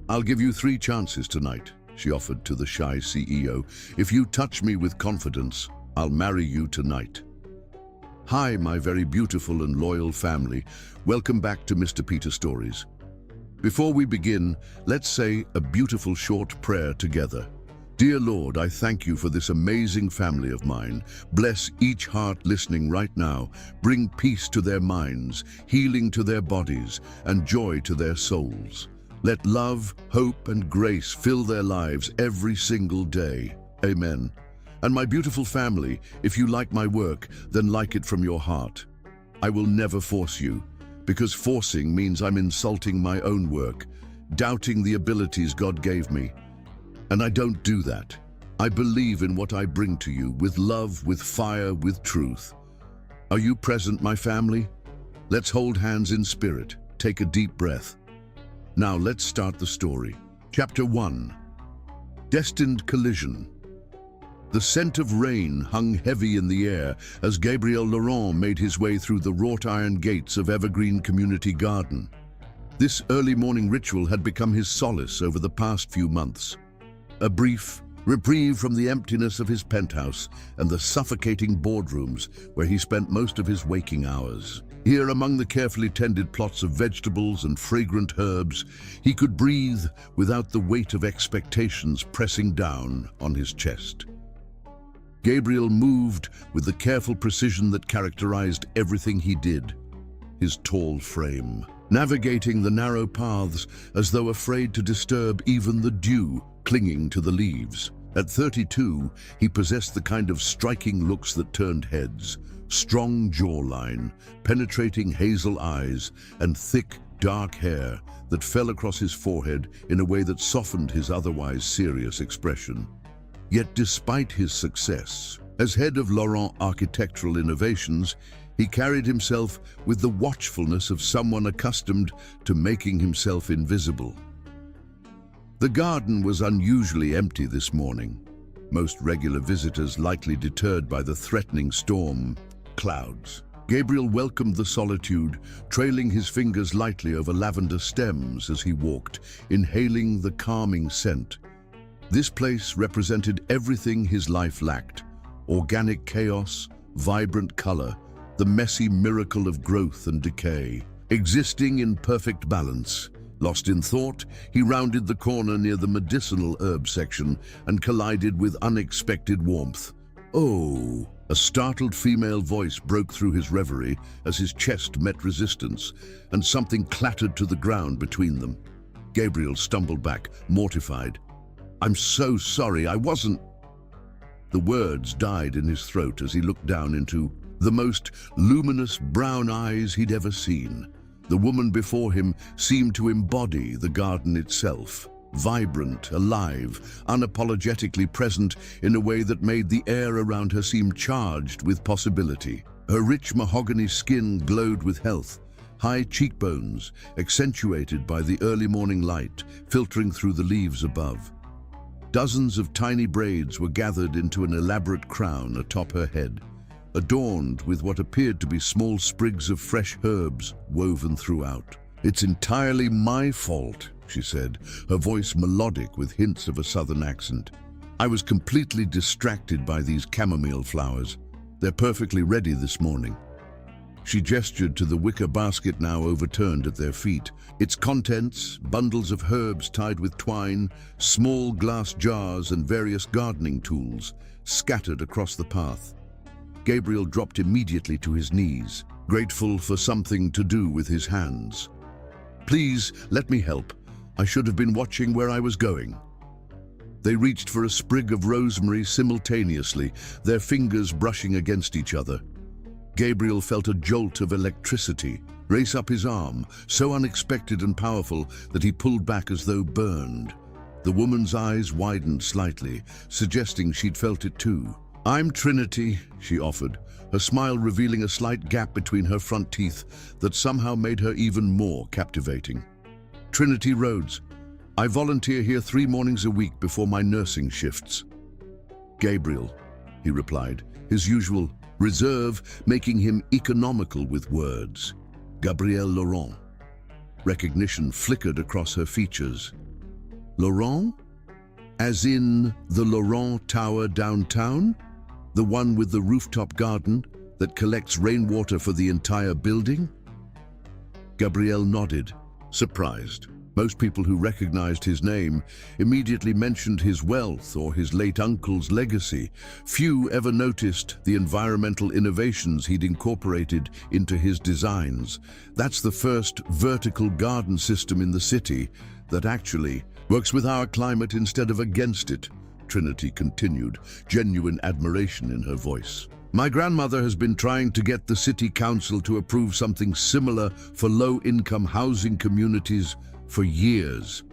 I'll give you 3 chances tonight, she offered to the shy CEO. If you touch me with confidence, I'll marry you tonight. Hi, my very beautiful and loyal family. Welcome back to Mr. Peter Stories. Before we begin, let's say a beautiful short prayer together. Dear Lord, I thank you for this amazing family of mine. Bless each heart listening right now. Bring peace to their minds, healing to their bodies, and joy to their souls. Let love, hope, and grace fill their lives every single day. Amen. And my beautiful family, if you like my work, then like it from your heart. I will never force you, because forcing means I'm insulting my own work, doubting the abilities God gave me. And I don't do that. I believe in what I bring to you, with love, with fire, with truth. Are you present, my family? Let's hold hands in spirit. Take a deep breath. Now let's start the story. Chapter 1. Destined Collision. The scent of rain hung heavy in the air as Gabriel Laurent made his way through the wrought iron gates of Evergreen Community Garden. This early morning ritual had become his solace over the past few months. A brief reprieve from the emptiness of his penthouse and the suffocating boardrooms where he spent most of his waking hours. Here, among the carefully tended plots of vegetables and fragrant herbs, he could breathe without the weight of expectations pressing down on his chest. Gabriel moved with the careful precision that characterized everything he did. His tall frame, navigating the narrow paths as though afraid to disturb even the dew clinging to the leaves. At 32, he possessed the kind of striking looks that turned heads, strong jawline, penetrating hazel eyes, and thick, dark hair that fell across his forehead in a way that softened his otherwise serious expression. Yet despite his success, as head of Laurent Architectural Innovations, he carried himself with the watchfulness of someone accustomed to making himself invisible. The garden was unusually empty this morning, most regular visitors likely deterred by the threatening storm clouds. Gabriel welcomed the solitude, trailing his fingers lightly over lavender stems as he walked, inhaling the calming scent. This place represented everything his life lacked: organic chaos, vibrant color, the messy miracle of growth and decay, existing in perfect balance. Lost in thought, he rounded the corner near the medicinal herb section and collided with unexpected warmth. "Oh!" A startled female voice broke through his reverie as his chest met resistance, and something clattered to the ground between them. Gabriel stumbled back, mortified. "I'm so sorry, I wasn't..." The words died in his throat as he looked down into the most luminous brown eyes he'd ever seen. The woman before him seemed to embody the garden itself, vibrant, alive, unapologetically present in a way that made the air around her seem charged with possibility. Her rich mahogany skin glowed with health, high cheekbones accentuated by the early morning light filtering through the leaves above. Dozens of tiny braids were gathered into an elaborate crown atop her head, adorned with what appeared to be small sprigs of fresh herbs woven throughout. "It's entirely my fault," she said, her voice melodic with hints of a southern accent. "I was completely distracted by these chamomile flowers. They're perfectly ready this morning." She gestured to the wicker basket now overturned at their feet. Its contents, bundles of herbs tied with twine, small glass jars, and various gardening tools, scattered across the path. Gabriel dropped immediately to his knees, grateful for something to do with his hands. "Please, let me help. I should have been watching where I was going." They reached for a sprig of rosemary simultaneously, their fingers brushing against each other. Gabriel felt a jolt of electricity race up his arm, so unexpected and powerful that he pulled back as though burned. The woman's eyes widened slightly, suggesting she'd felt it too. "I'm Trinity," she offered, her smile revealing a slight gap between her front teeth that somehow made her even more captivating. "Trinity Rhodes. I volunteer here 3 mornings a week before my nursing shifts." "Gabriel," he replied, his usual reserve making him economical with words. "Gabriel Laurent." Recognition flickered across her features. Laurent? As in the Laurent Tower downtown? The one with the rooftop garden that collects rainwater for the entire building? Gabriel nodded, surprised. Most people who recognized his name immediately mentioned his wealth or his late uncle's legacy. Few ever noticed the environmental innovations he'd incorporated into his designs. That's the first vertical garden system in the city that actually works with our climate instead of against it, Trinity continued, genuine admiration in her voice. My grandmother has been trying to get the city council to approve something similar for low-income housing communities for years.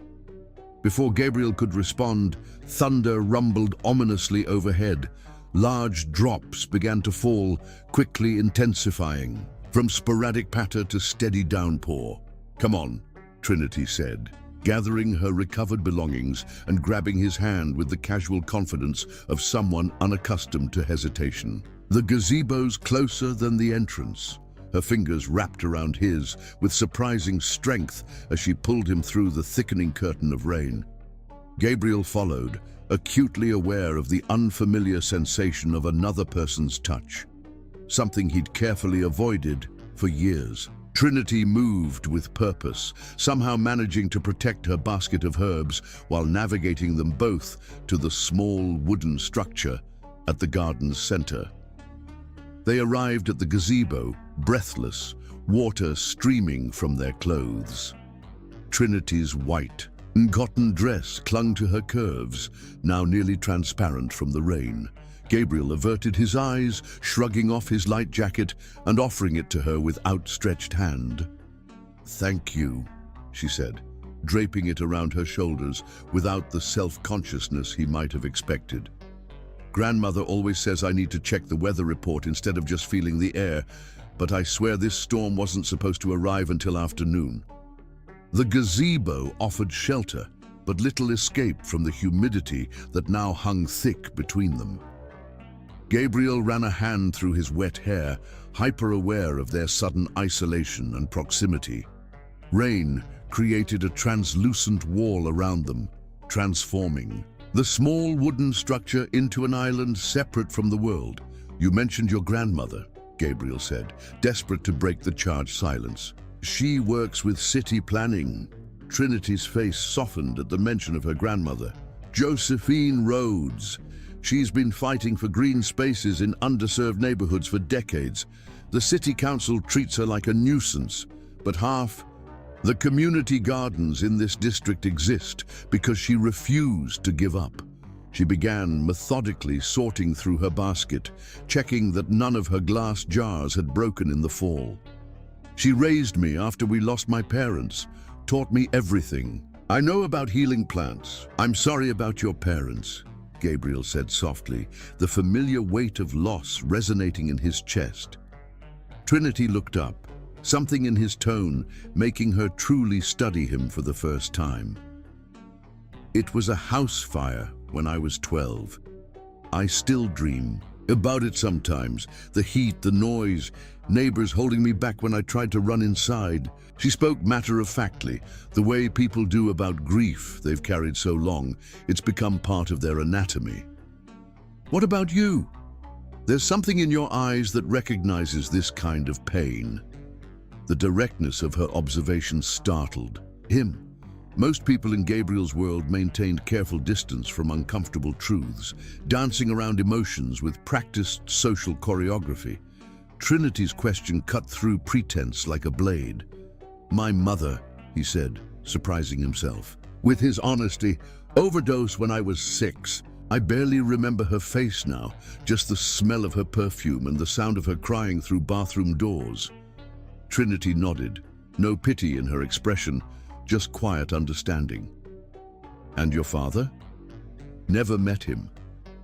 Before Gabriel could respond, thunder rumbled ominously overhead. Large drops began to fall, quickly intensifying, from sporadic patter to steady downpour. Come on, Trinity said, gathering her recovered belongings and grabbing his hand with the casual confidence of someone unaccustomed to hesitation. The gazebo's closer than the entrance. Her fingers wrapped around his with surprising strength as she pulled him through the thickening curtain of rain. Gabriel followed, acutely aware of the unfamiliar sensation of another person's touch, something he'd carefully avoided for years. Trinity moved with purpose, somehow managing to protect her basket of herbs while navigating them both to the small wooden structure at the garden's center. They arrived at the gazebo, breathless, water streaming from their clothes. Trinity's white cotton dress clung to her curves, now nearly transparent from the rain. Gabriel averted his eyes, shrugging off his light jacket and offering it to her with outstretched hand. "Thank you," she said, draping it around her shoulders without the self-consciousness he might have expected. Grandmother always says I need to check the weather report instead of just feeling the air, but I swear this storm wasn't supposed to arrive until afternoon. The gazebo offered shelter, but little escape from the humidity that now hung thick between them. Gabriel ran a hand through his wet hair, hyper-aware of their sudden isolation and proximity. Rain created a translucent wall around them, transforming the small wooden structure into an island separate from the world. "You mentioned your grandmother," Gabriel said, desperate to break the charged silence. "She works with city planning." Trinity's face softened at the mention of her grandmother. "Josephine Rhodes. She's been fighting for green spaces in underserved neighborhoods for decades. The city council treats her like a nuisance, but half the community gardens in this district exist because she refused to give up." She began methodically sorting through her basket, checking that none of her glass jars had broken in the fall. "She raised me after we lost my parents, taught me everything. I know about healing plants. I'm sorry about your parents," Gabriel said softly, the familiar weight of loss resonating in his chest. Trinity looked up, something in his tone making her truly study him for the first time. "It was a house fire when I was 12. I still dream about it sometimes. The heat, the noise, neighbors holding me back when I tried to run inside." She spoke matter-of-factly, the way people do about grief they've carried so long it's become part of their anatomy. "What about you? There's something in your eyes that recognizes this kind of pain." The directness of her observation startled him. Most people in Gabriel's world maintained careful distance from uncomfortable truths, dancing around emotions with practiced social choreography. Trinity's question cut through pretense like a blade. "My mother," he said, surprising himself. With his honesty, "overdosed when I was 6. I barely remember her face now, just the smell of her perfume and the sound of her crying through bathroom doors." Trinity nodded, no pity in her expression, just quiet understanding. "And your father?" "Never met him.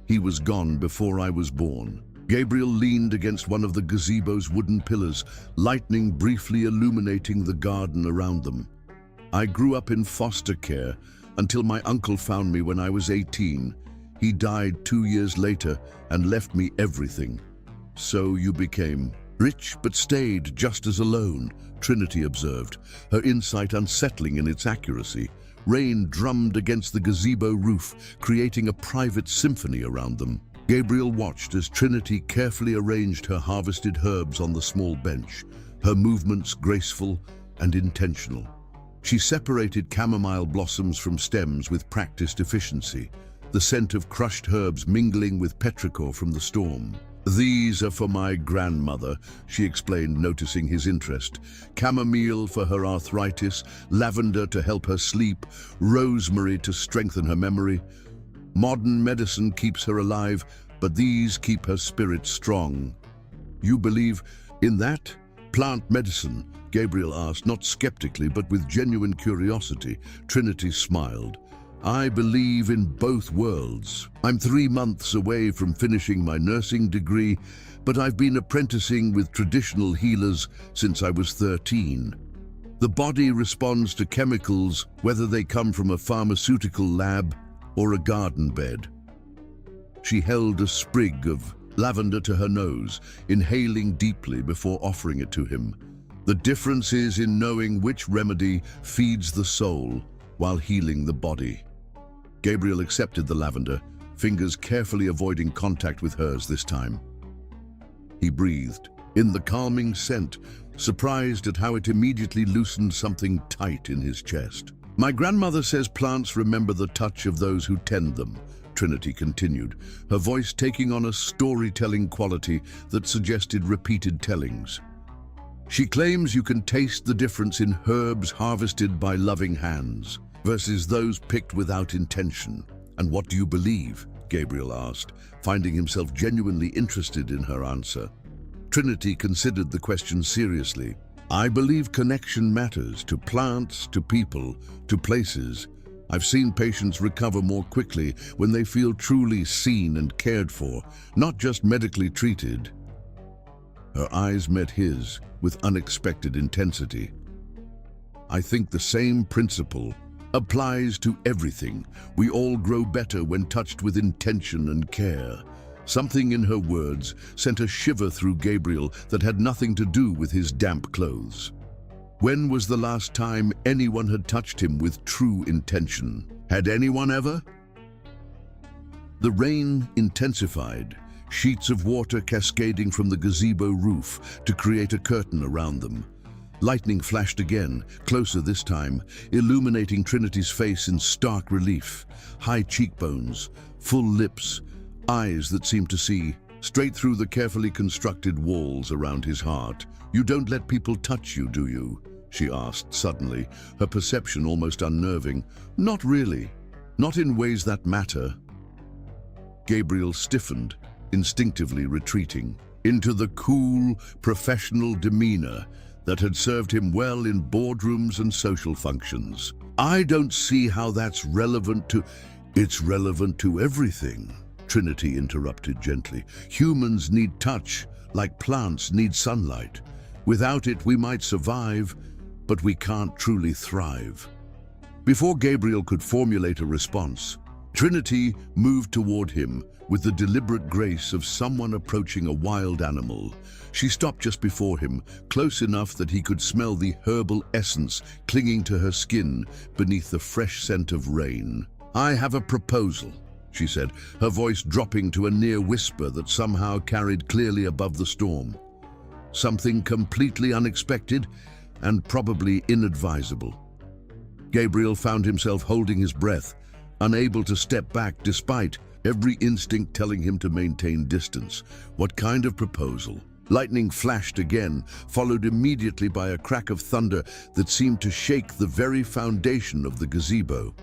He was gone before I was born." Gabriel leaned against one of the gazebo's wooden pillars, lightning briefly illuminating the garden around them. "I grew up in foster care until my uncle found me when I was 18. He died 2 years later and left me everything." "So you became rich but stayed just as alone," Trinity observed, her insight unsettling in its accuracy. Rain drummed against the gazebo roof, creating a private symphony around them. Gabriel watched as Trinity carefully arranged her harvested herbs on the small bench, her movements graceful and intentional. She separated chamomile blossoms from stems with practiced efficiency, the scent of crushed herbs mingling with petrichor from the storm. "These are for my grandmother," she explained, noticing his interest. "Chamomile for her arthritis, lavender to help her sleep, rosemary to strengthen her memory. Modern medicine keeps her alive, but these keep her spirit strong." "You believe in that? Plant medicine?" Gabriel asked, not skeptically, but with genuine curiosity. Trinity smiled. "I believe in both worlds. I'm 3 months away from finishing my nursing degree, but I've been apprenticing with traditional healers since I was 13. The body responds to chemicals, whether they come from a pharmaceutical lab or a garden bed." She held a sprig of lavender to her nose, inhaling deeply before offering it to him. "The difference is in knowing which remedy feeds the soul while healing the body." Gabriel accepted the lavender, fingers carefully avoiding contact with hers this time. He breathed in the calming scent, surprised at how it immediately loosened something tight in his chest. "My grandmother says plants remember the touch of those who tend them," Trinity continued, her voice taking on a storytelling quality that suggested repeated tellings. "She claims you can taste the difference in herbs harvested by loving hands versus those picked without intention." "And what do you believe?" Gabriel asked, finding himself genuinely interested in her answer. Trinity considered the question seriously. "I believe connection matters, to plants, to people, to places. I've seen patients recover more quickly when they feel truly seen and cared for, not just medically treated." Her eyes met his with unexpected intensity. "I think the same principle applies to everything. We all grow better when touched with intention and care." Something in her words sent a shiver through Gabriel that had nothing to do with his damp clothes. When was the last time anyone had touched him with true intention? Had anyone ever? The rain intensified, sheets of water cascading from the gazebo roof to create a curtain around them. Lightning flashed again, closer this time, illuminating Trinity's face in stark relief. High cheekbones, full lips, eyes that seemed to see straight through the carefully constructed walls around his heart. "You don't let people touch you, do you?" she asked suddenly, her perception almost unnerving. "Not really. Not in ways that matter." Gabriel stiffened, instinctively retreating into the cool, professional demeanor that had served him well in boardrooms and social functions. "I don't see how that's relevant to—" "It's relevant to everything," Trinity interrupted gently. "Humans need touch, like plants need sunlight. Without it, we might survive, but we can't truly thrive." Before Gabriel could formulate a response, Trinity moved toward him with the deliberate grace of someone approaching a wild animal. She stopped just before him, close enough that he could smell the herbal essence clinging to her skin beneath the fresh scent of rain. "I have a proposal," she said, her voice dropping to a near whisper that somehow carried clearly above the storm. "Something completely unexpected and probably inadvisable." Gabriel found himself holding his breath, unable to step back despite every instinct telling him to maintain distance. "What kind of proposal?" Lightning flashed again, followed immediately by a crack of thunder that seemed to shake the very foundation of the gazebo.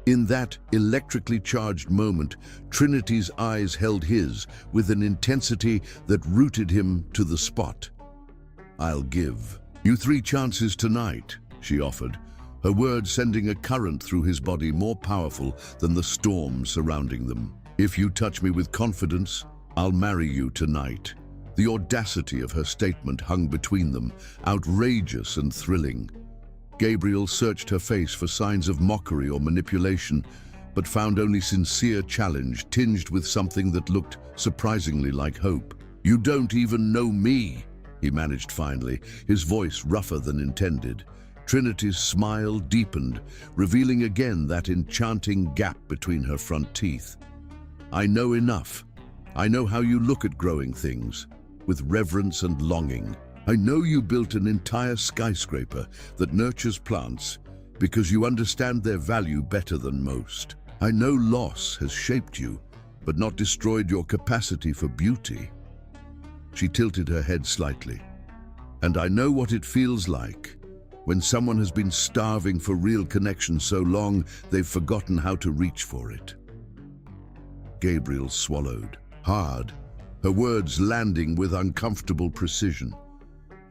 In that electrically charged moment, Trinity's eyes held his with an intensity that rooted him to the spot. "I'll give you 3 chances tonight," she offered, her words sending a current through his body more powerful than the storm surrounding them. "If you touch me with confidence, I'll marry you tonight." The audacity of her statement hung between them, outrageous and thrilling. Gabriel searched her face for signs of mockery or manipulation, but found only sincere challenge tinged with something that looked surprisingly like hope. "You don't even know me," he managed finally, his voice rougher than intended. Trinity's smile deepened, revealing again that enchanting gap between her front teeth. I know enough. I know how you look at growing things, with reverence and longing. I know you built an entire skyscraper that nurtures plants because you understand their value better than most. I know loss has shaped you, but not destroyed your capacity for beauty. She tilted her head slightly. And I know what it feels like when someone has been starving for real connection so long they've forgotten how to reach for it. Gabriel swallowed, hard, her words landing with uncomfortable precision.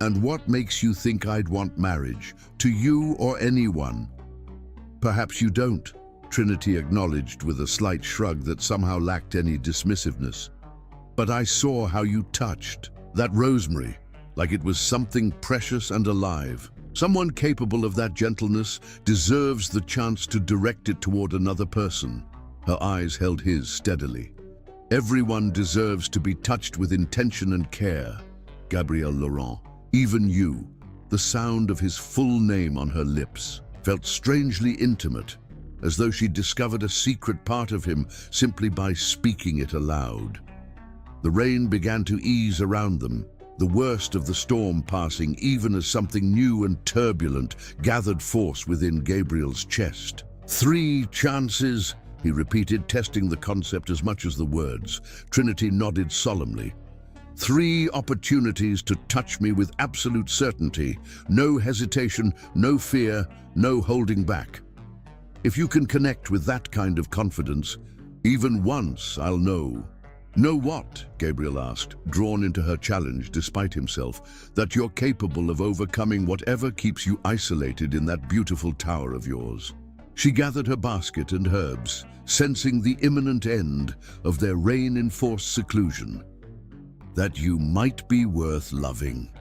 And what makes you think I'd want marriage, to you or anyone? Perhaps you don't, Trinity acknowledged with a slight shrug that somehow lacked any dismissiveness. But I saw how you touched that rosemary, like it was something precious and alive. Someone capable of that gentleness deserves the chance to direct it toward another person. Her eyes held his steadily. Everyone deserves to be touched with intention and care, Gabrielle Laurent. Even you. The sound of his full name on her lips felt strangely intimate, as though she'd discovered a secret part of him simply by speaking it aloud. The rain began to ease around them, the worst of the storm passing even as something new and turbulent gathered force within Gabriel's chest. 3 chances, he repeated, testing the concept as much as the words. Trinity nodded solemnly. 3 opportunities to touch me with absolute certainty. No hesitation, no fear, no holding back. If you can connect with that kind of confidence, even once I'll know. Know what? Gabriel asked, drawn into her challenge despite himself, that you're capable of overcoming whatever keeps you isolated in that beautiful tower of yours. She gathered her basket and herbs, sensing the imminent end of their rain-enforced seclusion. That you might be worth loving.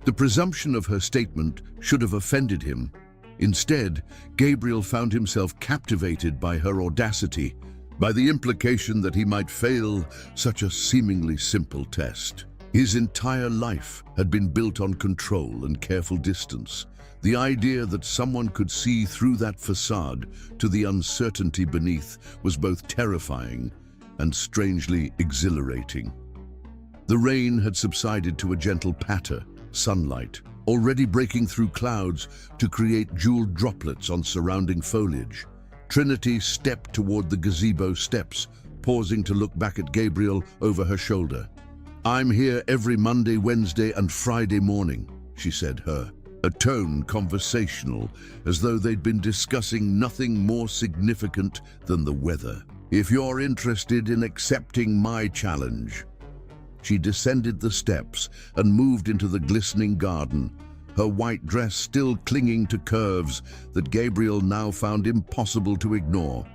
The presumption of her statement should have offended him. Instead, Gabriel found himself captivated by her audacity, by the implication that he might fail such a seemingly simple test. His entire life had been built on control and careful distance. The idea that someone could see through that facade to the uncertainty beneath was both terrifying and strangely exhilarating. The rain had subsided to a gentle patter, sunlight, already breaking through clouds to create jeweled droplets on surrounding foliage. Trinity stepped toward the gazebo steps, pausing to look back at Gabriel over her shoulder. I'm here every Monday, Wednesday, and Friday morning, she said, her tone conversational, as though they'd been discussing nothing more significant than the weather. If you're interested in accepting my challenge. She descended the steps and moved into the glistening garden, her white dress still clinging to curves that Gabriel now found impossible to ignore.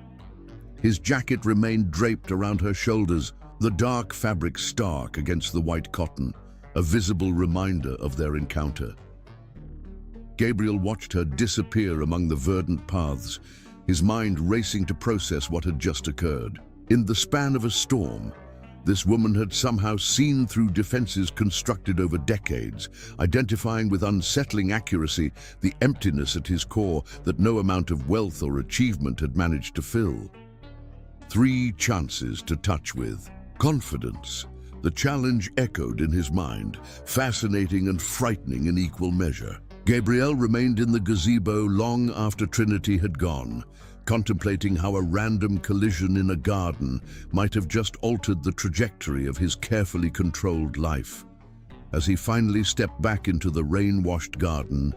His jacket remained draped around her shoulders, the dark fabric stark against the white cotton, a visible reminder of their encounter. Gabriel watched her disappear among the verdant paths, his mind racing to process what had just occurred. In the span of a storm, this woman had somehow seen through defenses constructed over decades, identifying with unsettling accuracy the emptiness at his core that no amount of wealth or achievement had managed to fill. 3 chances to touch with. Confidence. The challenge echoed in his mind, fascinating and frightening in equal measure. Gabriel remained in the gazebo long after Trinity had gone, contemplating how a random collision in a garden might have just altered the trajectory of his carefully controlled life. As he finally stepped back into the rain-washed garden,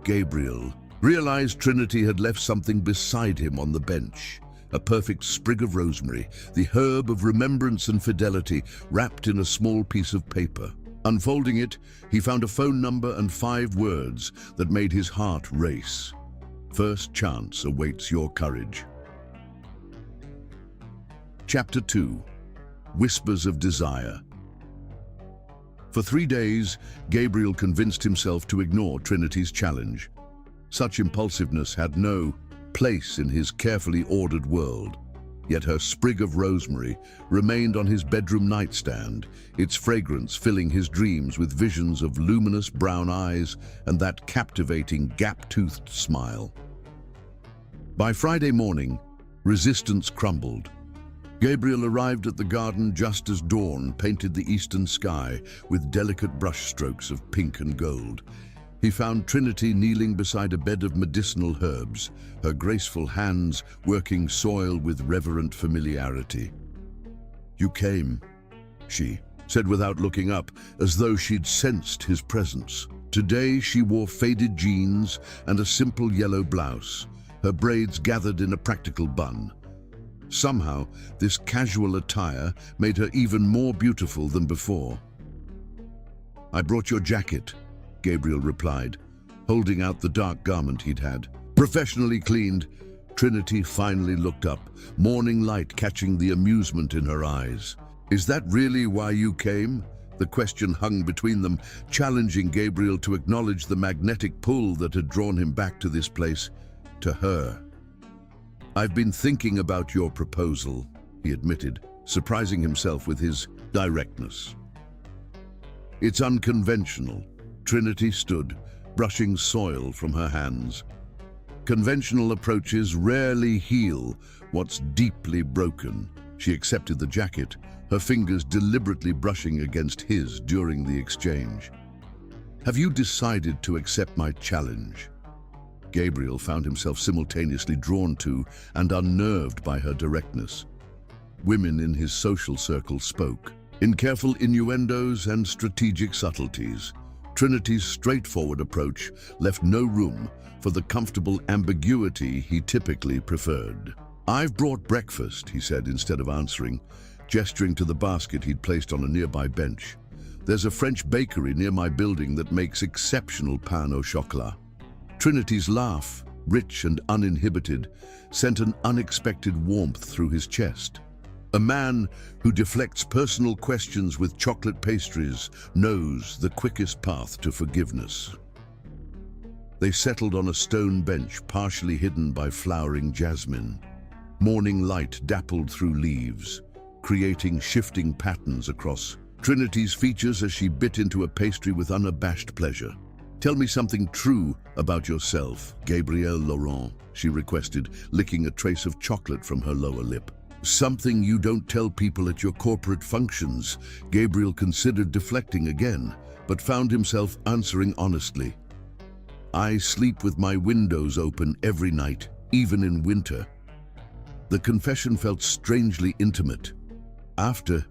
Gabriel realized Trinity had left something beside him on the bench, a perfect sprig of rosemary, the herb of remembrance and fidelity wrapped in a small piece of paper. Unfolding it, he found a phone number and 5 words that made his heart race. First chance awaits your courage. Chapter 2. Whispers of Desire. For 3 days, Gabriel convinced himself to ignore Trinity's challenge. Such impulsiveness had no place in his carefully ordered world. Yet her sprig of rosemary remained on his bedroom nightstand, its fragrance filling his dreams with visions of luminous brown eyes and that captivating gap-toothed smile. By Friday morning, resistance crumbled. Gabriel arrived at the garden just as dawn painted the eastern sky with delicate brushstrokes of pink and gold. He found Trinity kneeling beside a bed of medicinal herbs, her graceful hands working soil with reverent familiarity. "You came," she said without looking up, as though she'd sensed his presence. Today she wore faded jeans and a simple yellow blouse, her braids gathered in a practical bun. Somehow, this casual attire made her even more beautiful than before. "I brought your jacket," Gabriel replied, holding out the dark garment he'd had. Professionally cleaned, Trinity finally looked up, morning light catching the amusement in her eyes. "Is that really why you came?" The question hung between them, challenging Gabriel to acknowledge the magnetic pull that had drawn him back to this place, to her. "I've been thinking about your proposal," he admitted, surprising himself with his directness. "It's unconventional." Trinity stood, brushing soil from her hands. "Conventional approaches rarely heal what's deeply broken." She accepted the jacket, her fingers deliberately brushing against his during the exchange. "Have you decided to accept my challenge?" Gabriel found himself simultaneously drawn to and unnerved by her directness. Women in his social circle spoke, in careful innuendos and strategic subtleties. Trinity's straightforward approach left no room for the comfortable ambiguity he typically preferred. "I've brought breakfast," he said instead of answering, gesturing to the basket he'd placed on a nearby bench. "There's a French bakery near my building that makes exceptional pain au chocolat." Trinity's laugh, rich and uninhibited, sent an unexpected warmth through his chest. A man who deflects personal questions with chocolate pastries knows the quickest path to forgiveness. They settled on a stone bench partially hidden by flowering jasmine. Morning light dappled through leaves, creating shifting patterns across Trinity's features as she bit into a pastry with unabashed pleasure. "Tell me something true about yourself, Gabrielle Laurent," she requested, licking a trace of chocolate from her lower lip. "Something you don't tell people at your corporate functions." Gabriel considered deflecting again, but found himself answering honestly. "I sleep with my windows open every night, even in winter." The confession felt strangely intimate. "After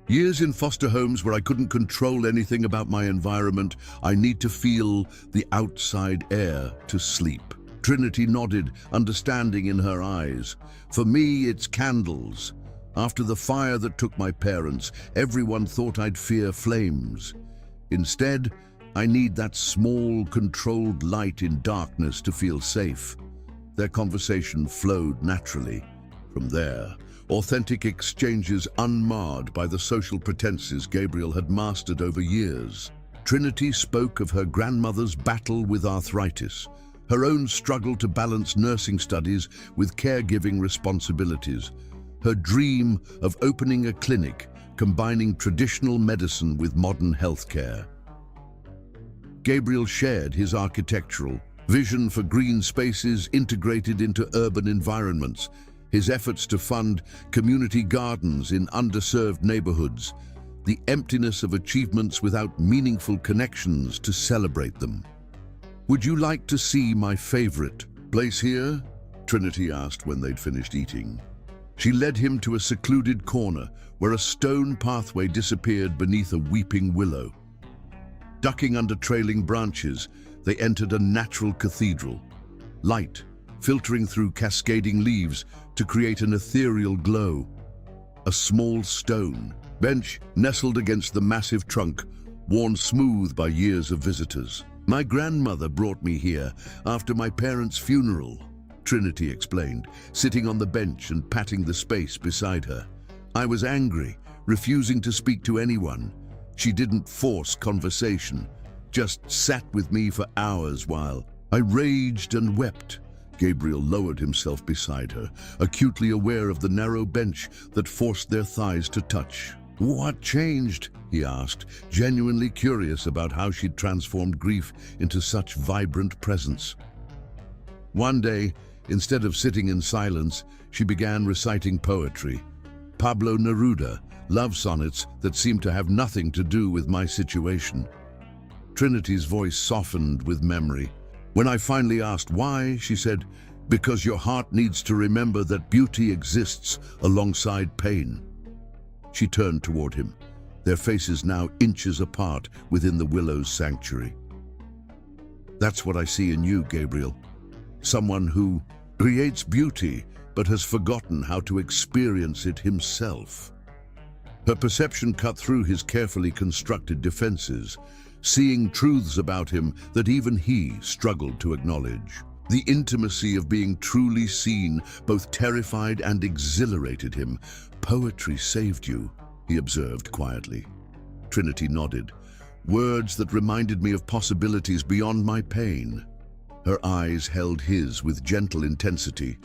years in foster homes where I couldn't control anything about my environment, I need to feel the outside air to sleep." Trinity nodded, understanding in her eyes. "For me, it's candles. After the fire that took my parents, everyone thought I'd fear flames. Instead, I need that small, controlled light in darkness to feel safe." Their conversation flowed naturally. From there, authentic exchanges unmarred by the social pretenses Gabriel had mastered over years. Trinity spoke of her grandmother's battle with arthritis, her own struggle to balance nursing studies with caregiving responsibilities, her dream of opening a clinic combining traditional medicine with modern healthcare. Gabriel shared his architectural vision for green spaces integrated into urban environments, his efforts to fund community gardens in underserved neighborhoods, the emptiness of achievements without meaningful connections to celebrate them. "Would you like to see my favorite place here?" Trinity asked when they'd finished eating. She led him to a secluded corner where a stone pathway disappeared beneath a weeping willow. Ducking under trailing branches, they entered a natural cathedral, light filtering through cascading leaves to create an ethereal glow. A small stone bench nestled against the massive trunk, worn smooth by years of visitors. "My grandmother brought me here after my parents' funeral," Trinity explained, sitting on the bench and patting the space beside her. "I was angry, refusing to speak to anyone. She didn't force conversation, just sat with me for hours while I raged and wept, Gabriel lowered himself beside her, acutely aware of the narrow bench that forced their thighs to touch. "What changed?" he asked, genuinely curious about how she'd transformed grief into such vibrant presence. One day, instead of sitting in silence, she began reciting poetry. Pablo Neruda, love sonnets that seemed to have nothing to do with my situation. Trinity's voice softened with memory. When I finally asked why, she said, "Because your heart needs to remember that beauty exists alongside pain." She turned toward him, their faces now inches apart within the willow's sanctuary. "That's what I see in you, Gabriel. Someone who creates beauty but has forgotten how to experience it himself." Her perception cut through his carefully constructed defenses, seeing truths about him that even he struggled to acknowledge. The intimacy of being truly seen both terrified and exhilarated him. "Poetry saved you," he observed quietly. Trinity nodded. "Words that reminded me of possibilities beyond my pain." Her eyes held his with gentle intensity.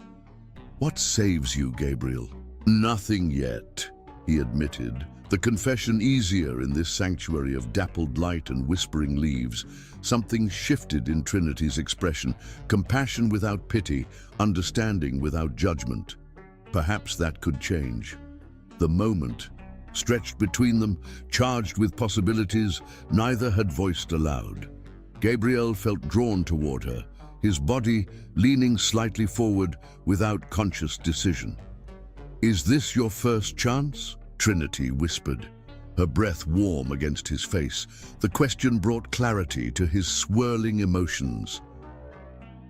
"What saves you, Gabriel?" "Nothing yet," he admitted, the confession easier in this sanctuary of dappled light and whispering leaves. Something shifted in Trinity's expression, compassion without pity, understanding without judgment. Perhaps that could change. The moment, stretched between them, charged with possibilities, neither had voiced aloud. Gabriel felt drawn toward her, his body leaning slightly forward without conscious decision. "Is this your first chance?" Trinity whispered, her breath warm against his face. The question brought clarity to his swirling emotions.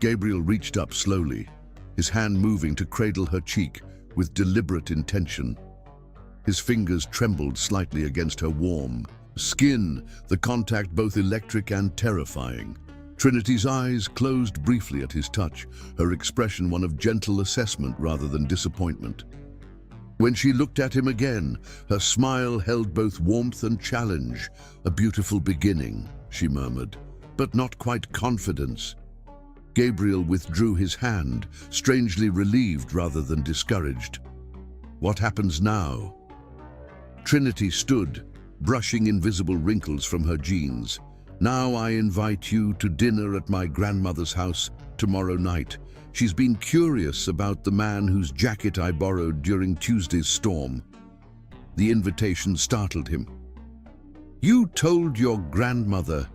Gabriel reached up slowly, his hand moving to cradle her cheek with deliberate intention. His fingers trembled slightly against her warm skin, the contact both electric and terrifying. Trinity's eyes closed briefly at his touch, her expression one of gentle assessment rather than disappointment. When she looked at him again, her smile held both warmth and challenge. "A beautiful beginning," she murmured, "but not quite confidence." Gabriel withdrew his hand, strangely relieved rather than discouraged. "What happens now?" Trinity stood, brushing invisible wrinkles from her jeans. "Now I invite you to dinner at my grandmother's house tomorrow night. She's been curious about the man whose jacket I borrowed during Tuesday's storm." The invitation startled him. "You told your grandmother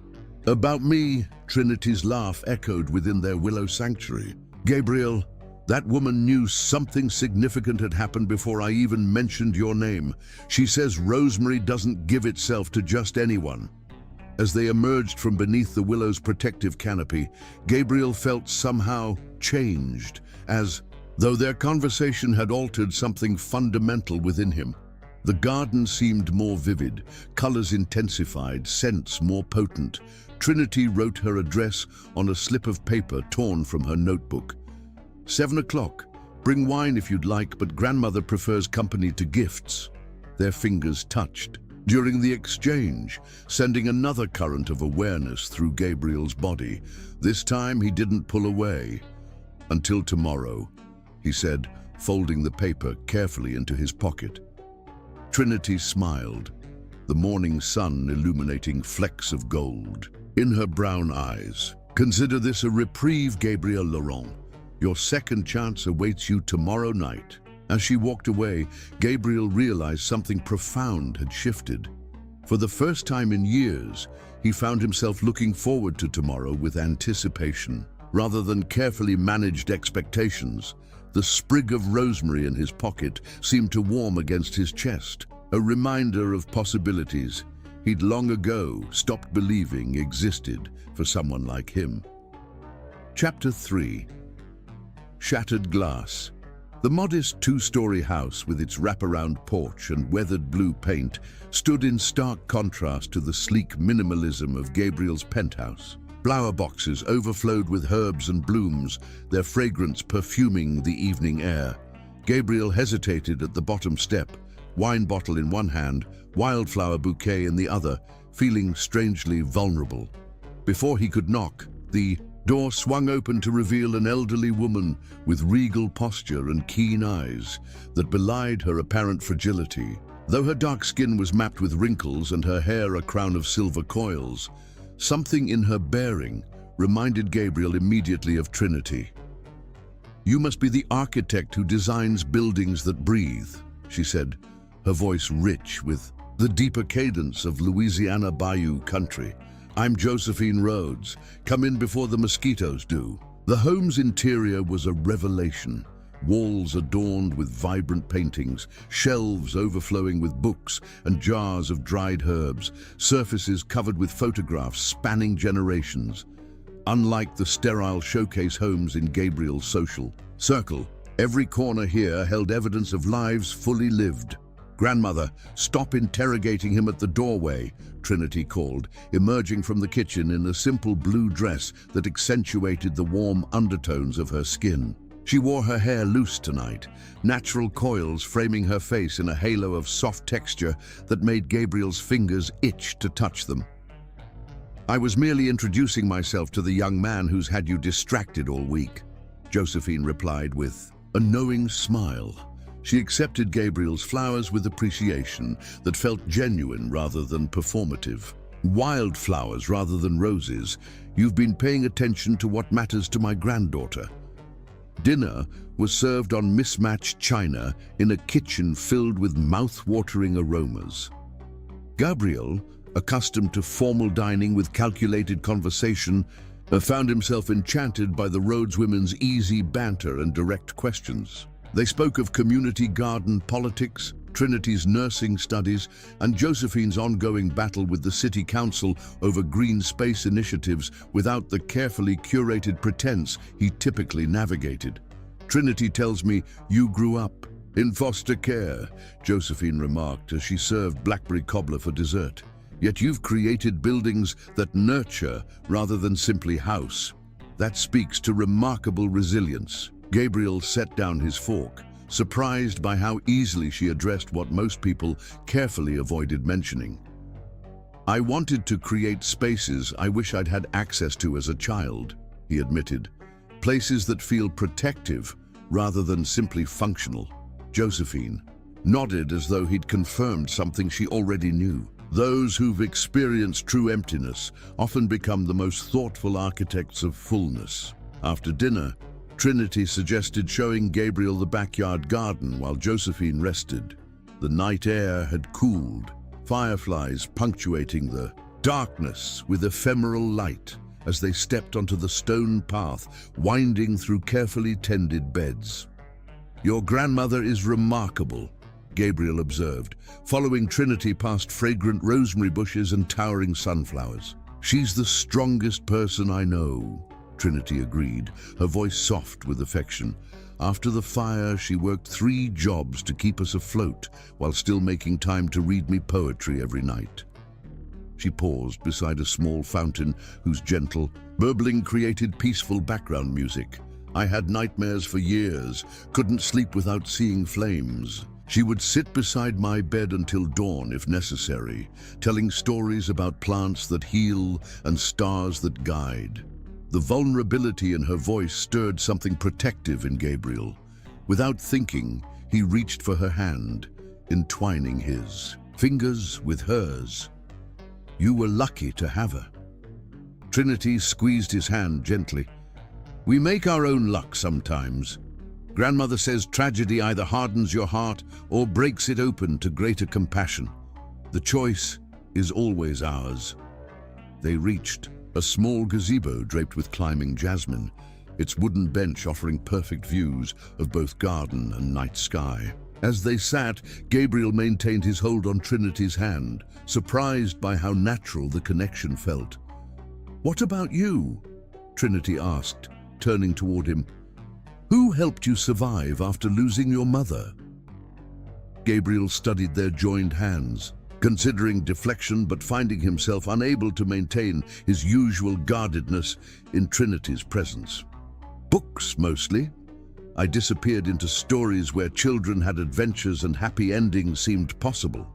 about me?" Trinity's laugh echoed within their willow sanctuary. "Gabriel, that woman knew something significant had happened before I even mentioned your name. She says rosemary doesn't give itself to just anyone." As they emerged from beneath the willow's protective canopy, Gabriel felt somehow changed, as though their conversation had altered something fundamental within him. The garden seemed more vivid, colors intensified, scents more potent. Trinity wrote her address on a slip of paper torn from her notebook. 7 o'clock. Bring wine if you'd like, but grandmother prefers company to gifts. Their fingers touched during the exchange, sending another current of awareness through Gabriel's body. This time he didn't pull away. "Until tomorrow," he said, folding the paper carefully into his pocket. Trinity smiled, the morning sun illuminating flecks of gold in her brown eyes. "Consider this a reprieve, Gabriel Laurent. Your second chance awaits you tomorrow night." As she walked away, Gabriel realized something profound had shifted. For the first time in years, he found himself looking forward to tomorrow with anticipation, rather than carefully managed expectations. The sprig of rosemary in his pocket seemed to warm against his chest, a reminder of possibilities he'd long ago stopped believing existed for someone like him. Chapter 3. Shattered Glass. The modest two-story house with its wraparound porch and weathered blue paint stood in stark contrast to the sleek minimalism of Gabriel's penthouse. Flower boxes overflowed with herbs and blooms, their fragrance perfuming the evening air. Gabriel hesitated at the bottom step, wine bottle in one hand, wildflower bouquet in the other, feeling strangely vulnerable. Before he could knock, the Door swung open to reveal an elderly woman with regal posture and keen eyes that belied her apparent fragility. Though her dark skin was mapped with wrinkles and her hair a crown of silver coils, something in her bearing reminded Gabriel immediately of Trinity. "You must be the architect who designs buildings that breathe," she said, her voice rich with the deeper cadence of Louisiana Bayou country. "I'm Josephine Rhodes. Come in before the mosquitoes do." The home's interior was a revelation. Walls adorned with vibrant paintings, shelves overflowing with books and jars of dried herbs, surfaces covered with photographs spanning generations. Unlike the sterile showcase homes in Gabriel's social circle, every corner here held evidence of lives fully lived. "Grandmother, stop interrogating him at the doorway," Trinity called, emerging from the kitchen in a simple blue dress that accentuated the warm undertones of her skin. She wore her hair loose tonight, natural coils framing her face in a halo of soft texture that made Gabriel's fingers itch to touch them. "I was merely introducing myself to the young man who's had you distracted all week," Josephine replied with a knowing smile. She accepted Gabriel's flowers with appreciation that felt genuine rather than performative. "Wildflowers rather than roses. You've been paying attention to what matters to my granddaughter." Dinner was served on mismatched china in a kitchen filled with mouth-watering aromas. Gabriel, accustomed to formal dining with calculated conversation, found himself enchanted by the Rhodes women's easy banter and direct questions. They spoke of community garden politics, Trinity's nursing studies, and Josephine's ongoing battle with the city council over green space initiatives without the carefully curated pretense he typically navigated. "Trinity tells me you grew up in foster care," Josephine remarked as she served blackberry cobbler for dessert. "Yet you've created buildings that nurture rather than simply house. That speaks to remarkable resilience." Gabriel set down his fork, surprised by how easily she addressed what most people carefully avoided mentioning. "I wanted to create spaces I wish I'd had access to as a child," he admitted. "Places that feel protective rather than simply functional." Josephine nodded as though he'd confirmed something she already knew. Those who've experienced true emptiness often become the most thoughtful architects of fullness. After dinner, Trinity suggested showing Gabriel the backyard garden while Josephine rested. The night air had cooled, fireflies punctuating the darkness with ephemeral light as they stepped onto the stone path winding through carefully tended beds. "Your grandmother is remarkable," Gabriel observed, following Trinity past fragrant rosemary bushes and towering sunflowers. "She's the strongest person I know," Trinity agreed, her voice soft with affection. "After the fire, she worked 3 jobs to keep us afloat while still making time to read me poetry every night." She paused beside a small fountain whose gentle burbling created peaceful background music. "I had nightmares for years, couldn't sleep without seeing flames. She would sit beside my bed until dawn if necessary, telling stories about plants that heal and stars that guide." The vulnerability in her voice stirred something protective in Gabriel. Without thinking, he reached for her hand, entwining his fingers with hers. "You were lucky to have her." Trinity squeezed his hand gently. "We make our own luck sometimes. Grandmother says tragedy either hardens your heart or breaks it open to greater compassion. The choice is always ours." They reached a small gazebo draped with climbing jasmine, its wooden bench offering perfect views of both garden and night sky. As they sat, Gabriel maintained his hold on Trinity's hand, surprised by how natural the connection felt. "What about you?" Trinity asked, turning toward him. "Who helped you survive after losing your mother?" Gabriel studied their joined hands, considering deflection but finding himself unable to maintain his usual guardedness in Trinity's presence. "Books, mostly. I disappeared into stories where children had adventures and happy endings seemed possible."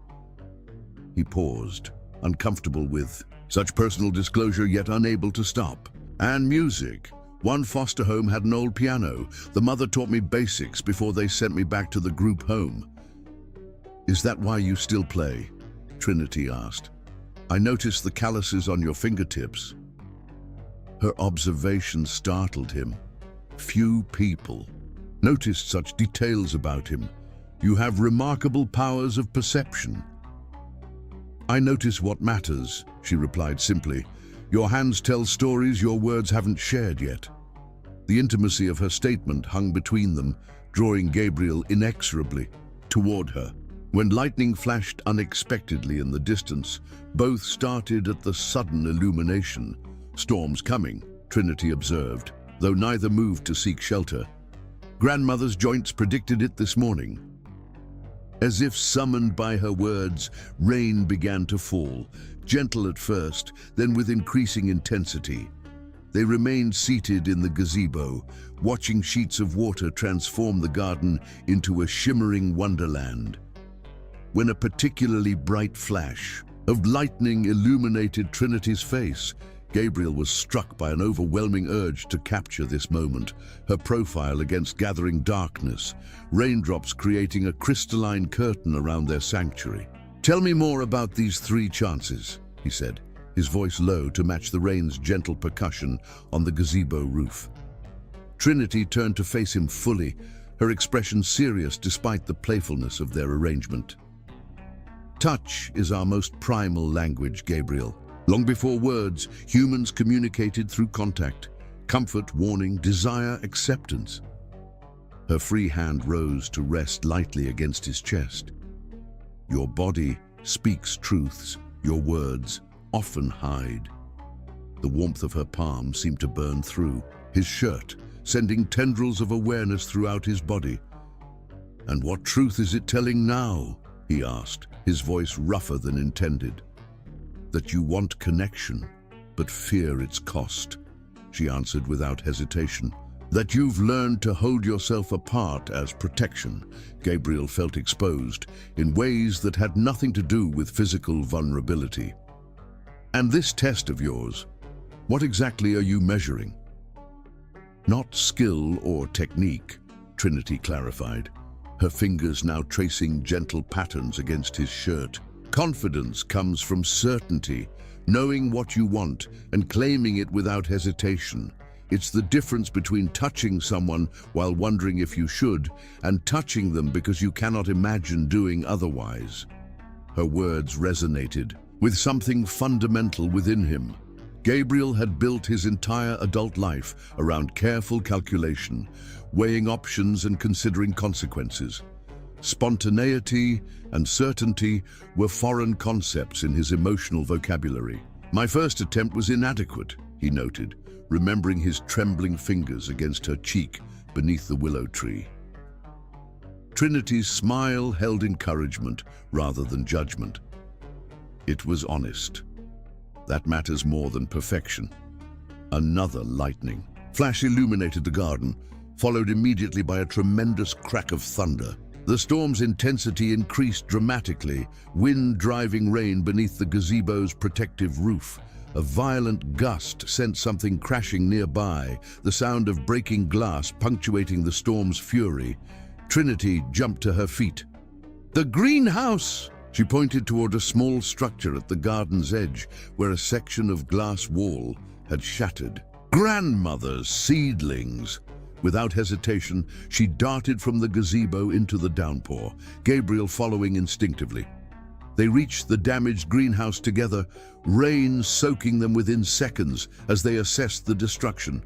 He paused, uncomfortable with such personal disclosure yet unable to stop. And music. One foster home had an old piano. The mother taught me basics before they sent me back to the group home. Is that why you still play? Trinity asked. I noticed the calluses on your fingertips. Her observation startled him. Few people noticed such details about him. You have remarkable powers of perception. I notice what matters, she replied simply. Your hands tell stories your words haven't shared yet. The intimacy of her statement hung between them, drawing Gabriel inexorably toward her. When lightning flashed unexpectedly in the distance, both started at the sudden illumination. Storm's coming, Trinity observed, though neither moved to seek shelter. Grandmother's joints predicted it this morning. As if summoned by her words, rain began to fall, gentle at first, then with increasing intensity. They remained seated in the gazebo, watching sheets of water transform the garden into a shimmering wonderland. When a particularly bright flash of lightning illuminated Trinity's face, Gabriel was struck by an overwhelming urge to capture this moment, her profile against gathering darkness, raindrops creating a crystalline curtain around their sanctuary. Tell me more about these 3 chances, he said, his voice low to match the rain's gentle percussion on the gazebo roof. Trinity turned to face him fully, her expression serious despite the playfulness of their arrangement. Touch is our most primal language, Gabriel. Long before words, humans communicated through contact, comfort, warning, desire, acceptance. Her free hand rose to rest lightly against his chest. Your body speaks truths your words often hide. The warmth of her palm seemed to burn through his shirt, sending tendrils of awareness throughout his body. And what truth is it telling now? He asked, his voice rougher than intended. That you want connection, but fear its cost, she answered without hesitation. That you've learned to hold yourself apart as protection. Gabriel felt exposed in ways that had nothing to do with physical vulnerability. And this test of yours, what exactly are you measuring? Not skill or technique, Trinity clarified, her fingers now tracing gentle patterns against his shirt. Confidence comes from certainty, knowing what you want and claiming it without hesitation. It's the difference between touching someone while wondering if you should and touching them because you cannot imagine doing otherwise. Her words resonated with something fundamental within him. Gabriel had built his entire adult life around careful calculation, weighing options and considering consequences. Spontaneity and certainty were foreign concepts in his emotional vocabulary. My first attempt was inadequate, he noted, remembering his trembling fingers against her cheek beneath the willow tree. Trinity's smile held encouragement rather than judgment. It was honest. That matters more than perfection. Another lightning flash illuminated the garden, followed immediately by a tremendous crack of thunder. The storm's intensity increased dramatically, wind driving rain beneath the gazebo's protective roof. A violent gust sent something crashing nearby, the sound of breaking glass punctuating the storm's fury. Trinity jumped to her feet. The greenhouse! She pointed toward a small structure at the garden's edge, where a section of glass wall had shattered. Grandmother's seedlings! Without hesitation, she darted from the gazebo into the downpour, Gabriel following instinctively. They reached the damaged greenhouse together, rain soaking them within seconds as they assessed the destruction.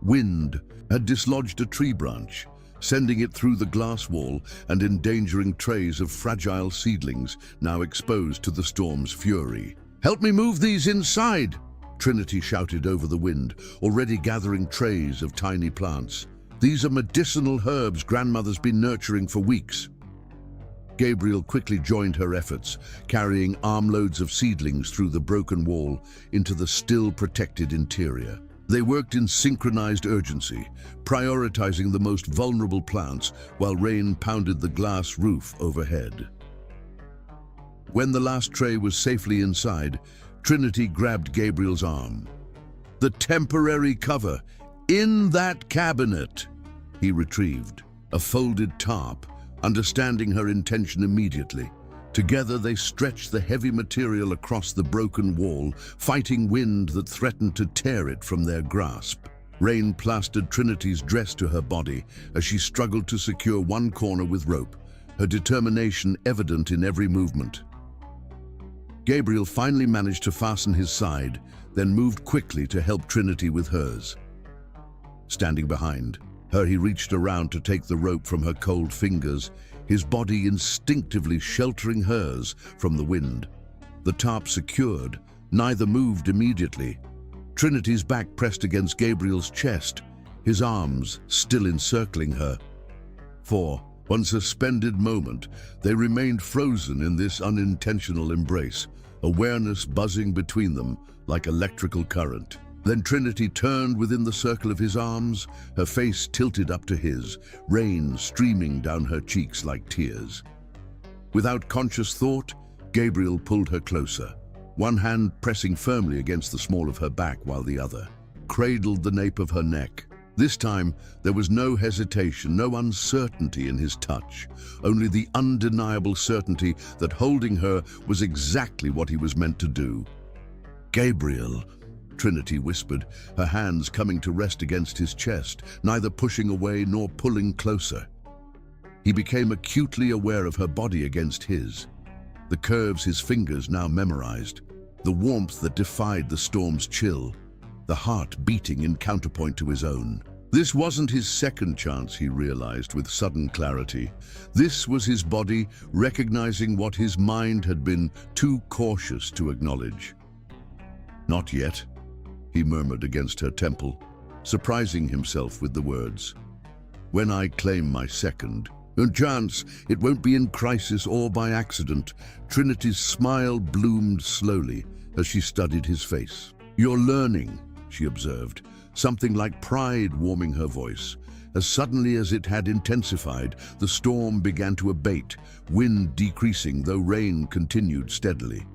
Wind had dislodged a tree branch, sending it through the glass wall and endangering trays of fragile seedlings now exposed to the storm's fury. "Help me move these inside!" Trinity shouted over the wind, already gathering trays of tiny plants. "These are medicinal herbs Grandmother's been nurturing for weeks." Gabriel quickly joined her efforts, carrying armloads of seedlings through the broken wall into the still protected interior. They worked in synchronized urgency, prioritizing the most vulnerable plants while rain pounded the glass roof overhead. When the last tray was safely inside, Trinity grabbed Gabriel's arm. The temporary cover. In that cabinet. He retrieved a folded tarp, understanding her intention immediately. Together they stretched the heavy material across the broken wall, fighting wind that threatened to tear it from their grasp. Rain plastered Trinity's dress to her body as she struggled to secure one corner with rope, her determination evident in every movement. Gabriel finally managed to fasten his side, then moved quickly to help Trinity with hers. Standing behind her, he reached around to take the rope from her cold fingers, his body instinctively sheltering hers from the wind. The tarp secured, neither moved immediately. Trinity's back pressed against Gabriel's chest, his arms still encircling her. For one suspended moment, they remained frozen in this unintentional embrace, awareness buzzing between them like electrical current. Then Trinity turned within the circle of his arms, her face tilted up to his, rain streaming down her cheeks like tears. Without conscious thought, Gabriel pulled her closer, one hand pressing firmly against the small of her back while the other cradled the nape of her neck. This time, there was no hesitation, no uncertainty in his touch, only the undeniable certainty that holding her was exactly what he was meant to do. "Gabriel," Trinity whispered, her hands coming to rest against his chest, neither pushing away nor pulling closer. He became acutely aware of her body against his, the curves his fingers now memorized, the warmth that defied the storm's chill, the heart beating in counterpoint to his own. This wasn't his second chance, he realized with sudden clarity. This was his body recognizing what his mind had been too cautious to acknowledge. "Not yet," he murmured against her temple, surprising himself with the words. "When I claim my second chance, it won't be in crisis or by accident." Trinity's smile bloomed slowly as she studied his face. "You're learning," she observed, something like pride warming her voice. As suddenly as it had intensified, the storm began to abate, wind decreasing though rain continued steadily.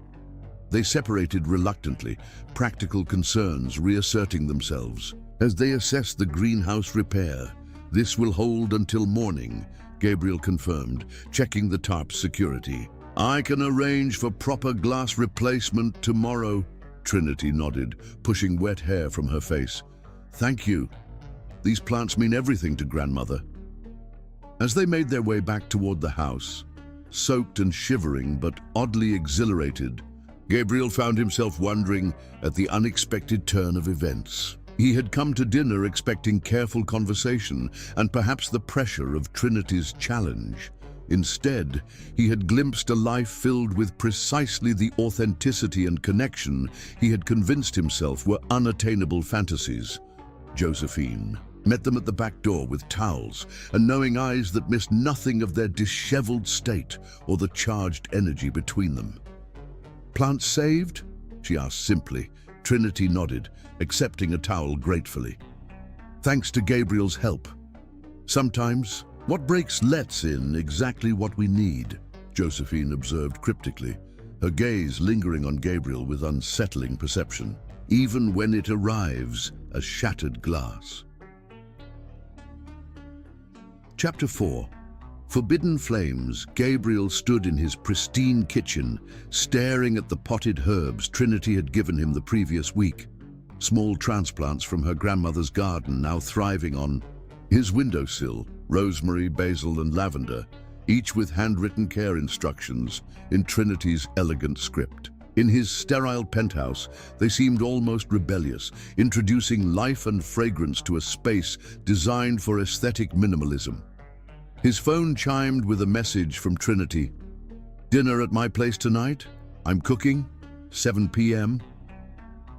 They separated reluctantly, practical concerns reasserting themselves. As they assessed the greenhouse repair, "This will hold until morning," Gabriel confirmed, checking the tarp's security. "I can arrange for proper glass replacement tomorrow," Trinity nodded, pushing wet hair from her face. "Thank you. These plants mean everything to Grandmother." As they made their way back toward the house, soaked and shivering but oddly exhilarated, Gabriel found himself wondering at the unexpected turn of events. He had come to dinner expecting careful conversation and perhaps the pressure of Trinity's challenge. Instead, he had glimpsed a life filled with precisely the authenticity and connection he had convinced himself were unattainable fantasies. Josephine met them at the back door with towels and knowing eyes that missed nothing of their disheveled state or the charged energy between them. "Plants saved?" she asked simply. Trinity nodded, accepting a towel gratefully. "Thanks to Gabriel's help. Sometimes what breaks lets in exactly what we need," Josephine observed cryptically, her gaze lingering on Gabriel with unsettling perception, even when it arrives as shattered glass. Chapter 4. Forbidden Flames. Gabriel stood in his pristine kitchen, staring at the potted herbs Trinity had given him the previous week. Small transplants from her grandmother's garden now thriving on his windowsill, rosemary, basil, and lavender, each with handwritten care instructions in Trinity's elegant script. In his sterile penthouse, they seemed almost rebellious, introducing life and fragrance to a space designed for aesthetic minimalism. His phone chimed with a message from Trinity. "Dinner at my place tonight? I'm cooking. 7 p.m.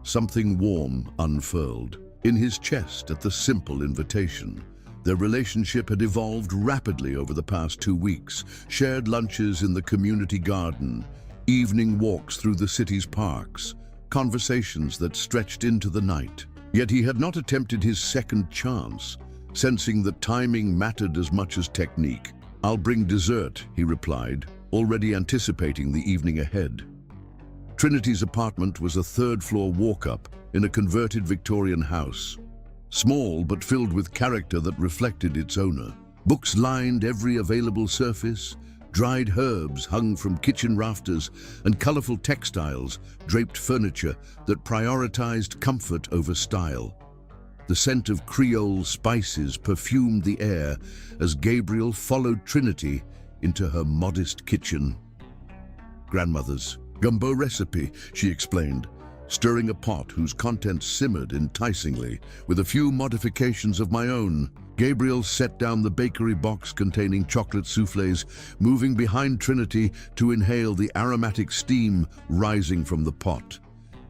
Something warm unfurled in his chest at the simple invitation. Their relationship had evolved rapidly over the past 2 weeks. Shared lunches in the community garden, evening walks through the city's parks, conversations that stretched into the night. Yet he had not attempted his second chance, sensing that timing mattered as much as technique. "I'll bring dessert," he replied, already anticipating the evening ahead. Trinity's apartment was a third-floor walk-up, in a converted Victorian house. Small but filled with character that reflected its owner. Books lined every available surface, dried herbs hung from kitchen rafters, and colorful textiles draped furniture that prioritized comfort over style. The scent of Creole spices perfumed the air as Gabriel followed Trinity into her modest kitchen. "Grandmother's gumbo recipe," she explained, stirring a pot whose contents simmered enticingly. "With a few modifications of my own." Gabriel set down the bakery box containing chocolate soufflés, moving behind Trinity to inhale the aromatic steam rising from the pot.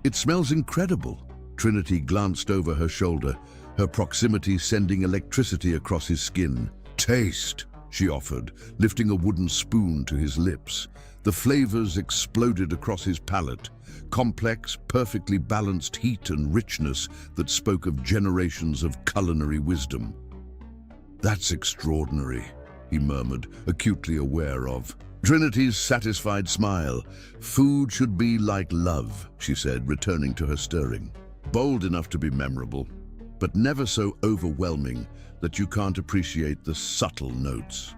"It smells incredible." Trinity glanced over her shoulder, her proximity sending electricity across his skin. "Taste," she offered, lifting a wooden spoon to his lips. The flavors exploded across his palate, complex, perfectly balanced heat and richness that spoke of generations of culinary wisdom. "That's extraordinary," he murmured, acutely aware of Trinity's satisfied smile. "Food should be like love," she said, returning to her stirring. "Bold enough to be memorable, but never so overwhelming that you can't appreciate the subtle notes."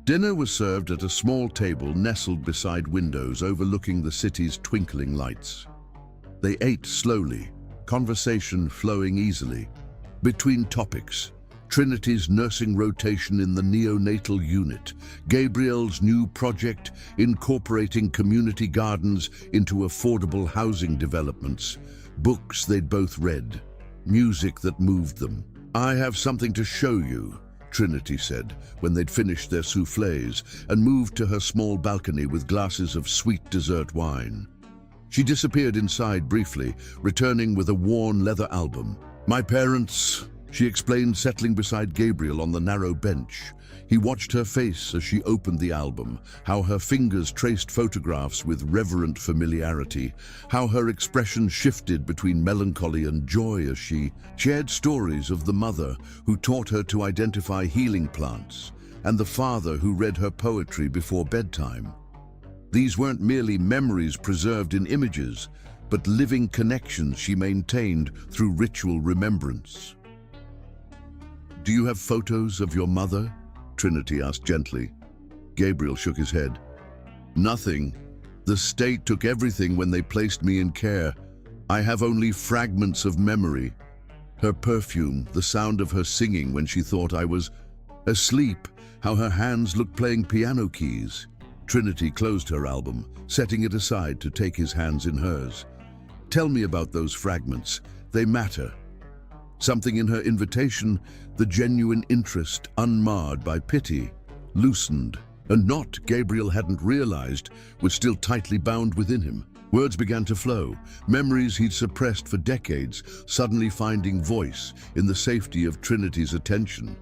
Dinner was served at a small table nestled beside windows overlooking the city's twinkling lights. They ate slowly, conversation flowing easily. Between topics, Trinity's nursing rotation in the neonatal unit, Gabriel's new project incorporating community gardens into affordable housing developments, books they'd both read, music that moved them. "I have something to show you," Trinity said, when they'd finished their soufflés and moved to her small balcony with glasses of sweet dessert wine. She disappeared inside briefly, returning with a worn leather album. "My parents," she explained, settling beside Gabriel on the narrow bench. He watched her face as she opened the album, how her fingers traced photographs with reverent familiarity, how her expression shifted between melancholy and joy as she shared stories of the mother who taught her to identify healing plants, and the father who read her poetry before bedtime. These weren't merely memories preserved in images, but living connections she maintained through ritual remembrance. "Do you have photos of your mother?" Trinity asked gently. Gabriel shook his head. "Nothing. The state took everything when they placed me in care. I have only fragments of memory. Her perfume, the sound of her singing when she thought I was asleep, how her hands looked playing piano keys." Trinity closed her album, setting it aside to take his hands in hers. "Tell me about those fragments. They matter." Something in her invitation, the genuine interest unmarred by pity, loosened. A knot Gabriel hadn't realized was still tightly bound within him. Words began to flow, memories he'd suppressed for decades, suddenly finding voice in the safety of Trinity's attention.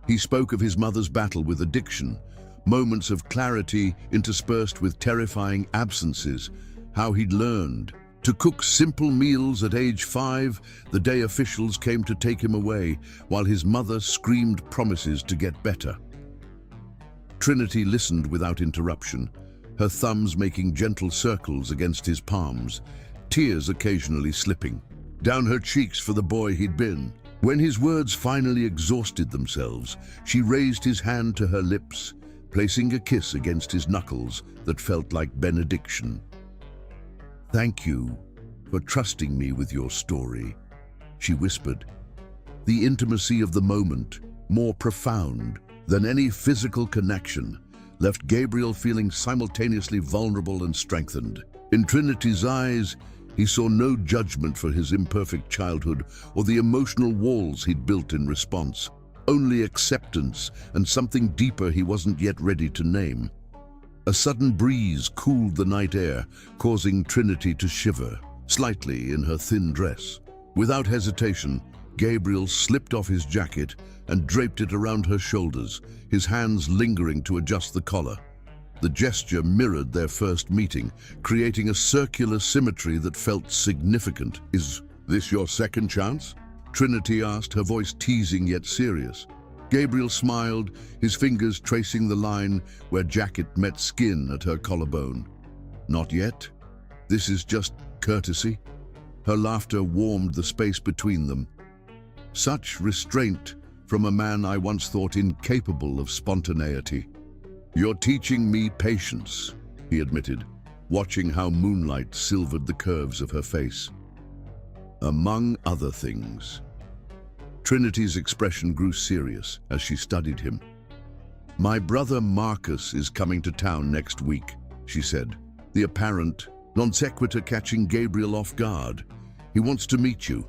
He spoke of his mother's battle with addiction, moments of clarity interspersed with terrifying absences, how he'd learned to cook simple meals at age 5, the day officials came to take him away, while his mother screamed promises to get better. Trinity listened without interruption, her thumbs making gentle circles against his palms, tears occasionally slipping down her cheeks for the boy he'd been. When his words finally exhausted themselves, she raised his hand to her lips, placing a kiss against his knuckles that felt like benediction. "Thank you for trusting me with your story," she whispered. The intimacy of the moment, more profound than any physical connection, left Gabriel feeling simultaneously vulnerable and strengthened. In Trinity's eyes, he saw no judgment for his imperfect childhood or the emotional walls he'd built in response, only acceptance and something deeper he wasn't yet ready to name. A sudden breeze cooled the night air, causing Trinity to shiver slightly in her thin dress. Without hesitation, Gabriel slipped off his jacket and draped it around her shoulders, his hands lingering to adjust the collar. The gesture mirrored their first meeting, creating a circular symmetry that felt significant. "Is this your second chance?" Trinity asked, her voice teasing yet serious. Gabriel smiled, his fingers tracing the line where jacket met skin at her collarbone. "Not yet. This is just courtesy. Her laughter warmed the space between them. Such restraint from a man I once thought incapable of spontaneity. "You're teaching me patience," he admitted, watching how moonlight silvered the curves of her face. "Among other things." Trinity's expression grew serious as she studied him. "My brother Marcus is coming to town next week," she said, the apparent non sequitur catching Gabriel off guard. "He wants to meet you."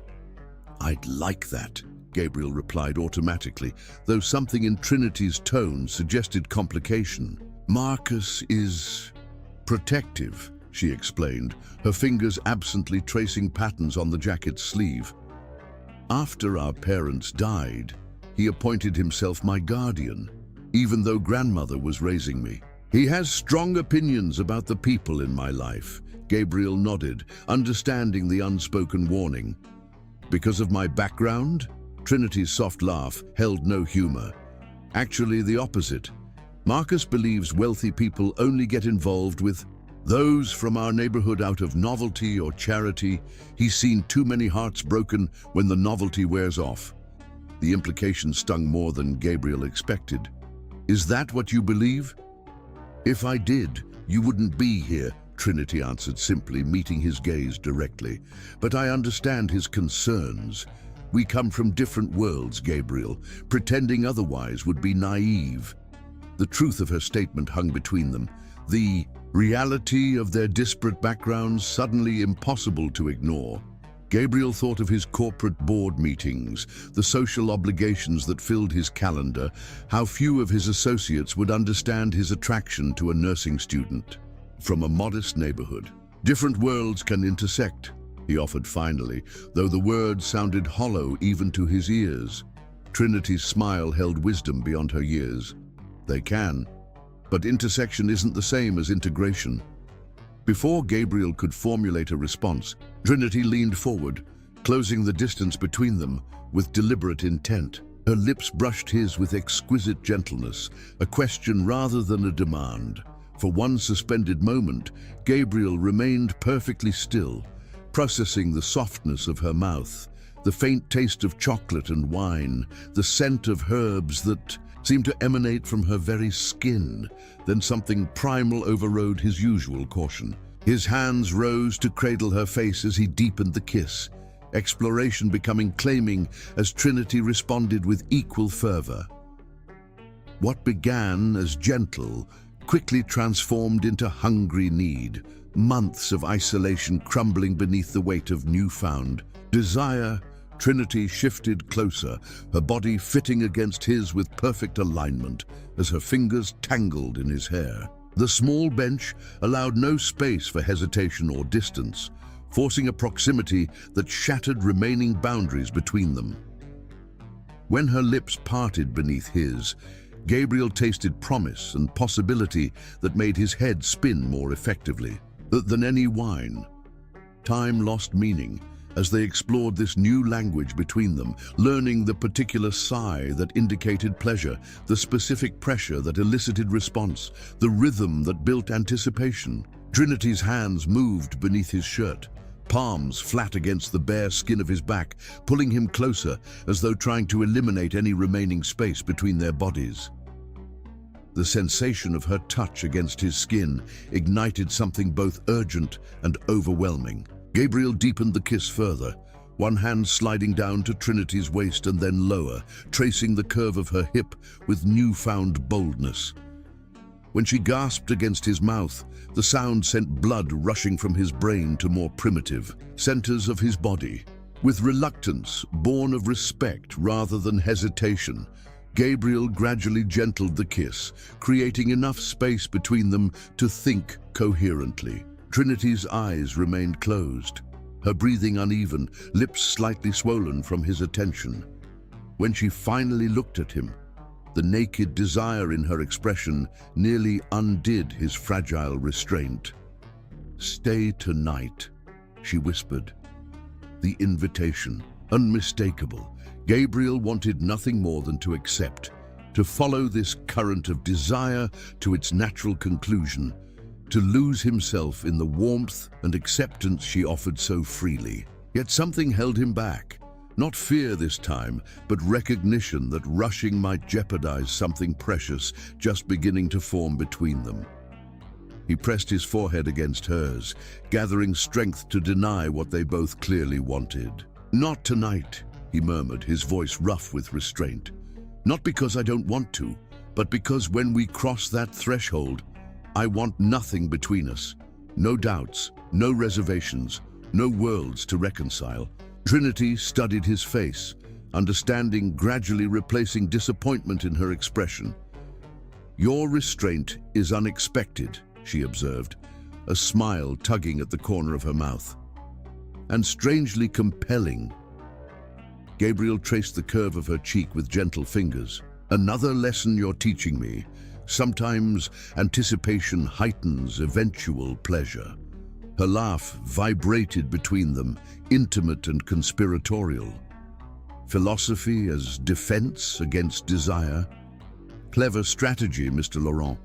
"I'd like that," Gabriel replied automatically, though something in Trinity's tone suggested complication. "Marcus is protective," she explained, her fingers absently tracing patterns on the jacket's sleeve. "After our parents died, he appointed himself my guardian, even though grandmother was raising me. He has strong opinions about the people in my life." Gabriel nodded, understanding the unspoken warning. "Because of my background?" Trinity's soft laugh held no humor. "Actually, the opposite. Marcus believes wealthy people only get involved with those from our neighborhood out of novelty or charity. He's seen too many hearts broken when the novelty wears off." The implication stung more than Gabriel expected. "Is that what you believe?" "If I did, you wouldn't be here," Trinity answered simply, meeting his gaze directly. "But I understand his concerns. We come from different worlds, Gabriel. Pretending otherwise would be naive." The truth of her statement hung between them. The reality of their disparate backgrounds suddenly impossible to ignore. Gabriel thought of his corporate board meetings, the social obligations that filled his calendar, how few of his associates would understand his attraction to a nursing student from a modest neighborhood. "Different worlds can intersect," he offered finally, though the words sounded hollow even to his ears. Trinity's smile held wisdom beyond her years. "They can, but intersection isn't the same as integration." Before Gabriel could formulate a response, Trinity leaned forward, closing the distance between them with deliberate intent. Her lips brushed his with exquisite gentleness, a question rather than a demand. For one suspended moment, Gabriel remained perfectly still, processing the softness of her mouth, the faint taste of chocolate and wine, the scent of herbs that seemed to emanate from her very skin. Then something primal overrode his usual caution. His hands rose to cradle her face as he deepened the kiss, exploration becoming claiming as Trinity responded with equal fervor. What began as gentle quickly transformed into hungry need, months of isolation crumbling beneath the weight of newfound desire. Trinity shifted closer, her body fitting against his with perfect alignment as her fingers tangled in his hair. The small bench allowed no space for hesitation or distance, forcing a proximity that shattered remaining boundaries between them. When her lips parted beneath his, Gabriel tasted promise and possibility that made his head spin more effectively than any wine. Time lost meaning as they explored this new language between them, learning the particular sigh that indicated pleasure, the specific pressure that elicited response, the rhythm that built anticipation. Trinity's hands moved beneath his shirt, palms flat against the bare skin of his back, pulling him closer as though trying to eliminate any remaining space between their bodies. The sensation of her touch against his skin ignited something both urgent and overwhelming. Gabriel deepened the kiss further, one hand sliding down to Trinity's waist and then lower, tracing the curve of her hip with newfound boldness. When she gasped against his mouth, the sound sent blood rushing from his brain to more primitive centers of his body. With reluctance, born of respect rather than hesitation, Gabriel gradually gentled the kiss, creating enough space between them to think coherently. Trinity's eyes remained closed, her breathing uneven, lips slightly swollen from his attention. When she finally looked at him, the naked desire in her expression nearly undid his fragile restraint. "Stay tonight," she whispered. The invitation, unmistakable. Gabriel wanted nothing more than to accept, to follow this current of desire to its natural conclusion, to lose himself in the warmth and acceptance she offered so freely. Yet something held him back. Not fear this time, but recognition that rushing might jeopardize something precious just beginning to form between them. He pressed his forehead against hers, gathering strength to deny what they both clearly wanted. "Not tonight," he murmured, his voice rough with restraint. "Not because I don't want to, but because when we cross that threshold, I want nothing between us. No doubts, no reservations, no worlds to reconcile." Trinity studied his face, understanding gradually replacing disappointment in her expression. "Your restraint is unexpected," she observed, a smile tugging at the corner of her mouth. "And strangely compelling." Gabriel traced the curve of her cheek with gentle fingers. "Another lesson you're teaching me. Sometimes anticipation heightens eventual pleasure." Her laugh vibrated between them, intimate and conspiratorial. "Philosophy as defense against desire? Clever strategy, Mr. Laurent."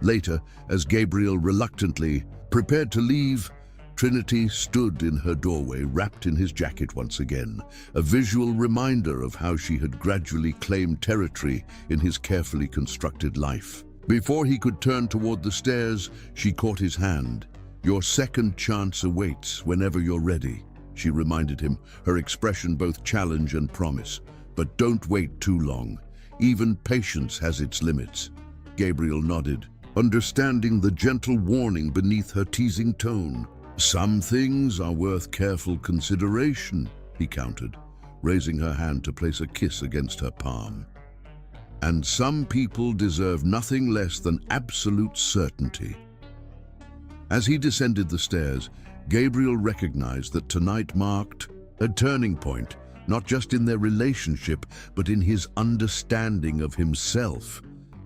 Later, as Gabriel reluctantly prepared to leave, Trinity stood in her doorway, wrapped in his jacket once again, a visual reminder of how she had gradually claimed territory in his carefully constructed life. Before he could turn toward the stairs, she caught his hand. "Your second chance awaits whenever you're ready," she reminded him, her expression both challenge and promise. "But don't wait too long. Even patience has its limits." Gabriel nodded, understanding the gentle warning beneath her teasing tone. "Some things are worth careful consideration," he countered, raising her hand to place a kiss against her palm. "And some people deserve nothing less than absolute certainty." As he descended the stairs, Gabriel recognized that tonight marked a turning point, not just in their relationship, but in his understanding of himself.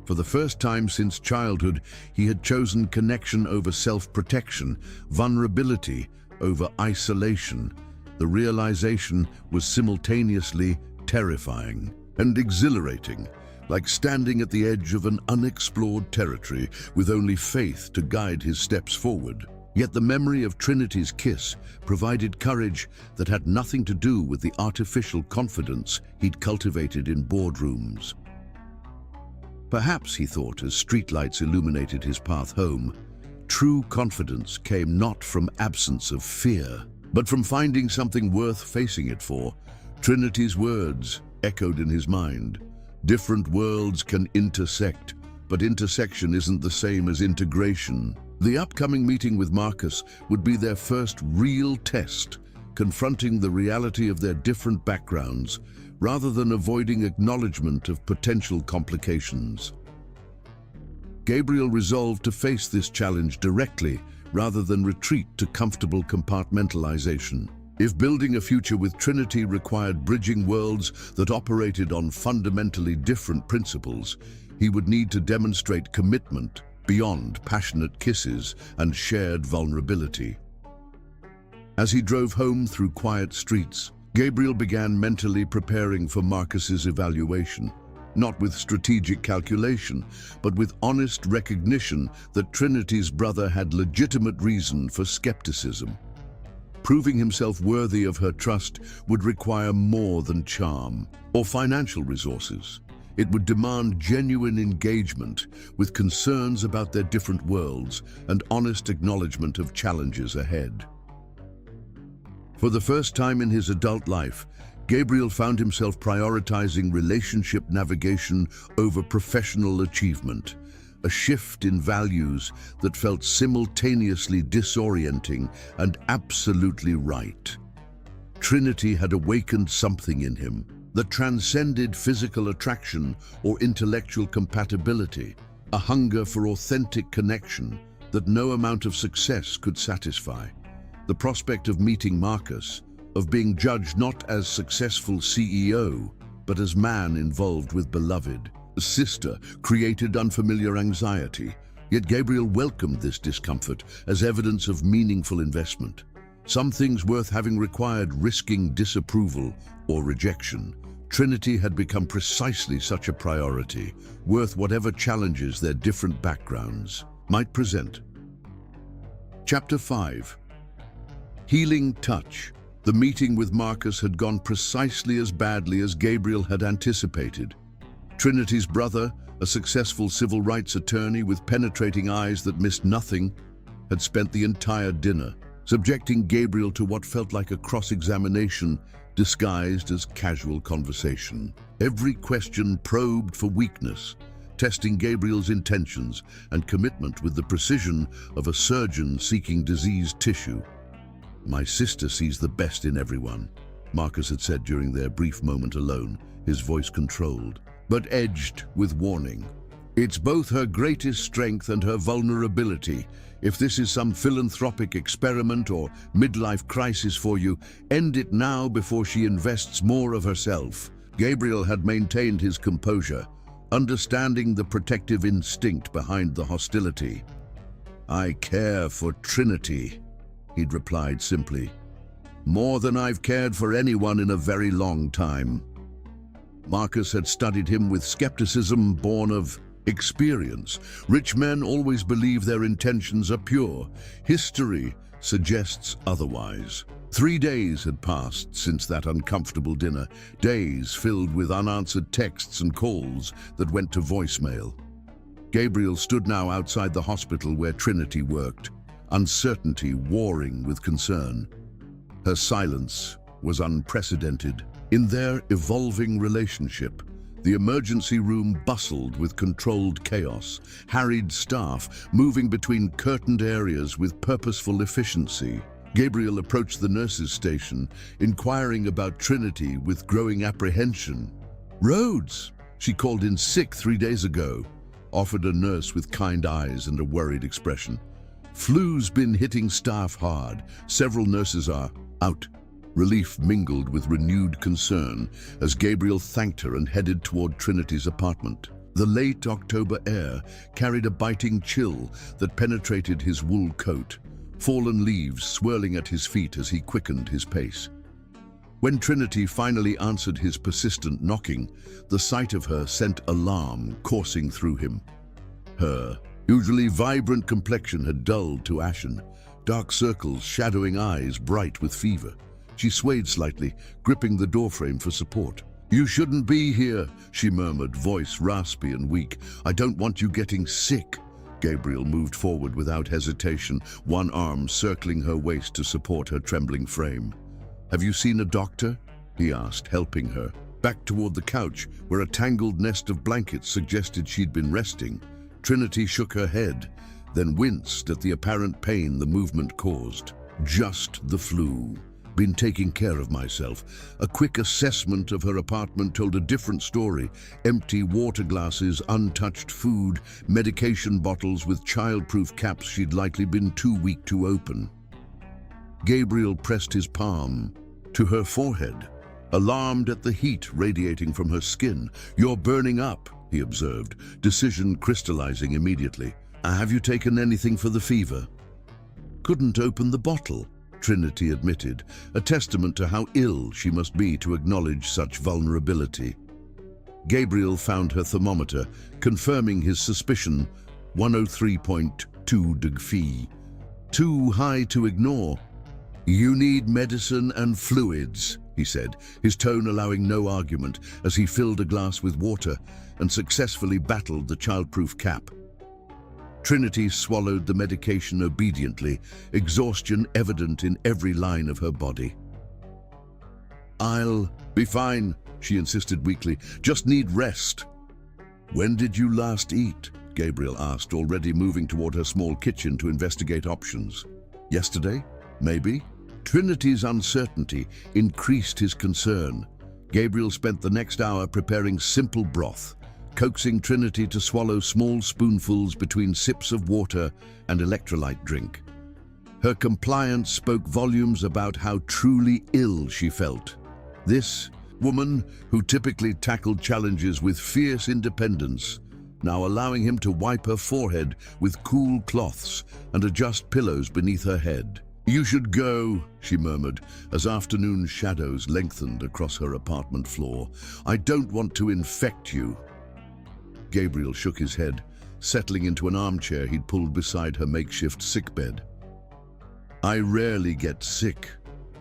For the first time since childhood, he had chosen connection over self-protection, vulnerability over isolation. The realization was simultaneously terrifying and exhilarating, like standing at the edge of an unexplored territory with only faith to guide his steps forward. Yet the memory of Trinity's kiss provided courage that had nothing to do with the artificial confidence he'd cultivated in boardrooms. Perhaps, he thought, as streetlights illuminated his path home, true confidence came not from absence of fear, but from finding something worth facing it for. Trinity's words echoed in his mind. Different worlds can intersect, but intersection isn't the same as integration. The upcoming meeting with Marcus would be their first real test, confronting the reality of their different backgrounds, rather than avoiding acknowledgement of potential complications. Gabriel resolved to face this challenge directly, rather than retreat to comfortable compartmentalization. If building a future with Trinity required bridging worlds that operated on fundamentally different principles, he would need to demonstrate commitment beyond passionate kisses and shared vulnerability. As he drove home through quiet streets, Gabriel began mentally preparing for Marcus's evaluation, not with strategic calculation, but with honest recognition that Trinity's brother had legitimate reason for skepticism. Proving himself worthy of her trust would require more than charm or financial resources. It would demand genuine engagement with concerns about their different worlds and honest acknowledgement of challenges ahead. For the first time in his adult life, Gabriel found himself prioritizing relationship navigation over professional achievement, a shift in values that felt simultaneously disorienting and absolutely right. Trinity had awakened something in him that transcended physical attraction or intellectual compatibility, a hunger for authentic connection that no amount of success could satisfy. The prospect of meeting Marcus, of being judged not as successful CEO, but as man involved with beloved sister, created unfamiliar anxiety. Yet Gabriel welcomed this discomfort as evidence of meaningful investment. Some things worth having required risking disapproval or rejection. Trinity had become precisely such a priority, worth whatever challenges their different backgrounds might present. Chapter 5. Healing Touch. The meeting with Marcus had gone precisely as badly as Gabriel had anticipated. Trinity's brother, a successful civil rights attorney with penetrating eyes that missed nothing, had spent the entire dinner subjecting Gabriel to what felt like a cross-examination disguised as casual conversation. Every question probed for weakness, testing Gabriel's intentions and commitment with the precision of a surgeon seeking diseased tissue. "My sister sees the best in everyone," Marcus had said during their brief moment alone, his voice controlled, but edged with warning. "It's both her greatest strength and her vulnerability. If this is some philanthropic experiment or midlife crisis for you, end it now before she invests more of herself." Gabriel had maintained his composure, understanding the protective instinct behind the hostility. "I care for Trinity," he'd replied simply. "More than I've cared for anyone in a very long time." Marcus had studied him with skepticism born of experience. Rich men always believe their intentions are pure. History suggests otherwise. 3 days had passed since that uncomfortable dinner, days filled with unanswered texts and calls that went to voicemail. Gabriel stood now outside the hospital where Trinity worked, uncertainty warring with concern. Her silence was unprecedented. In their evolving relationship, the emergency room bustled with controlled chaos, harried staff moving between curtained areas with purposeful efficiency. Gabriel approached the nurses' station, inquiring about Trinity with growing apprehension. "Rhodes, she called in sick 3 days ago," offered a nurse with kind eyes and a worried expression. "Flu's been hitting staff hard. Several nurses are out." Relief mingled with renewed concern as Gabriel thanked her and headed toward Trinity's apartment. The late October air carried a biting chill that penetrated his wool coat, fallen leaves swirling at his feet as he quickened his pace. When Trinity finally answered his persistent knocking, the sight of her sent alarm coursing through him. Her usually vibrant complexion had dulled to ashen, dark circles shadowing eyes bright with fever. She swayed slightly, gripping the doorframe for support. "You shouldn't be here," she murmured, voice raspy and weak. "I don't want you getting sick." Gabriel moved forward without hesitation, one arm circling her waist to support her trembling frame. "Have you seen a doctor?" he asked, helping her. Back toward the couch, where a tangled nest of blankets suggested she'd been resting, Trinity shook her head, then winced at the apparent pain the movement caused. "Just the flu. Been taking care of myself." A quick assessment of her apartment told a different story. Empty water glasses, untouched food, medication bottles with child-proof caps she'd likely been too weak to open. Gabriel pressed his palm to her forehead, alarmed at the heat radiating from her skin. "You're burning up," he observed, decision crystallizing immediately. "Have you taken anything for the fever?" "Couldn't open the bottle," Trinity admitted, a testament to how ill she must be to acknowledge such vulnerability. Gabriel found her thermometer, confirming his suspicion, 103.2 degrees. Too high to ignore. "You need medicine and fluids," he said, his tone allowing no argument as he filled a glass with water and successfully battled the childproof cap. Trinity swallowed the medication obediently, exhaustion evident in every line of her body. "I'll be fine," she insisted weakly. "Just need rest." "When did you last eat?" Gabriel asked, already moving toward her small kitchen to investigate options. "Yesterday? Maybe?" Trinity's uncertainty increased his concern. Gabriel spent the next hour preparing simple broth, coaxing Trinity to swallow small spoonfuls between sips of water and electrolyte drink. Her compliance spoke volumes about how truly ill she felt. This woman, who typically tackled challenges with fierce independence, now allowing him to wipe her forehead with cool cloths and adjust pillows beneath her head. "You should go," she murmured, as afternoon shadows lengthened across her apartment floor. "I don't want to infect you." Gabriel shook his head, settling into an armchair he'd pulled beside her makeshift sickbed. I rarely get sick,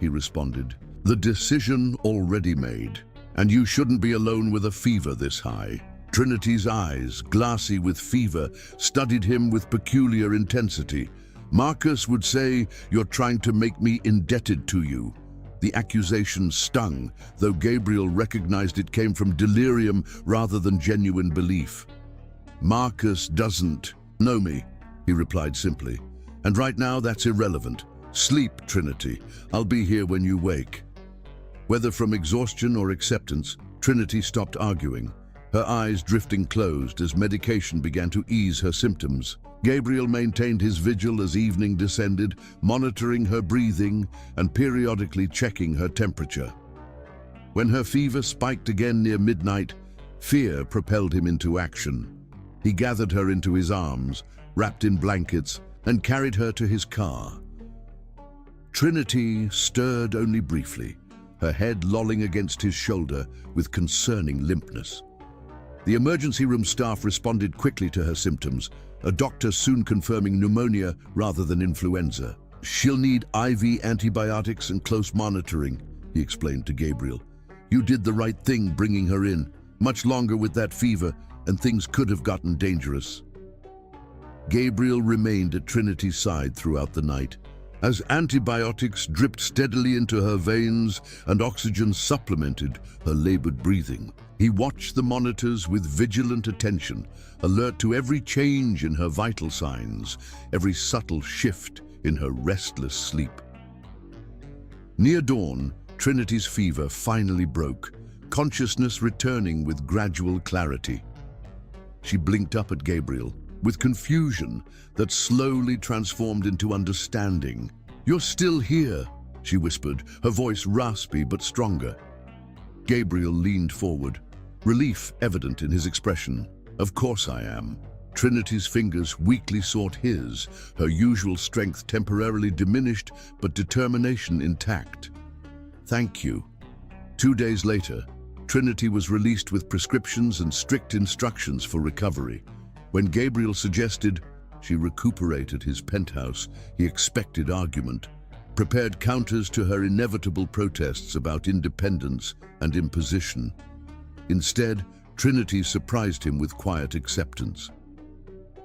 he responded. The decision already made, and you shouldn't be alone with a fever this high. Trinity's eyes, glassy with fever, studied him with peculiar intensity. Marcus would say, "You're trying to make me indebted to you." The accusation stung, though Gabriel recognized it came from delirium rather than genuine belief. Marcus doesn't know me, he replied simply. And right now that's irrelevant. Sleep, Trinity. I'll be here when you wake. Whether from exhaustion or acceptance, Trinity stopped arguing, her eyes drifting closed as medication began to ease her symptoms. Gabriel maintained his vigil as evening descended, monitoring her breathing and periodically checking her temperature. When her fever spiked again near midnight, fear propelled him into action. He gathered her into his arms, wrapped in blankets, and carried her to his car. Trinity stirred only briefly, her head lolling against his shoulder with concerning limpness. The emergency room staff responded quickly to her symptoms, a doctor soon confirming pneumonia rather than influenza. She'll need IV antibiotics and close monitoring, he explained to Gabriel. You did the right thing bringing her in. Much longer with that fever, and things could have gotten dangerous. Gabriel remained at Trinity's side throughout the night. As antibiotics dripped steadily into her veins and oxygen supplemented her labored breathing, he watched the monitors with vigilant attention, alert to every change in her vital signs, every subtle shift in her restless sleep. Near dawn, Trinity's fever finally broke, consciousness returning with gradual clarity. She blinked up at Gabriel, with confusion that slowly transformed into understanding. You're still here, she whispered, her voice raspy but stronger. Gabriel leaned forward, relief evident in his expression. Of course I am. Trinity's fingers weakly sought his, her usual strength temporarily diminished but determination intact. Thank you. 2 days later, Trinity was released with prescriptions and strict instructions for recovery. When Gabriel suggested she recuperate at his penthouse, he expected argument, prepared counters to her inevitable protests about independence and imposition. Instead, Trinity surprised him with quiet acceptance.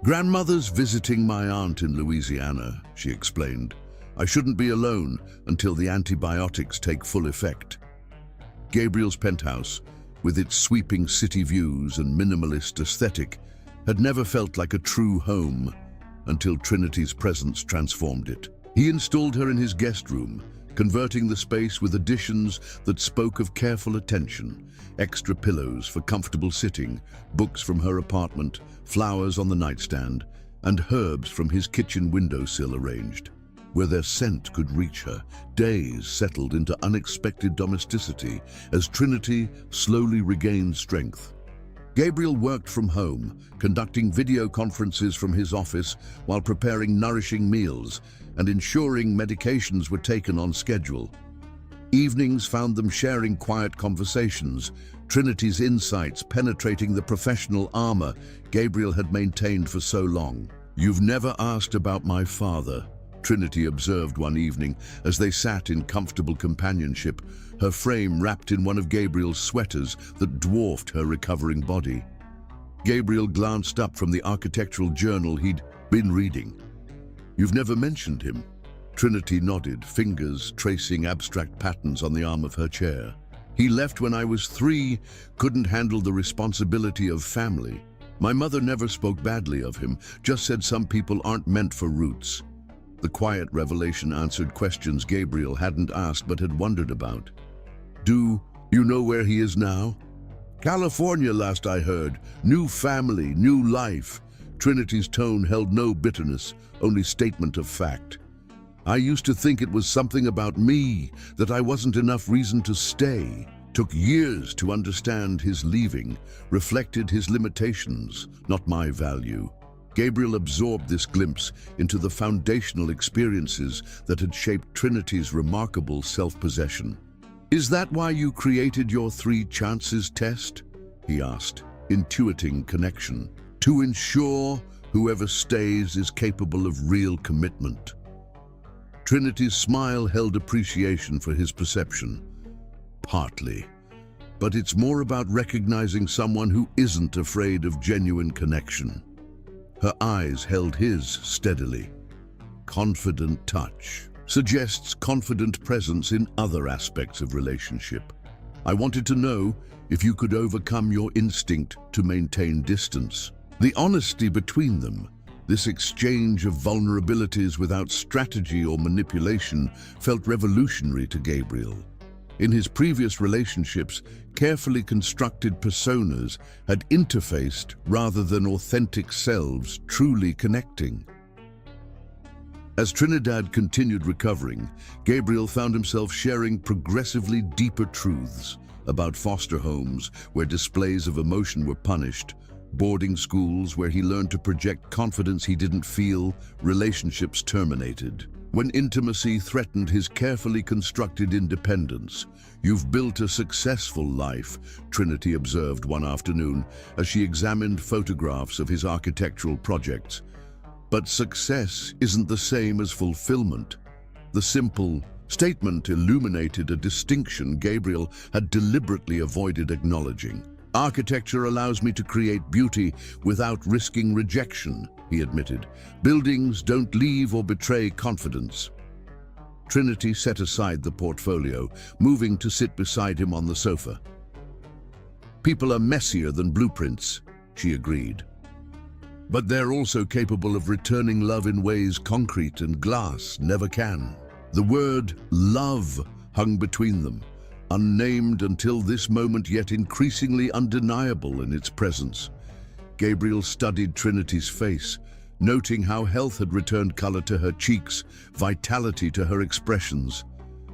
Grandmother's visiting my aunt in Louisiana, she explained. I shouldn't be alone until the antibiotics take full effect. Gabriel's penthouse, with its sweeping city views and minimalist aesthetic, had never felt like a true home until Trinity's presence transformed it. He installed her in his guest room, converting the space with additions that spoke of careful attention, extra pillows for comfortable sitting, books from her apartment, flowers on the nightstand, and herbs from his kitchen windowsill arranged. Where their scent could reach her, days settled into unexpected domesticity as Trinity slowly regained strength. Gabriel worked from home, conducting video conferences from his office while preparing nourishing meals and ensuring medications were taken on schedule. Evenings found them sharing quiet conversations, Trinity's insights penetrating the professional armor Gabriel had maintained for so long. You've never asked about my father, Trinity observed one evening as they sat in comfortable companionship, her frame wrapped in one of Gabriel's sweaters that dwarfed her recovering body. Gabriel glanced up from the architectural journal he'd been reading. You've never mentioned him? Trinity nodded, fingers tracing abstract patterns on the arm of her chair. He left when I was 3, couldn't handle the responsibility of family. My mother never spoke badly of him, just said some people aren't meant for roots. The quiet revelation answered questions Gabriel hadn't asked but had wondered about. Do you know where he is now? California, last I heard. New family, new life. Trinity's tone held no bitterness, only statement of fact. I used to think it was something about me, that I wasn't enough reason to stay. Took years to understand his leaving, reflected his limitations, not my value. Gabriel absorbed this glimpse into the foundational experiences that had shaped Trinity's remarkable self-possession. Is that why you created your 3 chances test? He asked, intuiting connection. To ensure whoever stays is capable of real commitment. Trinity's smile held appreciation for his perception. Partly. But it's more about recognizing someone who isn't afraid of genuine connection. Her eyes held his steadily. Confident touch suggests confident presence in other aspects of relationship. I wanted to know if you could overcome your instinct to maintain distance. The honesty between them, this exchange of vulnerabilities without strategy or manipulation, felt revolutionary to Gabriel. In his previous relationships, carefully constructed personas had interfaced rather than authentic selves truly connecting. As Trinidad continued recovering, Gabriel found himself sharing progressively deeper truths about foster homes where displays of emotion were punished, boarding schools where he learned to project confidence he didn't feel, relationships terminated when intimacy threatened his carefully constructed independence. "You've built a successful life," Trinity observed one afternoon as she examined photographs of his architectural projects. But success isn't the same as fulfillment. The simple statement illuminated a distinction Gabriel had deliberately avoided acknowledging. "Architecture allows me to create beauty without risking rejection," he admitted. "Buildings don't leave or betray confidence." Trinity set aside the portfolio, moving to sit beside him on the sofa. "People are messier than blueprints," she agreed. "But they're also capable of returning love in ways concrete and glass never can." The word love hung between them, unnamed until this moment, yet increasingly undeniable in its presence. Gabriel studied Trinity's face, noting how health had returned color to her cheeks, vitality to her expressions.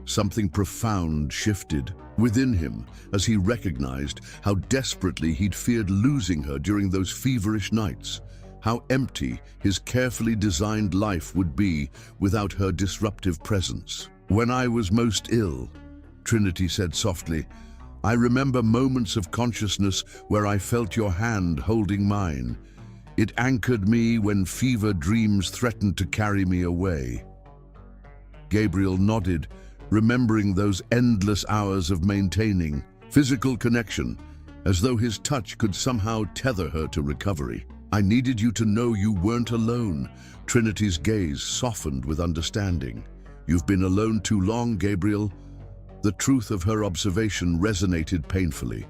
Something profound shifted within him as he recognized how desperately he'd feared losing her during those feverish nights, how empty his carefully designed life would be without her disruptive presence. "When I was most ill," Trinity said softly, "I remember moments of consciousness where I felt your hand holding mine. It anchored me when fever dreams threatened to carry me away." Gabriel nodded, remembering those endless hours of maintaining physical connection, as though his touch could somehow tether her to recovery. "I needed you to know you weren't alone." Trinity's gaze softened with understanding. "You've been alone too long, Gabriel." The truth of her observation resonated painfully.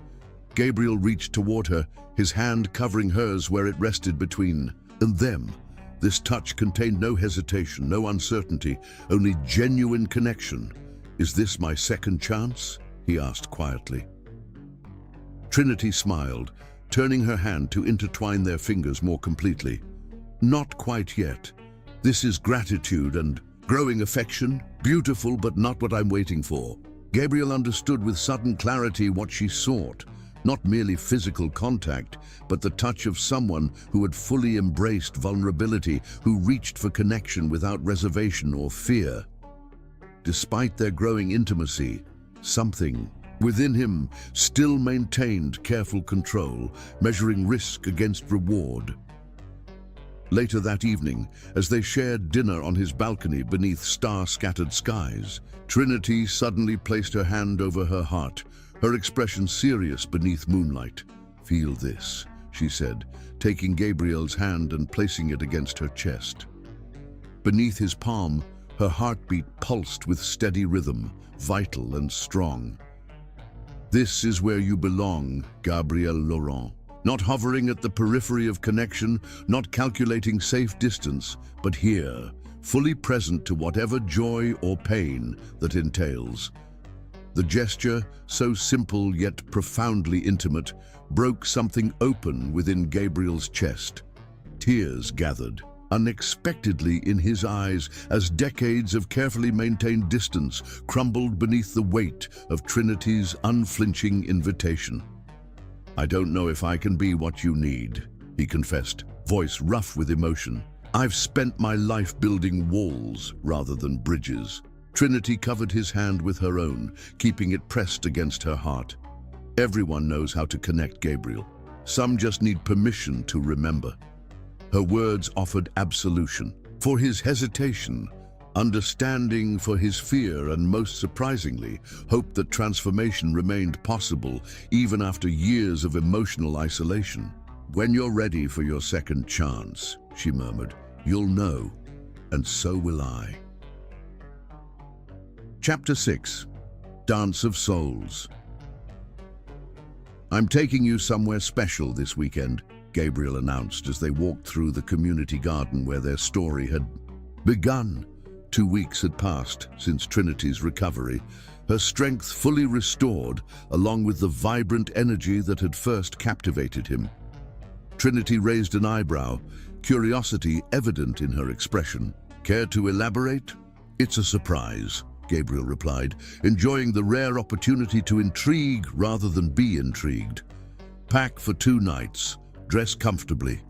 Gabriel reached toward her, his hand covering hers where it rested between them. This touch contained no hesitation, no uncertainty, only genuine connection. "Is this my second chance?" he asked quietly. Trinity smiled, turning her hand to intertwine their fingers more completely. "Not quite yet. This is gratitude and growing affection. Beautiful, but not what I'm waiting for." Gabriel understood with sudden clarity what she sought. Not merely physical contact, but the touch of someone who had fully embraced vulnerability, who reached for connection without reservation or fear. Despite their growing intimacy, something within him still maintained careful control, measuring risk against reward. Later that evening, as they shared dinner on his balcony beneath star-scattered skies, Trinity suddenly placed her hand over her heart, her expression serious beneath moonlight. "Feel this," she said, taking Gabriel's hand and placing it against her chest. Beneath his palm, her heartbeat pulsed with steady rhythm, vital and strong. "This is where you belong, Gabriel Laurent." Not hovering at the periphery of connection, not calculating safe distance, but here, fully present to whatever joy or pain that entails. The gesture, so simple yet profoundly intimate, broke something open within Gabriel's chest. Tears gathered unexpectedly in his eyes as decades of carefully maintained distance crumbled beneath the weight of Trinity's unflinching invitation. "I don't know if I can be what you need," he confessed, voice rough with emotion. "I've spent my life building walls rather than bridges." Trinity covered his hand with her own, keeping it pressed against her heart. "Everyone knows how to connect, Gabriel. Some just need permission to remember." Her words offered absolution. For his hesitation, understanding for his fear and, most surprisingly, hope that transformation remained possible even after years of emotional isolation. "When you're ready for your second chance," she murmured, "you'll know, and so will I." Chapter 6. Dance of Souls. "I'm taking you somewhere special this weekend," Gabriel announced as they walked through the community garden where their story had begun. 2 weeks had passed since Trinity's recovery, her strength fully restored, along with the vibrant energy that had first captivated him. Trinity raised an eyebrow, curiosity evident in her expression. "Care to elaborate?" "It's a surprise," Gabriel replied, enjoying the rare opportunity to intrigue rather than be intrigued. "Pack for 2 nights. Dress comfortably."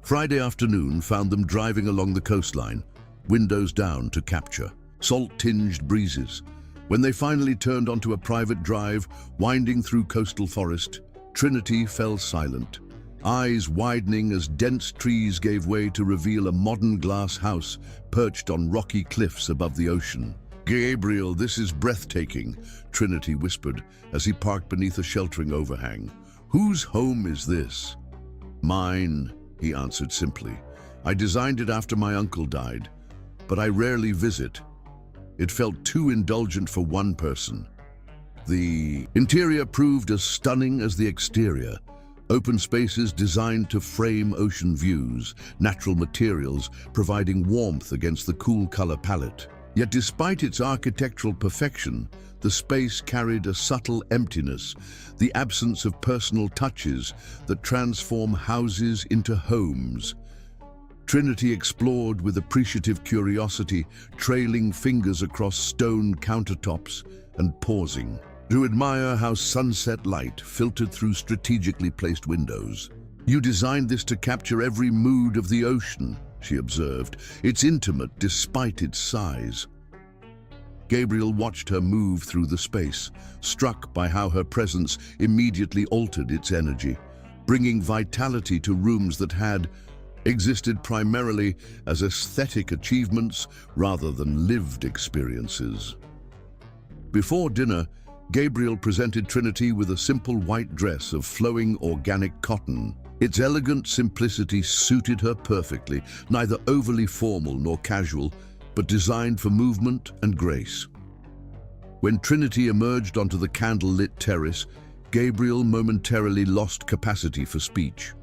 Friday afternoon found them driving along the coastline, windows down to capture salt-tinged breezes. When they finally turned onto a private drive winding through coastal forest, Trinity fell silent, eyes widening as dense trees gave way to reveal a modern glass house perched on rocky cliffs above the ocean. "Gabriel, this is breathtaking," Trinity whispered as he parked beneath a sheltering overhang. "Whose home is this?" "Mine," he answered simply. "I designed it after my uncle died, but I rarely visit. It felt too indulgent for one person." The interior proved as stunning as the exterior. Open spaces designed to frame ocean views, natural materials providing warmth against the cool color palette. Yet despite its architectural perfection, the space carried a subtle emptiness, the absence of personal touches that transform houses into homes. Trinity explored with appreciative curiosity, trailing fingers across stone countertops and pausing to admire how sunset light filtered through strategically placed windows. "You designed this to capture every mood of the ocean," she observed. "It's intimate despite its size." Gabriel watched her move through the space, struck by how her presence immediately altered its energy, bringing vitality to rooms that had existed primarily as aesthetic achievements rather than lived experiences. Before dinner, Gabriel presented Trinity with a simple white dress of flowing organic cotton. Its elegant simplicity suited her perfectly, neither overly formal nor casual, but designed for movement and grace. When Trinity emerged onto the candle-lit terrace, Gabriel momentarily lost capacity for speech.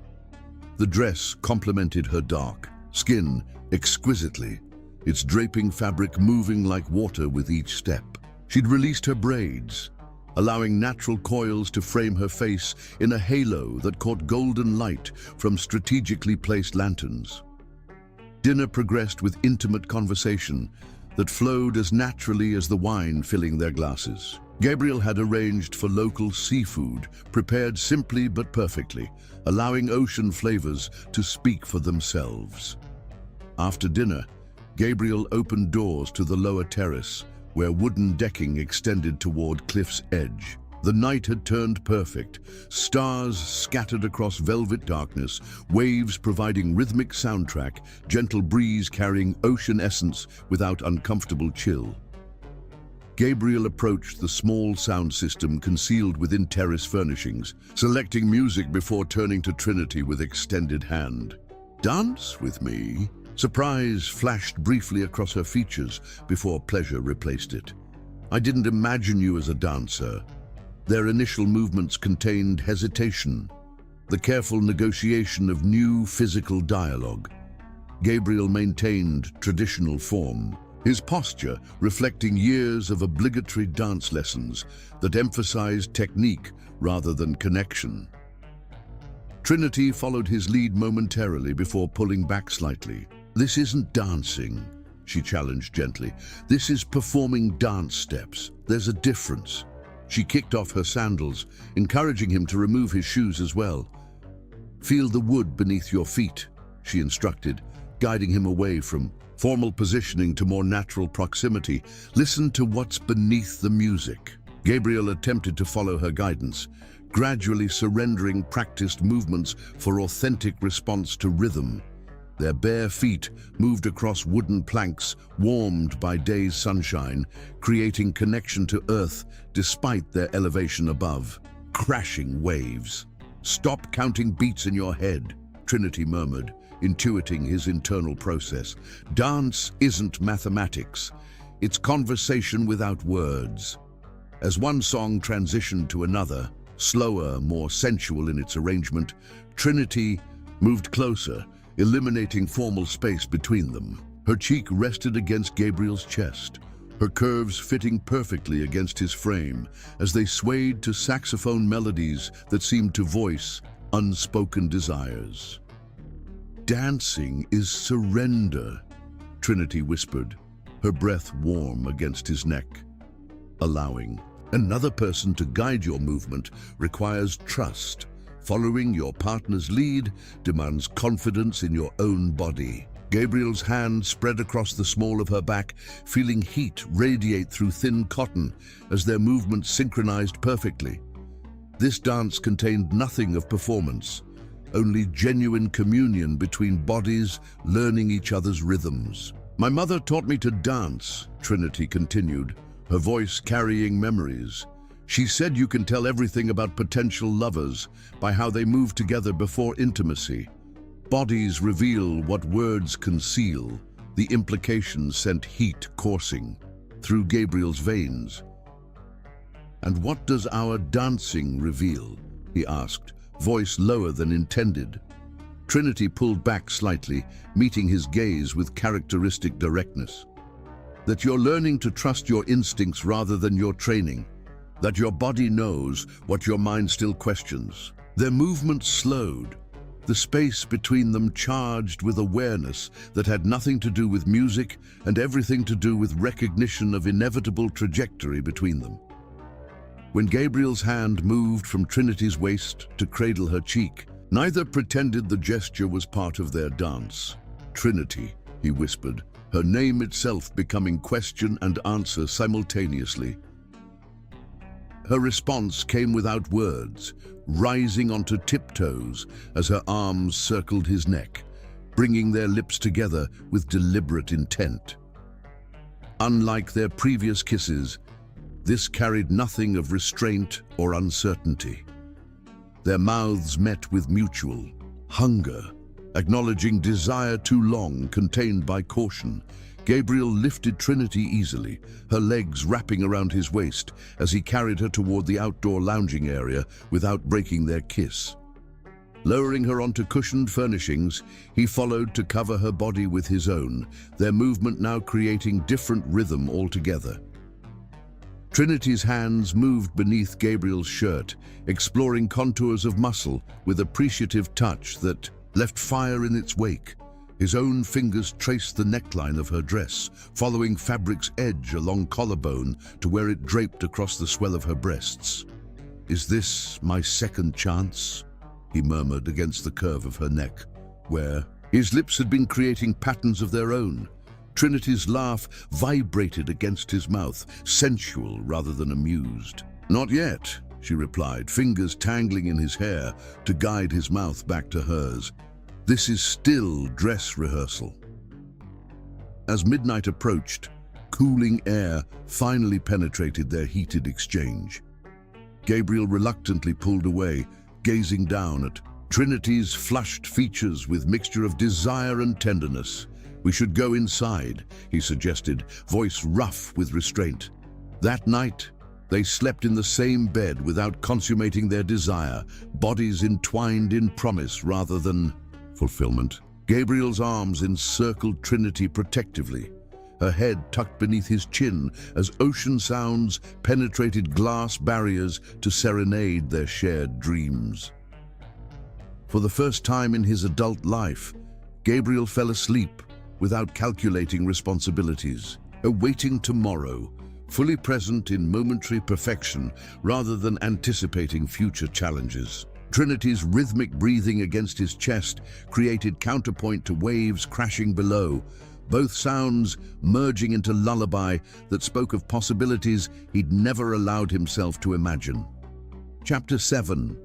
The dress complemented her dark skin exquisitely, its draping fabric moving like water with each step. She'd released her braids, allowing natural coils to frame her face in a halo that caught golden light from strategically placed lanterns. Dinner progressed with intimate conversation that flowed as naturally as the wine filling their glasses. Gabriel had arranged for local seafood, prepared simply but perfectly, allowing ocean flavors to speak for themselves. After dinner, Gabriel opened doors to the lower terrace, where wooden decking extended toward cliff's edge. The night had turned perfect, stars scattered across velvet darkness, waves providing rhythmic soundtrack, gentle breeze carrying ocean essence without uncomfortable chill. Gabriel approached the small sound system concealed within terrace furnishings, selecting music before turning to Trinity with extended hand. "Dance with me?" Surprise flashed briefly across her features before pleasure replaced it. "I didn't imagine you as a dancer." Their initial movements contained hesitation, the careful negotiation of new physical dialogue. Gabriel maintained traditional form, his posture reflecting years of obligatory dance lessons that emphasized technique rather than connection. Trinity followed his lead momentarily before pulling back slightly. "This isn't dancing," she challenged gently. "This is performing dance steps. There's a difference." She kicked off her sandals, encouraging him to remove his shoes as well. "Feel the wood beneath your feet," she instructed, guiding him away from formal positioning to more natural proximity. "Listen to what's beneath the music." Gabriel attempted to follow her guidance, gradually surrendering practiced movements for authentic response to rhythm. Their bare feet moved across wooden planks warmed by day's sunshine, creating connection to earth despite their elevation above. Crashing waves. "Stop counting beats in your head," Trinity murmured, intuiting his internal process. "Dance isn't mathematics. It's conversation without words." As one song transitioned to another, slower, more sensual in its arrangement, Trinity moved closer, eliminating formal space between them. Her cheek rested against Gabriel's chest, her curves fitting perfectly against his frame as they swayed to saxophone melodies that seemed to voice unspoken desires. "Dancing is surrender," Trinity whispered, her breath warm against his neck. "Allowing another person to guide your movement requires trust. Following your partner's lead demands confidence in your own body." Gabriel's hand spread across the small of her back, feeling heat radiate through thin cotton as their movements synchronized perfectly. This dance contained nothing of performance, only genuine communion between bodies learning each other's rhythms. "My mother taught me to dance," Trinity continued, her voice carrying memories. "She said you can tell everything about potential lovers by how they move together before intimacy. Bodies reveal what words conceal." The implications sent heat coursing through Gabriel's veins. "And what does our dancing reveal?" he asked, voice lower than intended. Trinity pulled back slightly, meeting his gaze with characteristic directness. "That you're learning to trust your instincts rather than your training. That your body knows what your mind still questions." Their movements slowed, the space between them charged with awareness that had nothing to do with music and everything to do with recognition of inevitable trajectory between them. When Gabriel's hand moved from Trinity's waist to cradle her cheek, neither pretended the gesture was part of their dance. "Trinity," he whispered, her name itself becoming question and answer simultaneously. Her response came without words, rising onto tiptoes as her arms circled his neck, bringing their lips together with deliberate intent. Unlike their previous kisses, this carried nothing of restraint or uncertainty. Their mouths met with mutual hunger, acknowledging desire too long contained by caution. Gabriel lifted Trinity easily, her legs wrapping around his waist as he carried her toward the outdoor lounging area without breaking their kiss. Lowering her onto cushioned furnishings, he followed to cover her body with his own, their movement now creating different rhythm altogether. Trinity's hands moved beneath Gabriel's shirt, exploring contours of muscle with appreciative touch that left fire in its wake. His own fingers traced the neckline of her dress, following fabric's edge along collarbone to where it draped across the swell of her breasts. "Is this my second chance?" he murmured against the curve of her neck, where his lips had been creating patterns of their own. Trinity's laugh vibrated against his mouth, sensual rather than amused. "Not yet," she replied, fingers tangling in his hair to guide his mouth back to hers. "This is still dress rehearsal." As midnight approached, cooling air finally penetrated their heated exchange. Gabriel reluctantly pulled away, gazing down at Trinity's flushed features with mixture of desire and tenderness. "We should go inside," he suggested, voice rough with restraint. That night, they slept in the same bed without consummating their desire, bodies entwined in promise rather than fulfillment. Gabriel's arms encircled Trinity protectively, her head tucked beneath his chin as ocean sounds penetrated glass barriers to serenade their shared dreams. For the first time in his adult life, Gabriel fell asleep without calculating responsibilities, awaiting tomorrow, fully present in momentary perfection rather than anticipating future challenges. Trinity's rhythmic breathing against his chest created counterpoint to waves crashing below, both sounds merging into lullaby that spoke of possibilities he'd never allowed himself to imagine. Chapter 7.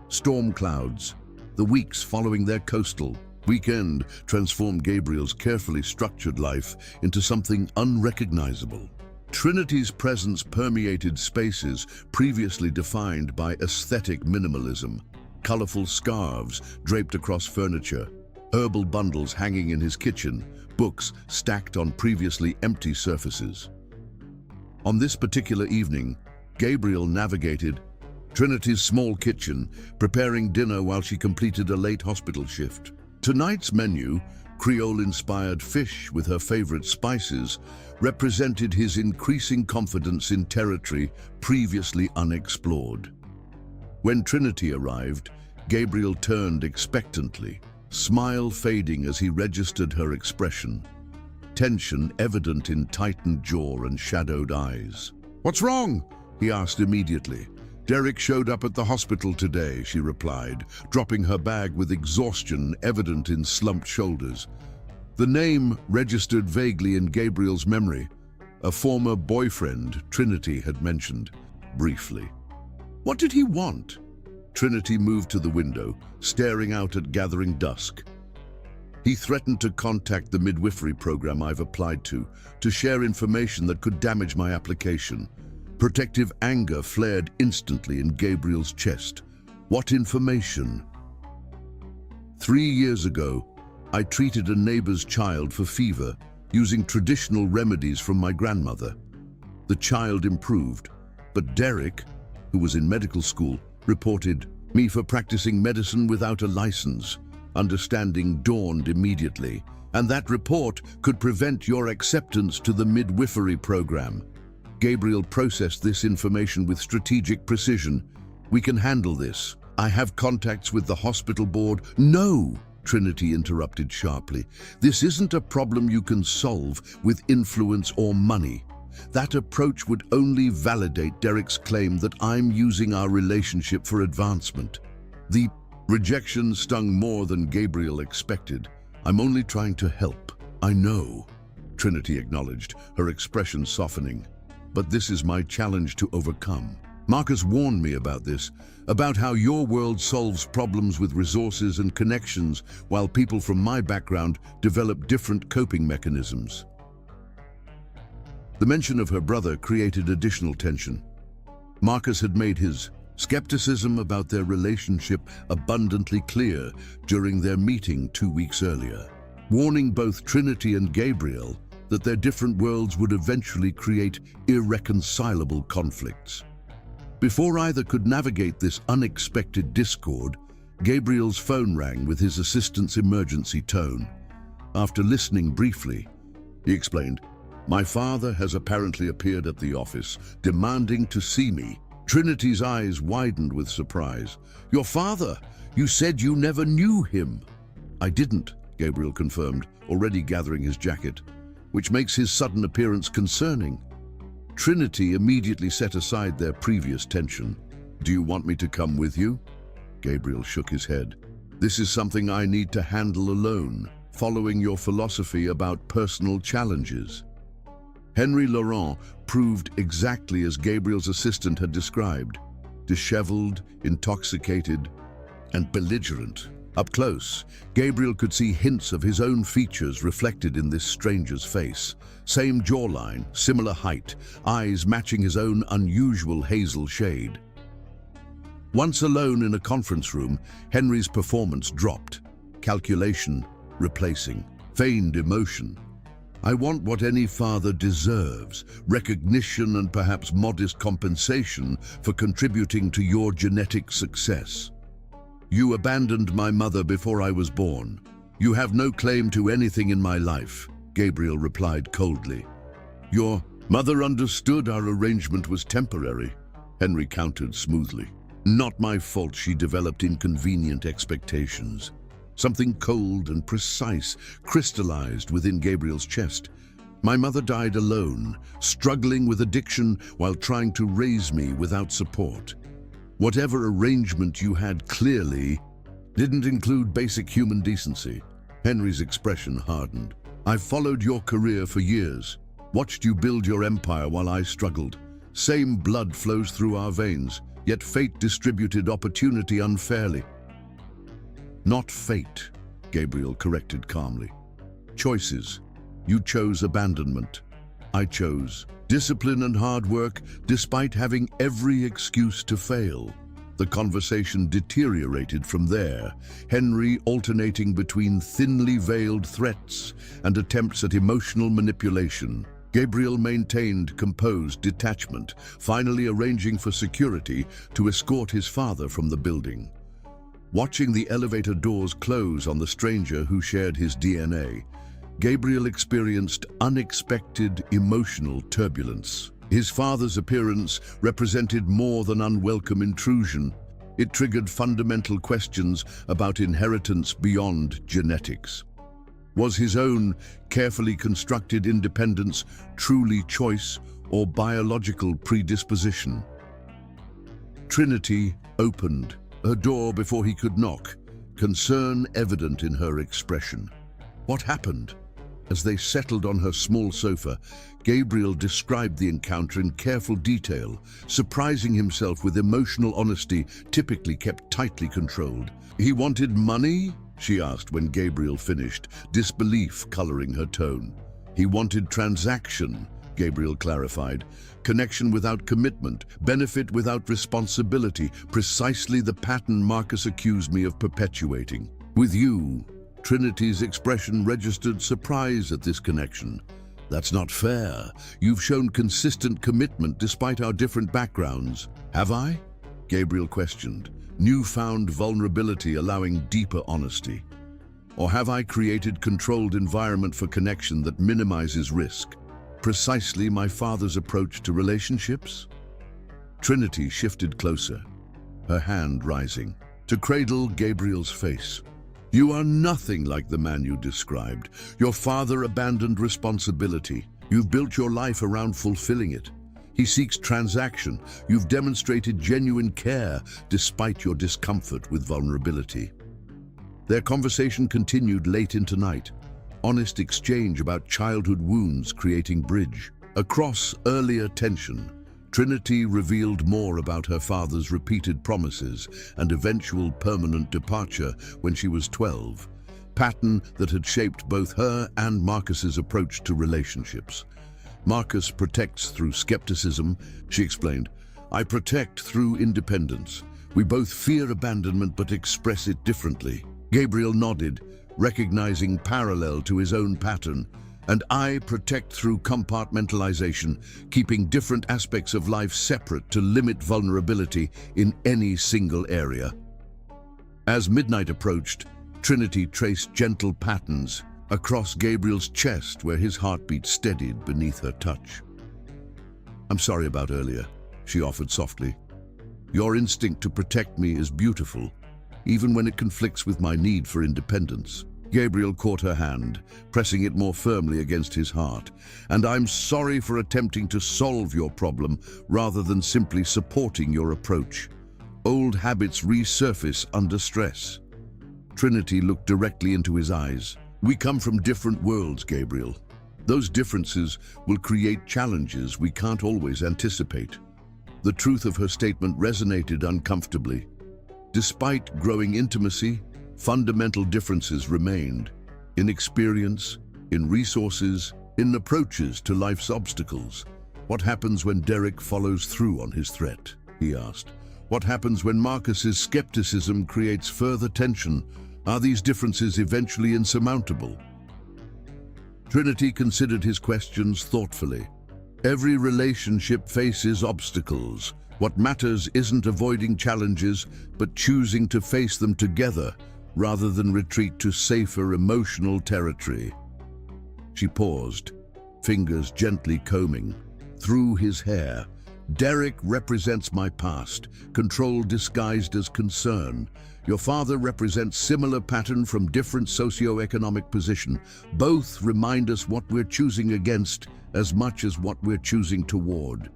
Storm clouds. The weeks following their coastal Weekend transformed Gabriel's carefully structured life into something unrecognizable. Trinity's presence permeated spaces previously defined by aesthetic minimalism. Colorful scarves draped across furniture, herbal bundles hanging in his kitchen, books stacked on previously empty surfaces. On this particular evening, Gabriel navigated Trinity's small kitchen, preparing dinner while she completed a late hospital shift. Tonight's menu, Creole-inspired fish with her favorite spices, represented his increasing confidence in territory previously unexplored. When Trinity arrived, Gabriel turned expectantly, smile fading as he registered her expression, tension evident in tightened jaw and shadowed eyes. "What's wrong?" he asked immediately. "Derek showed up at the hospital today," she replied, dropping her bag with exhaustion evident in slumped shoulders. The name registered vaguely in Gabriel's memory. A former boyfriend Trinity had mentioned, briefly. What did he want? Trinity moved to the window, staring out at gathering dusk. He threatened to contact the midwifery program I've applied to share information that could damage my application. Protective anger flared instantly in Gabriel's chest. What information? 3 years ago, I treated a neighbor's child for fever, using traditional remedies from my grandmother. The child improved, but Derek, who was in medical school, reported me for practicing medicine without a license. Understanding dawned immediately, and that report could prevent your acceptance to the midwifery program. Gabriel processed this information with strategic precision. "We can handle this. I have contacts with the hospital board." "No!" Trinity interrupted sharply. "This isn't a problem you can solve with influence or money. That approach would only validate Derek's claim that I'm using our relationship for advancement." The rejection stung more than Gabriel expected. "I'm only trying to help." "I know," Trinity acknowledged, her expression softening. "But this is my challenge to overcome. Marcus warned me about this, about how your world solves problems with resources and connections, while people from my background develop different coping mechanisms." The mention of her brother created additional tension. Marcus had made his skepticism about their relationship abundantly clear during their meeting 2 weeks earlier, warning both Trinity and Gabriel that their different worlds would eventually create irreconcilable conflicts. Before either could navigate this unexpected discord, Gabriel's phone rang with his assistant's emergency tone. After listening briefly, he explained, "My father has apparently appeared at the office, demanding to see me." Trinity's eyes widened with surprise. "Your father? You said you never knew him." "I didn't," Gabriel confirmed, already gathering his jacket, "which makes his sudden appearance concerning." Trinity immediately set aside their previous tension. "Do you want me to come with you?" Gabriel shook his head. "This is something I need to handle alone, following your philosophy about personal challenges." Henry Laurent proved exactly as Gabriel's assistant had described: disheveled, intoxicated, and belligerent. Up close, Gabriel could see hints of his own features reflected in this stranger's face. Same jawline, similar height, eyes matching his own unusual hazel shade. Once alone in a conference room, Henry's performance dropped. Calculation replacing feigned emotion. "I want what any father deserves, recognition and perhaps modest compensation for contributing to your genetic success. You abandoned my mother before I was born. You have no claim to anything in my life," Gabriel replied coldly. "Your mother understood our arrangement was temporary," Henry countered smoothly. "Not my fault she developed inconvenient expectations." Something cold and precise crystallized within Gabriel's chest. "My mother died alone, struggling with addiction while trying to raise me without support. Whatever arrangement you had clearly didn't include basic human decency." Henry's expression hardened. "I've followed your career for years, watched you build your empire while I struggled. Same blood flows through our veins, yet fate distributed opportunity unfairly." "Not fate," Gabriel corrected calmly. Choices. You chose abandonment. I chose discipline and hard work despite having every excuse to fail. The conversation deteriorated from there, Henry alternating between thinly veiled threats and attempts at emotional manipulation. Gabriel maintained composed detachment, finally arranging for security to escort his father from the building. Watching the elevator doors close on the stranger who shared his DNA, Gabriel experienced unexpected emotional turbulence. His father's appearance represented more than unwelcome intrusion. It triggered fundamental questions about inheritance beyond genetics. Was his own carefully constructed independence truly choice or biological predisposition? Trinity opened her door before he could knock, concern evident in her expression. What happened? As they settled on her small sofa, Gabriel described the encounter in careful detail, surprising himself with emotional honesty typically kept tightly controlled. He wanted money? She asked when Gabriel finished, disbelief coloring her tone. He wanted transaction, Gabriel clarified. Connection without commitment, benefit without responsibility, precisely the pattern Marcus accused me of perpetuating. With you, Trinity's expression registered surprise at this connection. That's not fair. You've shown consistent commitment despite our different backgrounds. Have I? Gabriel questioned, newfound vulnerability allowing deeper honesty. Or have I created controlled environment for connection that minimizes risk? Precisely my father's approach to relationships? Trinity shifted closer, her hand rising, to cradle Gabriel's face. You are nothing like the man you described. Your father abandoned responsibility. You've built your life around fulfilling it. He seeks transaction. You've demonstrated genuine care despite your discomfort with vulnerability. Their conversation continued late into night. Honest exchange about childhood wounds creating bridge. Across earlier tension, Trinity revealed more about her father's repeated promises and eventual permanent departure when she was 12, pattern that had shaped both her and Marcus's approach to relationships. Marcus protects through skepticism, she explained. I protect through independence. We both fear abandonment but express it differently. Gabriel nodded, recognizing parallel to his own pattern. And I protect through compartmentalization, keeping different aspects of life separate to limit vulnerability in any single area. As midnight approached, Trinity traced gentle patterns across Gabriel's chest where his heartbeat steadied beneath her touch. I'm sorry about earlier, she offered softly. Your instinct to protect me is beautiful, even when it conflicts with my need for independence. Gabriel caught her hand, pressing it more firmly against his heart. And I'm sorry for attempting to solve your problem rather than simply supporting your approach. Old habits resurface under stress. Trinity looked directly into his eyes. We come from different worlds, Gabriel. Those differences will create challenges we can't always anticipate. The truth of her statement resonated uncomfortably. Despite growing intimacy, fundamental differences remained in experience, in resources, in approaches to life's obstacles. What happens when Derek follows through on his threat? He asked. What happens when Marcus's skepticism creates further tension? Are these differences eventually insurmountable? Trinity considered his questions thoughtfully. Every relationship faces obstacles. What matters isn't avoiding challenges, but choosing to face them together, rather than retreat to safer emotional territory. She paused, fingers gently combing through his hair. Derek represents my past, control disguised as concern. Your father represents similar pattern from different socioeconomic position. Both remind us what we're choosing against as much as what we're choosing toward.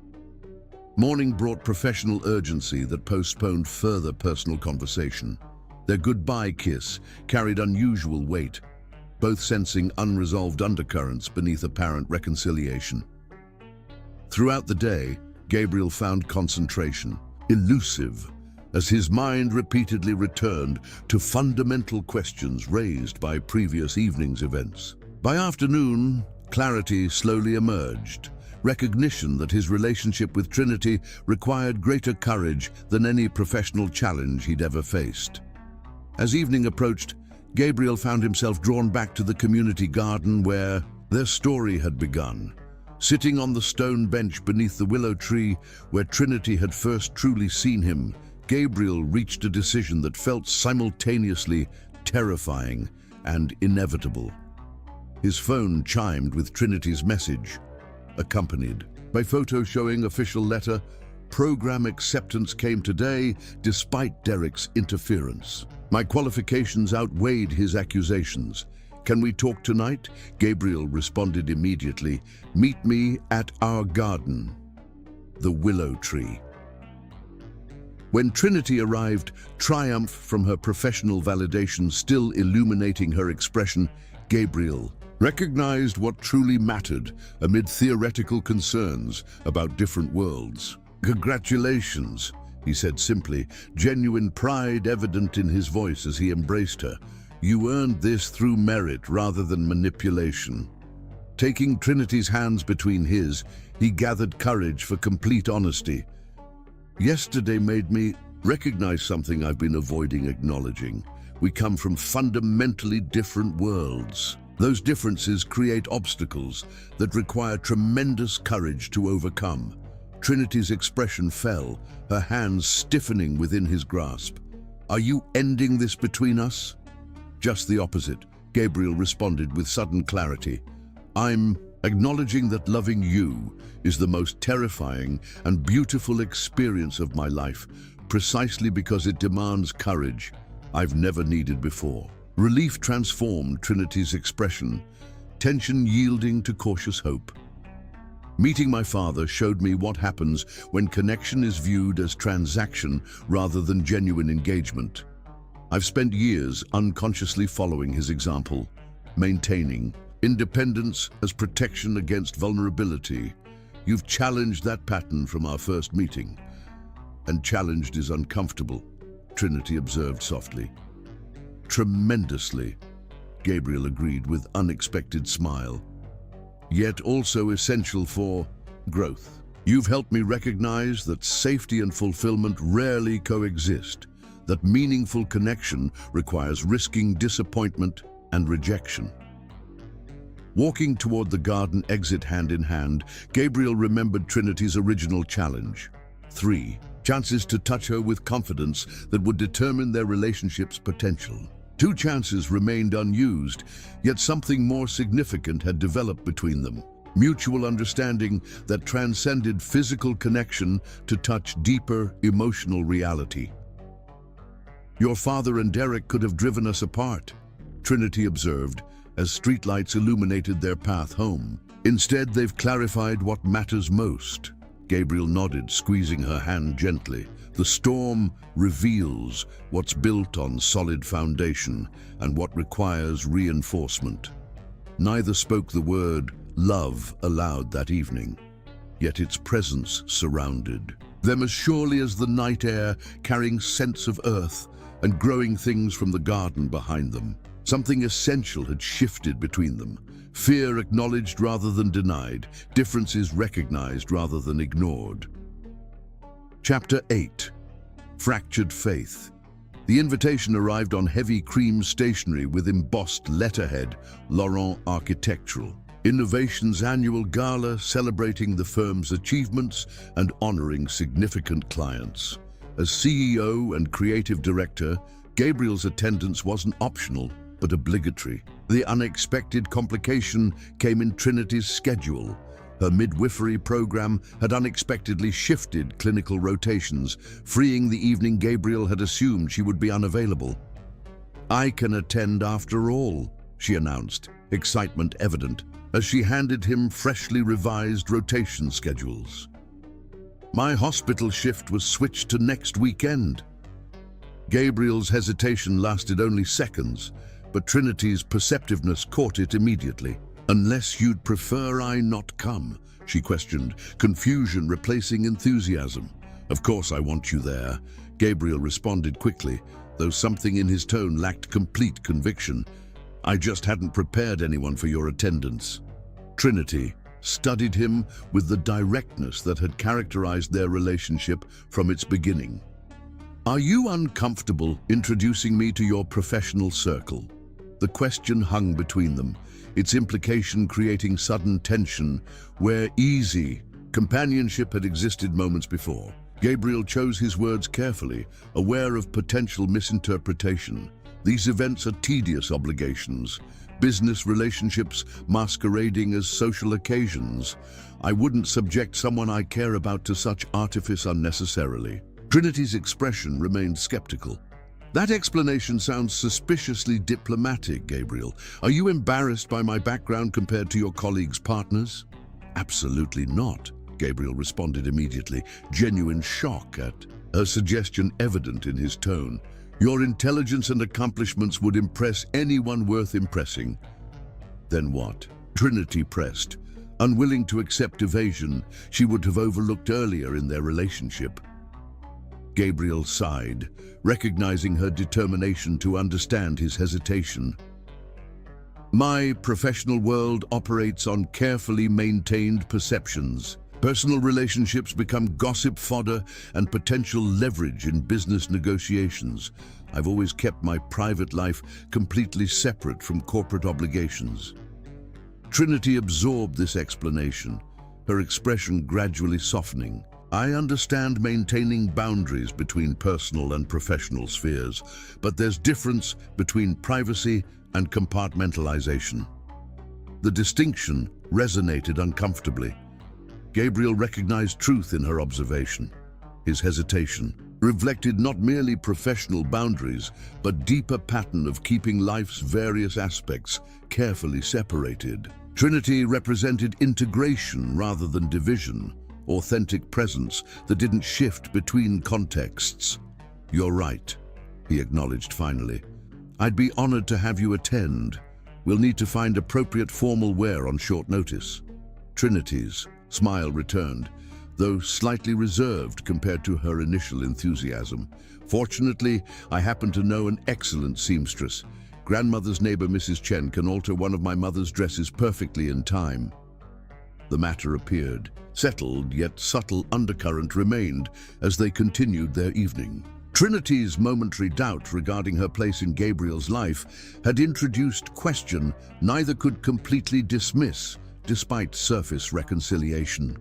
Morning brought professional urgency that postponed further personal conversation. Their goodbye kiss carried unusual weight, both sensing unresolved undercurrents beneath apparent reconciliation. Throughout the day, Gabriel found concentration elusive. as his mind repeatedly returned to fundamental questions raised by previous evening's events. By afternoon, clarity slowly emerged, recognition that his relationship with Trinity required greater courage than any professional challenge he'd ever faced. As evening approached, Gabriel found himself drawn back to the community garden where their story had begun. Sitting on the stone bench beneath the willow tree where Trinity had first truly seen him, Gabriel reached a decision that felt simultaneously terrifying and inevitable. His phone chimed with Trinity's message, accompanied by photo showing official letter, "Program acceptance came today despite Derek's interference. My qualifications outweighed his accusations. Can we talk tonight?" Gabriel responded immediately, "Meet me at our garden, the willow tree." When Trinity arrived, triumph from her professional validation still illuminating her expression, Gabriel recognized what truly mattered amid theoretical concerns about different worlds. "Congratulations," he said simply, genuine pride evident in his voice as he embraced her. "You earned this through merit rather than manipulation." Taking Trinity's hands between his, he gathered courage for complete honesty. "Yesterday made me recognize something I've been avoiding acknowledging. We come from fundamentally different worlds. Those differences create obstacles that require tremendous courage to overcome." Trinity's expression fell, her hands stiffening within his grasp. "Are you ending this between us?" "Just the opposite," Gabriel responded with sudden clarity. "I'm acknowledging that loving you is the most terrifying and beautiful experience of my life, precisely because it demands courage I've never needed before." Relief transformed Trinity's expression, tension yielding to cautious hope. "Meeting my father showed me what happens when connection is viewed as transaction rather than genuine engagement. I've spent years unconsciously following his example, maintaining independence as protection against vulnerability. You've challenged that pattern from our first meeting." "And challenged is uncomfortable," Trinity observed softly. "Tremendously," Gabriel agreed with unexpected smile. "Yet also essential for growth. You've helped me recognize that safety and fulfillment rarely coexist, that meaningful connection requires risking disappointment and rejection." Walking toward the garden exit hand in hand, Gabriel remembered Trinity's original challenge. 3 chances to touch her with confidence that would determine their relationship's potential. 2 chances remained unused, yet something more significant had developed between them. Mutual understanding that transcended physical connection to touch deeper emotional reality. "Your father and Derek could have driven us apart," Trinity observed, as streetlights illuminated their path home. "Instead, they've clarified what matters most." Gabriel nodded, squeezing her hand gently. "The storm reveals what's built on solid foundation and what requires reinforcement." Neither spoke the word love aloud that evening, yet its presence surrounded them as surely as the night air carrying scents of earth and growing things from the garden behind them. Something essential had shifted between them. Fear acknowledged rather than denied, differences recognized rather than ignored. Chapter 8. Fractured Faith. The invitation arrived on heavy cream stationery with embossed letterhead, Laurent Architectural. Innovation's annual gala celebrating the firm's achievements and honoring significant clients. As CEO and creative director, Gabriel's attendance wasn't optional, but obligatory. The unexpected complication came in Trinity's schedule. Her midwifery program had unexpectedly shifted clinical rotations, freeing the evening Gabriel had assumed she would be unavailable. "I can attend after all," she announced, excitement evident, as she handed him freshly revised rotation schedules. "My hospital shift was switched to next weekend." Gabriel's hesitation lasted only seconds, but Trinity's perceptiveness caught it immediately. "Unless you'd prefer I not come," she questioned, confusion replacing enthusiasm. "Of course I want you there." Gabriel responded quickly, though something in his tone lacked complete conviction. "I just hadn't prepared anyone for your attendance." Trinity studied him with the directness that had characterized their relationship from its beginning. "Are you uncomfortable introducing me to your professional circle?" The question hung between them, its implication creating sudden tension where easy companionship had existed moments before. Gabriel chose his words carefully, aware of potential misinterpretation. These events are tedious obligations, business relationships masquerading as social occasions. I wouldn't subject someone I care about to such artifice unnecessarily. Trinity's expression remained skeptical. "That explanation sounds suspiciously diplomatic, Gabriel. Are you embarrassed by my background compared to your colleagues' partners?" "Absolutely not," Gabriel responded immediately, genuine shock at her suggestion evident in his tone. "Your intelligence and accomplishments would impress anyone worth impressing." "Then what?" Trinity pressed, unwilling to accept evasion she would have overlooked earlier in their relationship. Gabriel sighed, recognizing her determination to understand his hesitation. "My professional world operates on carefully maintained perceptions. Personal relationships become gossip fodder and potential leverage in business negotiations. I've always kept my private life completely separate from corporate obligations." Trinity absorbed this explanation, her expression gradually softening. "I understand maintaining boundaries between personal and professional spheres, but there's difference between privacy and compartmentalization." The distinction resonated uncomfortably. Gabriel recognized truth in her observation. His hesitation reflected not merely professional boundaries, but deeper pattern of keeping life's various aspects carefully separated. Trinity represented integration rather than division, authentic presence that didn't shift between contexts. "You're right," he acknowledged finally. "I'd be honored to have you attend. We'll need to find appropriate formal wear on short notice." Trinity's smile returned, though slightly reserved compared to her initial enthusiasm. "Fortunately, I happen to know an excellent seamstress. Grandmother's neighbor, Mrs. Chen, can alter one of my mother's dresses perfectly in time." The matter appeared. Settled yet subtle undercurrent remained as they continued their evening. Trinity's momentary doubt regarding her place in Gabriel's life had introduced question neither could completely dismiss, despite surface reconciliation.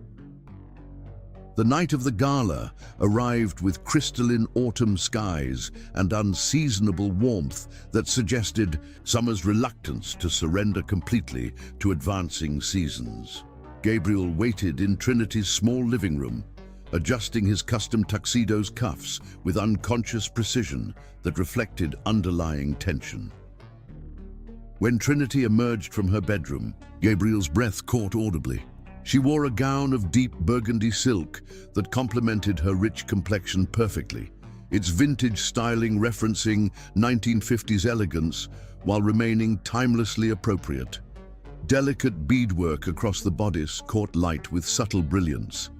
The night of the gala arrived with crystalline autumn skies and unseasonable warmth that suggested summer's reluctance to surrender completely to advancing seasons. Gabriel waited in Trinity's small living room, adjusting his custom tuxedo's cuffs with unconscious precision that reflected underlying tension. When Trinity emerged from her bedroom, Gabriel's breath caught audibly. She wore a gown of deep burgundy silk that complemented her rich complexion perfectly, its vintage styling referencing 1950s elegance while remaining timelessly appropriate. Delicate beadwork across the bodice caught light with subtle brilliance,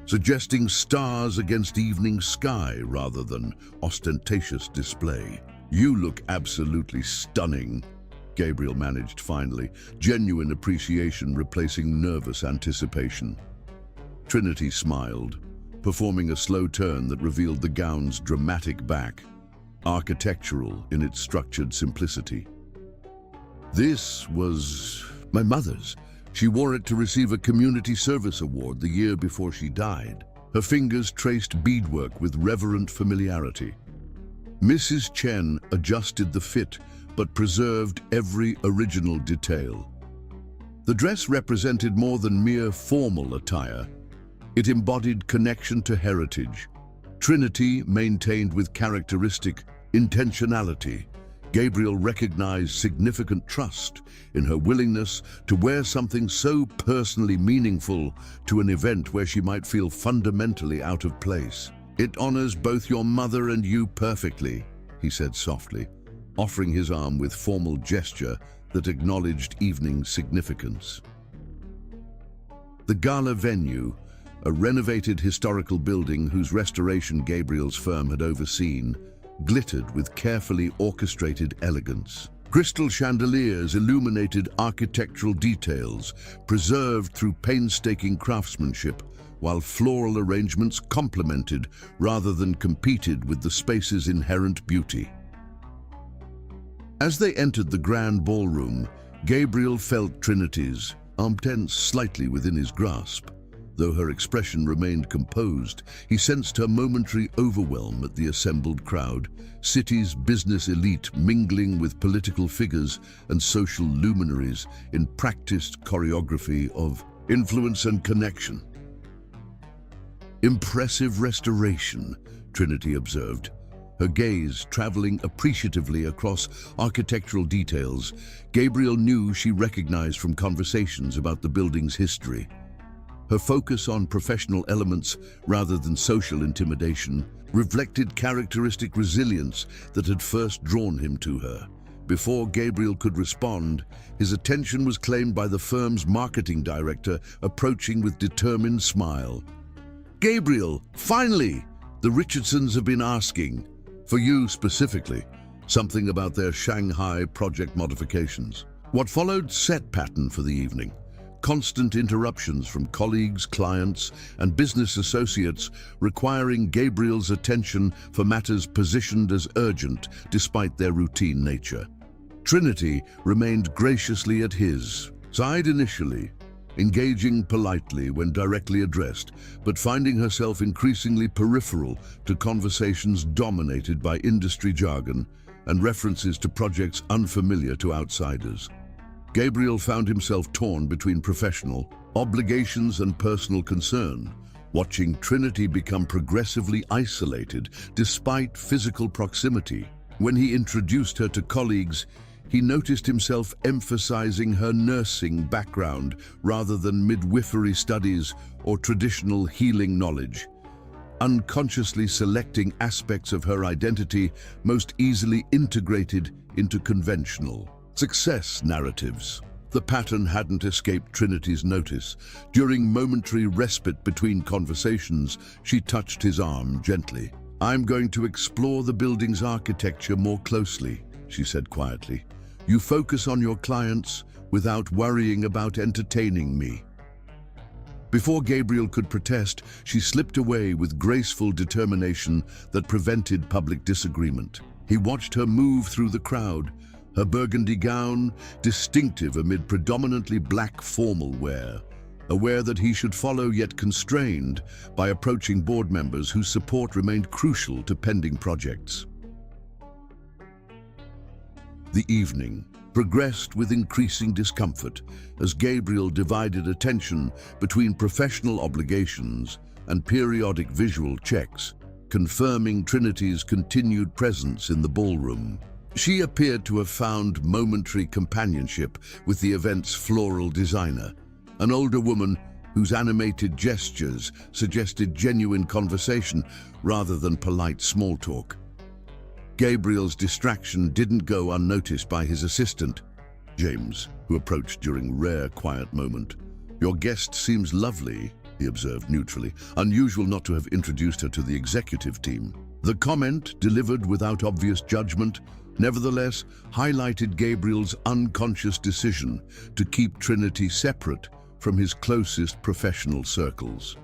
suggesting stars against evening sky rather than ostentatious display. "You look absolutely stunning," Gabriel managed finally, genuine appreciation replacing nervous anticipation. Trinity smiled, performing a slow turn that revealed the gown's dramatic back, architectural in its structured simplicity. "This was my mother's. She wore it to receive a community service award the year before she died." Her fingers traced beadwork with reverent familiarity. Mrs. Chen adjusted the fit but preserved every original detail. The dress represented more than mere formal attire. It embodied connection to heritage. Trinity maintained with characteristic intentionality. Gabriel recognized significant trust in her willingness to wear something so personally meaningful to an event where she might feel fundamentally out of place. "It honors both your mother and you perfectly," he said softly, offering his arm with formal gesture that acknowledged evening's significance. The gala venue, a renovated historical building whose restoration Gabriel's firm had overseen, glittered with carefully orchestrated elegance. Crystal chandeliers illuminated architectural details, preserved through painstaking craftsmanship, while floral arrangements complemented rather than competed with the space's inherent beauty. As they entered the grand ballroom, Gabriel felt Trinity's arm tense slightly within his grasp. Though her expression remained composed, he sensed her momentary overwhelm at the assembled crowd, city's business elite mingling with political figures and social luminaries in practiced choreography of influence and connection. "Impressive restoration," Trinity observed, her gaze traveling appreciatively across architectural details. Gabriel knew she recognized from conversations about the building's history. Her focus on professional elements rather than social intimidation reflected characteristic resilience that had first drawn him to her. Before Gabriel could respond, his attention was claimed by the firm's marketing director, approaching with determined smile. "Gabriel, finally! The Richardsons have been asking, for you specifically, something about their Shanghai project modifications." What followed set pattern for the evening. Constant interruptions from colleagues, clients, and business associates requiring Gabriel's attention for matters positioned as urgent despite their routine nature. Trinity remained graciously at his side initially, engaging politely when directly addressed, but finding herself increasingly peripheral to conversations dominated by industry jargon and references to projects unfamiliar to outsiders. Gabriel found himself torn between professional obligations and personal concern, watching Trinity become progressively isolated despite physical proximity. When he introduced her to colleagues, he noticed himself emphasizing her nursing background rather than midwifery studies or traditional healing knowledge, unconsciously selecting aspects of her identity most easily integrated into conventional success narratives. The pattern hadn't escaped Trinity's notice. During momentary respite between conversations, she touched his arm gently. "I'm going to explore the building's architecture more closely," she said quietly. "You focus on your clients without worrying about entertaining me." Before Gabriel could protest, she slipped away with graceful determination that prevented public disagreement. He watched her move through the crowd, her burgundy gown distinctive amid predominantly black formal wear, aware that he should follow yet constrained by approaching board members whose support remained crucial to pending projects. The evening progressed with increasing discomfort as Gabriel divided attention between professional obligations and periodic visual checks, confirming Trinity's continued presence in the ballroom. She appeared to have found momentary companionship with the event's floral designer, an older woman whose animated gestures suggested genuine conversation rather than polite small talk. Gabriel's distraction didn't go unnoticed by his assistant, James, who approached during a rare quiet moment. "Your guest seems lovely," he observed neutrally. Unusual not to have introduced her to the executive team. The comment, delivered without obvious judgment, nevertheless highlighted Gabriel's unconscious decision to keep Trinity separate from his closest professional circles.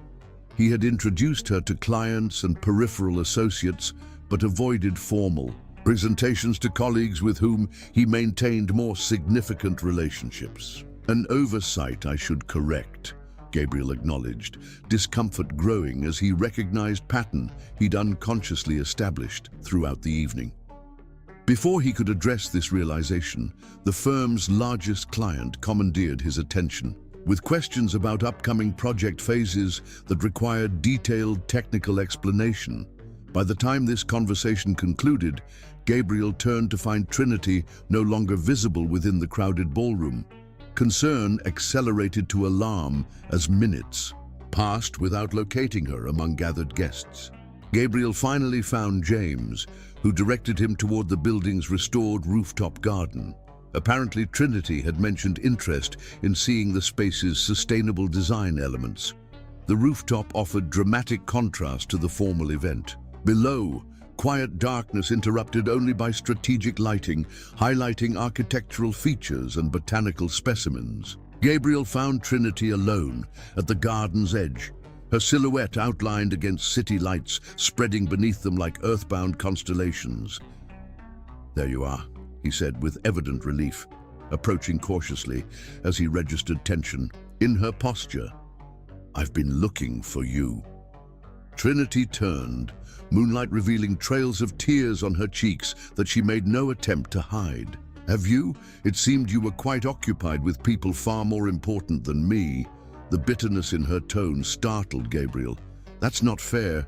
He had introduced her to clients and peripheral associates, but avoided formal presentations to colleagues with whom he maintained more significant relationships. "An oversight, I should correct," Gabriel acknowledged, discomfort growing as he recognized pattern he'd unconsciously established throughout the evening. Before he could address this realization, the firm's largest client commandeered his attention. With questions about upcoming project phases that required detailed technical explanation. By the time this conversation concluded, Gabriel turned to find Trinity no longer visible within the crowded ballroom. Concern accelerated to alarm as minutes passed without locating her among gathered guests. Gabriel finally found James, who directed him toward the building's restored rooftop garden. Apparently, Trinity had mentioned interest in seeing the space's sustainable design elements. The rooftop offered dramatic contrast to the formal event. Below, quiet darkness interrupted only by strategic lighting, highlighting architectural features and botanical specimens. Gabriel found Trinity alone at the garden's edge, her silhouette outlined against city lights spreading beneath them like earthbound constellations. "There you are," he said with evident relief, approaching cautiously as he registered tension in her posture. "I've been looking for you." Trinity turned, moonlight revealing trails of tears on her cheeks that she made no attempt to hide. "Have you? It seemed you were quite occupied with people far more important than me." The bitterness in her tone startled Gabriel. "That's not fair.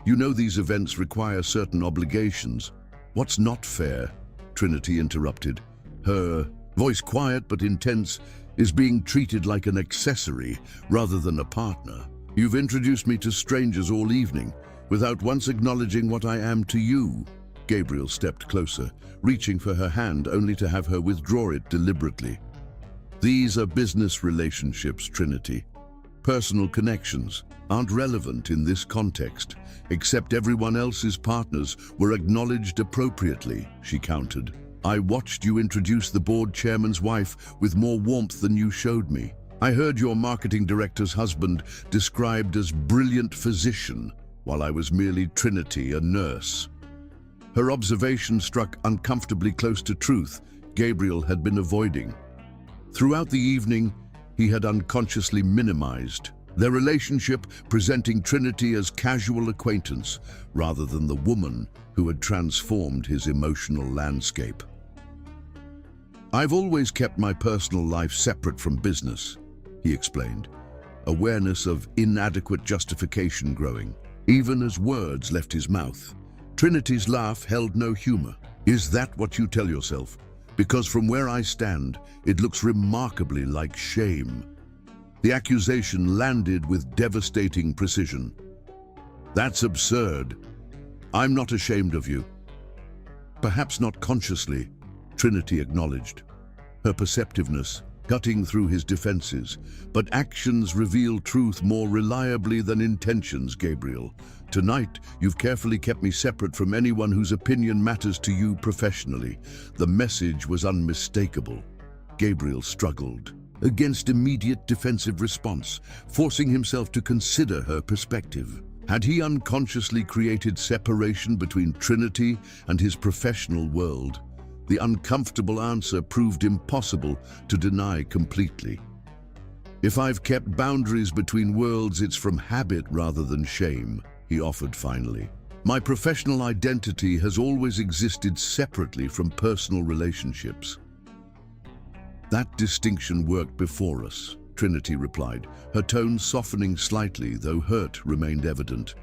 You know these events require certain obligations." "What's not fair?" Trinity interrupted. Her voice quiet but intense, "is being treated like an accessory rather than a partner. You've introduced me to strangers all evening, without once acknowledging what I am to you." Gabriel stepped closer, reaching for her hand only to have her withdraw it deliberately. "These are business relationships, Trinity. Personal connections aren't relevant in this context, except everyone else's partners were acknowledged appropriately," she countered. "I watched you introduce the board chairman's wife with more warmth than you showed me. I heard your marketing director's husband described as brilliant physician, while I was merely Trinity, a nurse." Her observation struck uncomfortably close to truth Gabriel had been avoiding. Throughout the evening, he had unconsciously minimized their relationship, presenting Trinity as casual acquaintance rather than the woman who had transformed his emotional landscape. "I've always kept my personal life separate from business," he explained, awareness of inadequate justification growing, even as words left his mouth. Trinity's laugh held no humor. "Is that what you tell yourself? Because from where I stand, it looks remarkably like shame." The accusation landed with devastating precision. "That's absurd. I'm not ashamed of you." "Perhaps not consciously," Trinity acknowledged, her perceptiveness cutting through his defenses. "But actions reveal truth more reliably than intentions, Gabriel. Tonight, you've carefully kept me separate from anyone whose opinion matters to you professionally." The message was unmistakable. Gabriel struggled against immediate defensive response, forcing himself to consider her perspective. Had he unconsciously created separation between Trinity and his professional world? The uncomfortable answer proved impossible to deny completely. "If I've kept boundaries between worlds, it's from habit rather than shame," he offered finally. "My professional identity has always existed separately from personal relationships." "That distinction worked before us," Trinity replied, her tone softening slightly, though hurt remained evident.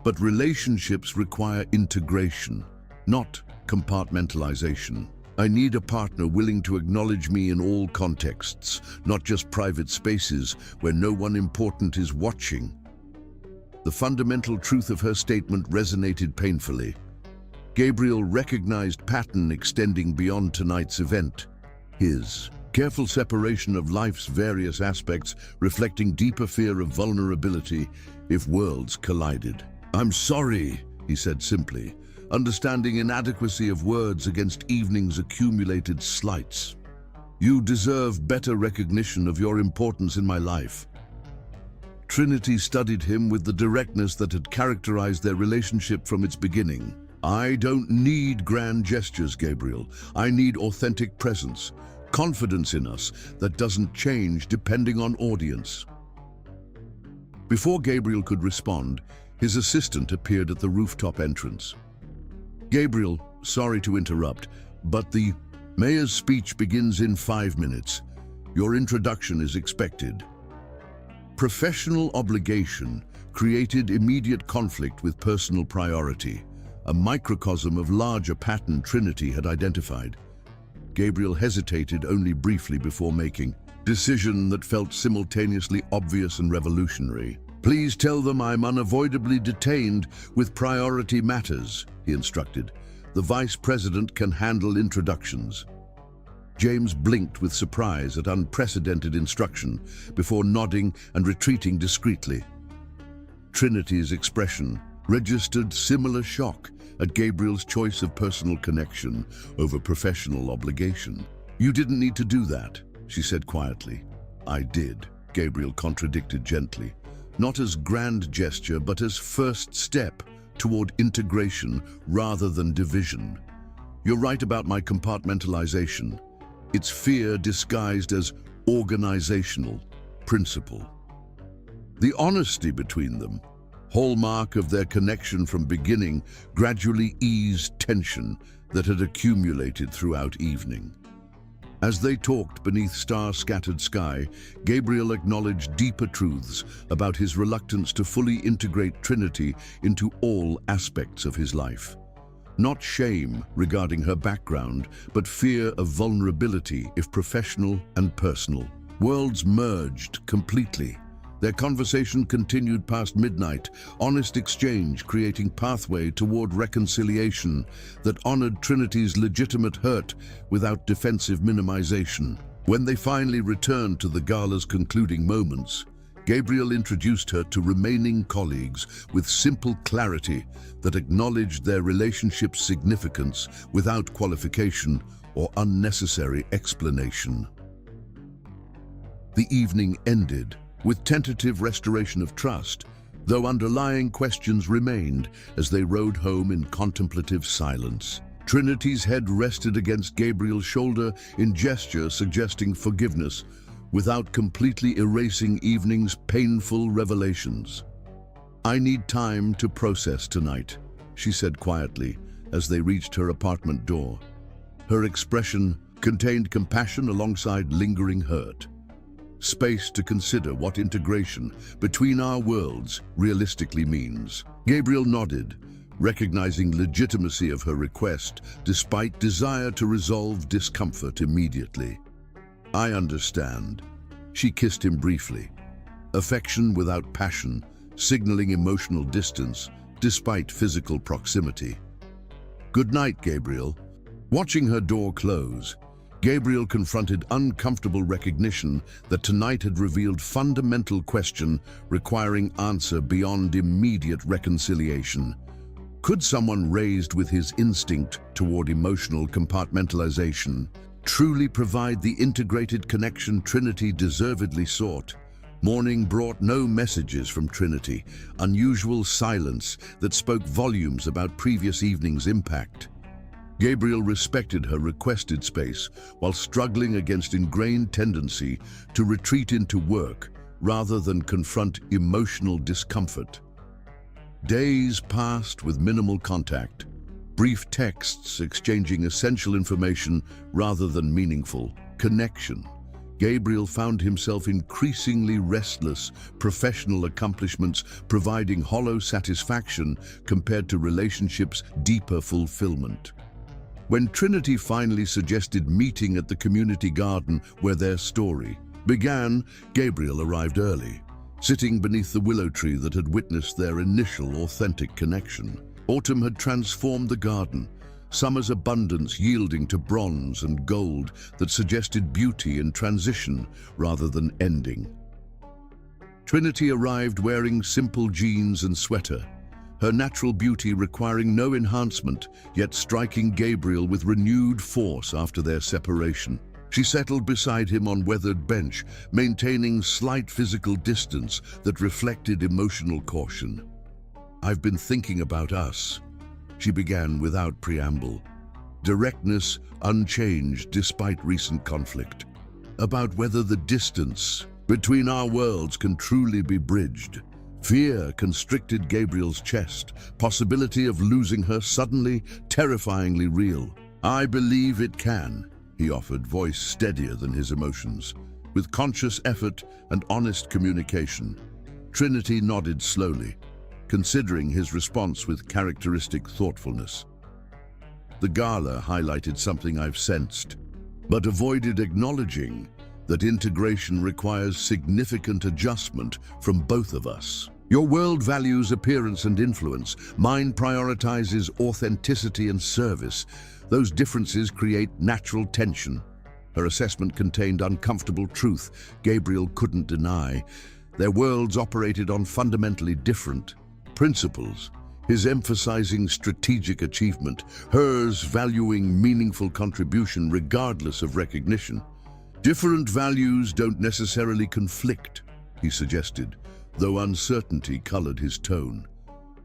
"But relationships require integration, not compartmentalization. I need a partner willing to acknowledge me in all contexts, not just private spaces where no one important is watching." The fundamental truth of her statement resonated painfully. Gabriel recognized pattern extending beyond tonight's event. His careful separation of life's various aspects, reflecting deeper fear of vulnerability if worlds collided. "I'm sorry," he said simply, understanding inadequacy of words against evening's accumulated slights. "You deserve better recognition of your importance in my life." Trinity studied him with the directness that had characterized their relationship from its beginning. "I don't need grand gestures, Gabriel. I need authentic presence, confidence in us that doesn't change depending on audience." Before Gabriel could respond, his assistant appeared at the rooftop entrance. "Gabriel, sorry to interrupt, but the mayor's speech begins in 5 minutes. Your introduction is expected." Professional obligation created immediate conflict with personal priority, a microcosm of larger pattern Trinity had identified. Gabriel hesitated only briefly before making a decision that felt simultaneously obvious and revolutionary. "Please tell them I'm unavoidably detained with priority matters," he instructed. "The vice president can handle introductions." James blinked with surprise at unprecedented instruction before nodding and retreating discreetly. Trinity's expression registered similar shock at Gabriel's choice of personal connection over professional obligation. "You didn't need to do that," she said quietly. "I did," Gabriel contradicted gently. "Not as grand gesture, but as first step toward integration rather than division. You're right about my compartmentalization. It's fear disguised as organizational principle." The honesty between them, hallmark of their connection from beginning, gradually eased tension that had accumulated throughout evening. As they talked beneath star-scattered sky, Gabriel acknowledged deeper truths about his reluctance to fully integrate Trinity into all aspects of his life. Not shame regarding her background, but fear of vulnerability if professional and personal. Worlds merged completely. Their conversation continued past midnight, honest exchange creating pathway toward reconciliation that honored Trinity's legitimate hurt without defensive minimization. When they finally returned to the gala's concluding moments, Gabriel introduced her to remaining colleagues with simple clarity that acknowledged their relationship's significance without qualification or unnecessary explanation. The evening ended with tentative restoration of trust, though underlying questions remained as they rode home in contemplative silence. Trinity's head rested against Gabriel's shoulder in gesture suggesting forgiveness, without completely erasing evening's painful revelations. "I need time to process tonight," she said quietly as they reached her apartment door. Her expression contained compassion alongside lingering hurt. Space to consider what integration between our worlds realistically means. Gabriel nodded, recognizing legitimacy of her request despite desire to resolve discomfort immediately. "I understand." She kissed him briefly. Affection without passion, signaling emotional distance despite physical proximity. "Good night, Gabriel." Watching her door close, Gabriel confronted uncomfortable recognition that tonight had revealed fundamental question requiring answer beyond immediate reconciliation. Could someone raised with his instinct toward emotional compartmentalization truly provide the integrated connection Trinity deservedly sought? Morning brought no messages from Trinity, unusual silence that spoke volumes about previous evening's impact. Gabriel respected her requested space while struggling against ingrained tendency to retreat into work rather than confront emotional discomfort. Days passed with minimal contact, brief texts exchanging essential information rather than meaningful connection. Gabriel found himself increasingly restless, professional accomplishments providing hollow satisfaction compared to relationships' deeper fulfillment. When Trinity finally suggested meeting at the community garden where their story began, Gabriel arrived early, sitting beneath the willow tree that had witnessed their initial authentic connection. Autumn had transformed the garden, summer's abundance yielding to bronze and gold that suggested beauty in transition rather than ending. Trinity arrived wearing simple jeans and sweater, her natural beauty requiring no enhancement, yet striking Gabriel with renewed force after their separation. She settled beside him on weathered bench, maintaining slight physical distance that reflected emotional caution. "I've been thinking about us," she began without preamble, directness unchanged despite recent conflict, "about whether the distance between our worlds can truly be bridged." Fear constricted Gabriel's chest, possibility of losing her suddenly, terrifyingly real. "I believe it can," he offered, voice steadier than his emotions. With conscious effort and honest communication, Trinity nodded slowly, considering his response with characteristic thoughtfulness. The gala highlighted something I've sensed, but avoided acknowledging that integration requires significant adjustment from both of us. Your world values appearance and influence. Mine prioritizes authenticity and service. Those differences create natural tension. Her assessment contained uncomfortable truth Gabriel couldn't deny. Their worlds operated on fundamentally different principles, his emphasizing strategic achievement, hers valuing meaningful contribution regardless of recognition. Different values don't necessarily conflict, he suggested, though uncertainty colored his tone.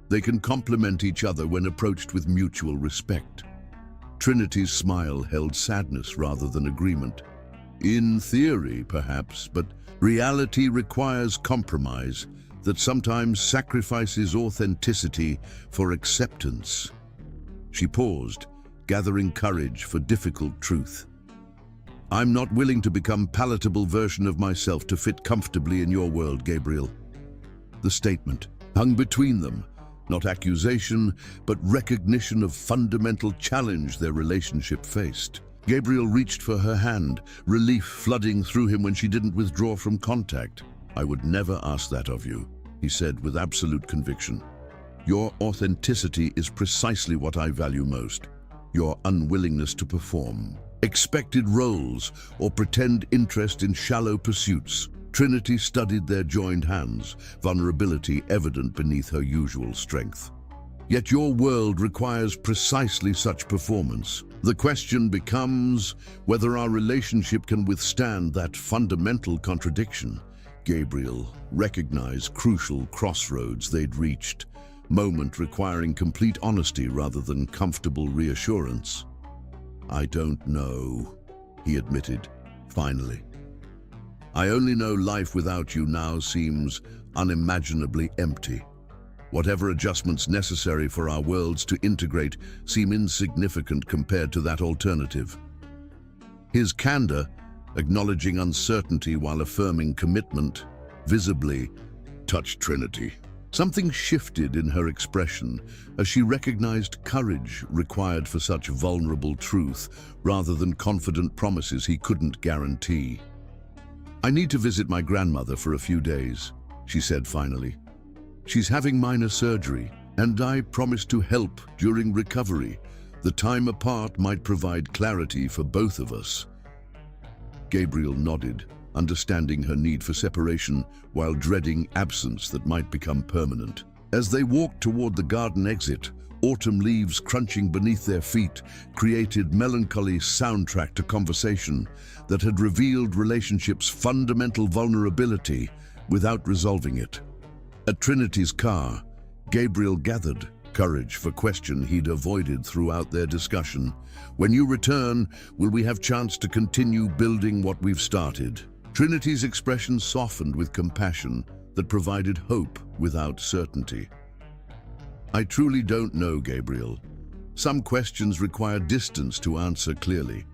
They can complement each other when approached with mutual respect. Trinity's smile held sadness rather than agreement. In theory, perhaps, but reality requires compromise that sometimes sacrifices authenticity for acceptance. She paused, gathering courage for difficult truth. I'm not willing to become a palatable version of myself to fit comfortably in your world, Gabriel. The statement hung between them, not accusation, but recognition of fundamental challenge their relationship faced. Gabriel reached for her hand, relief flooding through him when she didn't withdraw from contact. I would never ask that of you, he said with absolute conviction. Your authenticity is precisely what I value most. Your unwillingness to perform expected roles or pretend interest in shallow pursuits. Trinity studied their joined hands, vulnerability evident beneath her usual strength. Yet your world requires precisely such performance. The question becomes whether our relationship can withstand that fundamental contradiction. Gabriel recognized crucial crossroads they'd reached, moment requiring complete honesty rather than comfortable reassurance. I don't know, he admitted, finally. I only know life without you now seems unimaginably empty. Whatever adjustments necessary for our worlds to integrate seem insignificant compared to that alternative. His candor, acknowledging uncertainty while affirming commitment, visibly touched Trinity. Something shifted in her expression as she recognized courage required for such vulnerable truth rather than confident promises he couldn't guarantee. I need to visit my grandmother for a few days, she said finally. She's having minor surgery, and I promise to help during recovery. The time apart might provide clarity for both of us. Gabriel nodded, understanding her need for separation while dreading absence that might become permanent. As they walked toward the garden exit, autumn leaves crunching beneath their feet created melancholy soundtrack to conversation that had revealed relationships' fundamental vulnerability without resolving it. At Trinity's car, Gabriel gathered courage for question he'd avoided throughout their discussion. When you return, will we have chance to continue building what we've started? Trinity's expression softened with compassion that provided hope without certainty. I truly don't know, Gabriel. Some questions require distance to answer clearly.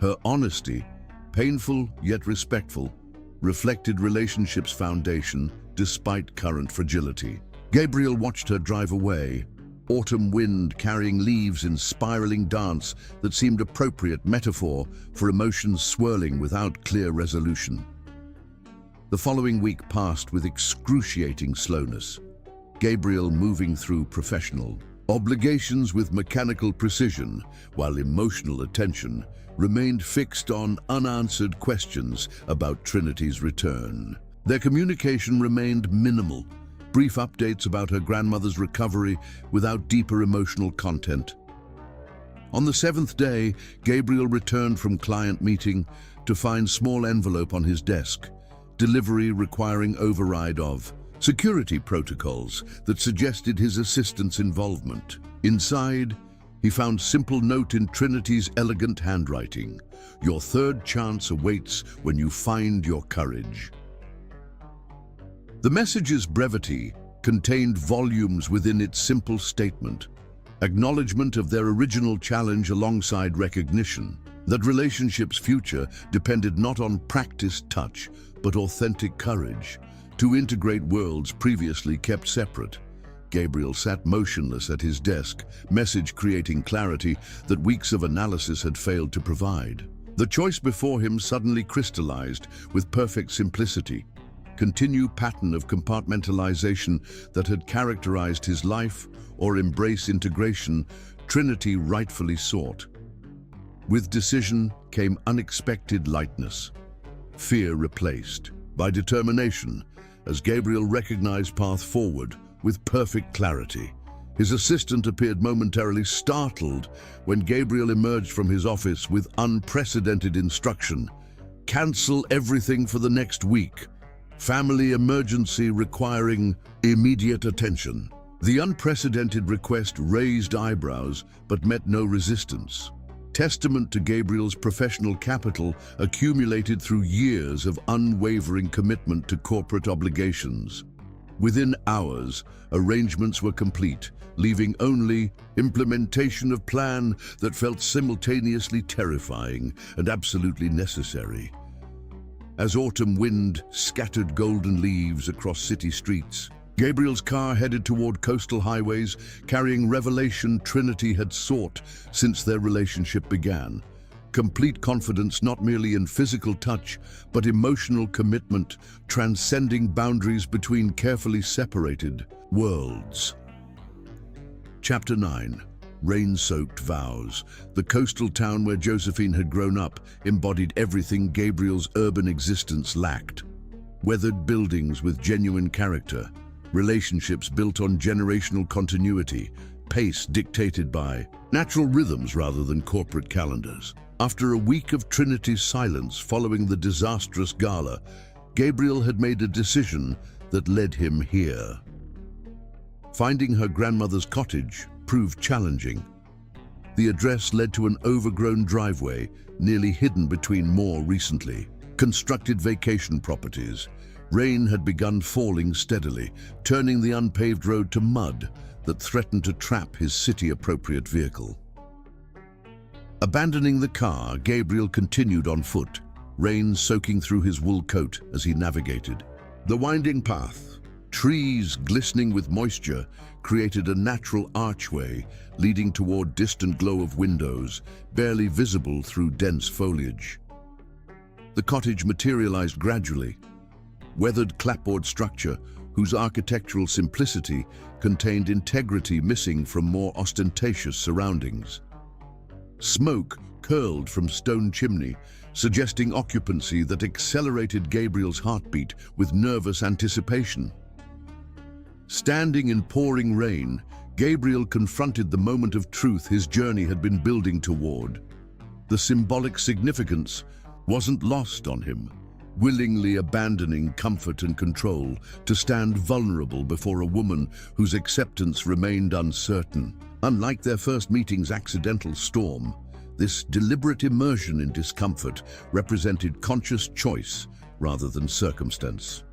Her honesty, painful yet respectful, reflected relationship's foundation despite current fragility. Gabriel watched her drive away, autumn wind carrying leaves in spiraling dance that seemed appropriate metaphor for emotions swirling without clear resolution. The following week passed with excruciating slowness. Gabriel moving through professional obligations with mechanical precision, while emotional attention remained fixed on unanswered questions about Trinity's return. Their communication remained minimal, brief updates about her grandmother's recovery without deeper emotional content. On the seventh day, Gabriel returned from client meeting to find small envelope on his desk, delivery requiring override of security protocols that suggested his assistant's involvement. Inside, he found simple note in Trinity's elegant handwriting. Your third chance awaits when you find your courage. The message's brevity contained volumes within its simple statement, acknowledgement of their original challenge alongside recognition that relationships' future depended not on practiced touch, but authentic courage to integrate worlds previously kept separate. Gabriel sat motionless at his desk, message creating clarity that weeks of analysis had failed to provide. The choice before him suddenly crystallized with perfect simplicity. Continue pattern of compartmentalization that had characterized his life or embrace integration Trinity rightfully sought. With decision came unexpected lightness. Fear replaced by determination, as Gabriel recognized path forward with perfect clarity. His assistant appeared momentarily startled when Gabriel emerged from his office with unprecedented instruction. Cancel everything for the next week. Family emergency requiring immediate attention. The unprecedented request raised eyebrows but met no resistance. Testament to Gabriel's professional capital accumulated through years of unwavering commitment to corporate obligations. Within hours, arrangements were complete, leaving only implementation of plan that felt simultaneously terrifying and absolutely necessary. As autumn wind scattered golden leaves across city streets, Gabriel's car headed toward coastal highways, carrying revelation Trinity had sought since their relationship began. Complete confidence not merely in physical touch, but emotional commitment, transcending boundaries between carefully separated worlds. Chapter 9. Rain-soaked vows. The coastal town where Josephine had grown up embodied everything Gabriel's urban existence lacked. Weathered buildings with genuine character, relationships built on generational continuity, pace dictated by natural rhythms rather than corporate calendars. After a week of Trinity's silence following the disastrous gala, Gabriel had made a decision that led him here. Finding her grandmother's cottage proved challenging. The address led to an overgrown driveway, nearly hidden between more recently constructed vacation properties. Rain had begun falling steadily, turning the unpaved road to mud that threatened to trap his city-appropriate vehicle. Abandoning the car, Gabriel continued on foot, rain soaking through his wool coat as he navigated. The winding path, trees glistening with moisture, created a natural archway leading toward distant glow of windows, barely visible through dense foliage. The cottage materialized gradually, weathered clapboard structure whose architectural simplicity contained integrity missing from more ostentatious surroundings. Smoke curled from stone chimney, suggesting occupancy that accelerated Gabriel's heartbeat with nervous anticipation. Standing in pouring rain, Gabriel confronted the moment of truth his journey had been building toward. The symbolic significance wasn't lost on him, willingly abandoning comfort and control to stand vulnerable before a woman whose acceptance remained uncertain. Unlike their first meeting's accidental storm, this deliberate immersion in discomfort represented conscious choice rather than circumstance.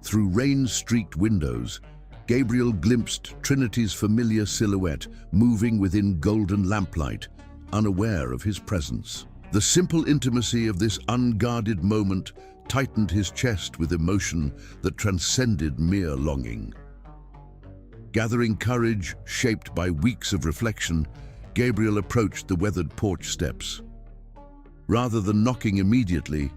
Through rain-streaked windows, Gabriel glimpsed Trinity's familiar silhouette moving within golden lamplight, unaware of his presence. The simple intimacy of this unguarded moment tightened his chest with emotion that transcended mere longing. Gathering courage shaped by weeks of reflection, Gabriel approached the weathered porch steps. Rather than knocking immediately,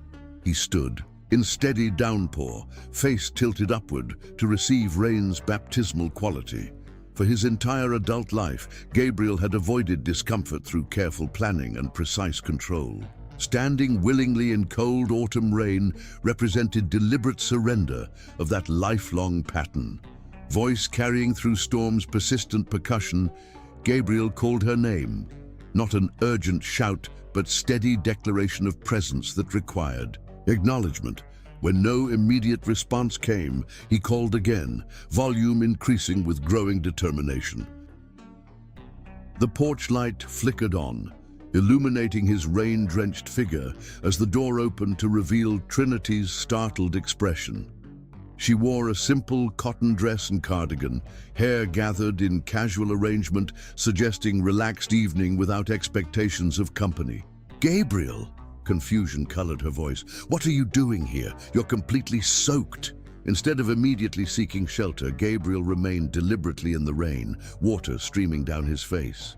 he stood. In steady downpour, face tilted upward to receive rain's baptismal quality. For his entire adult life, Gabriel had avoided discomfort through careful planning and precise control. Standing willingly in cold autumn rain represented deliberate surrender of that lifelong pattern. Voice carrying through storm's persistent percussion, Gabriel called her name, not an urgent shout, but steady declaration of presence that required acknowledgement. When no immediate response came, he called again, volume increasing with growing determination. The porch light flickered on, illuminating his rain-drenched figure as the door opened to reveal Trinity's startled expression. She wore a simple cotton dress and cardigan, hair gathered in casual arrangement, suggesting relaxed evening without expectations of company. "Gabriel!" Confusion colored her voice. "What are you doing here? You're completely soaked." Instead of immediately seeking shelter, Gabriel remained deliberately in the rain, water streaming down his face.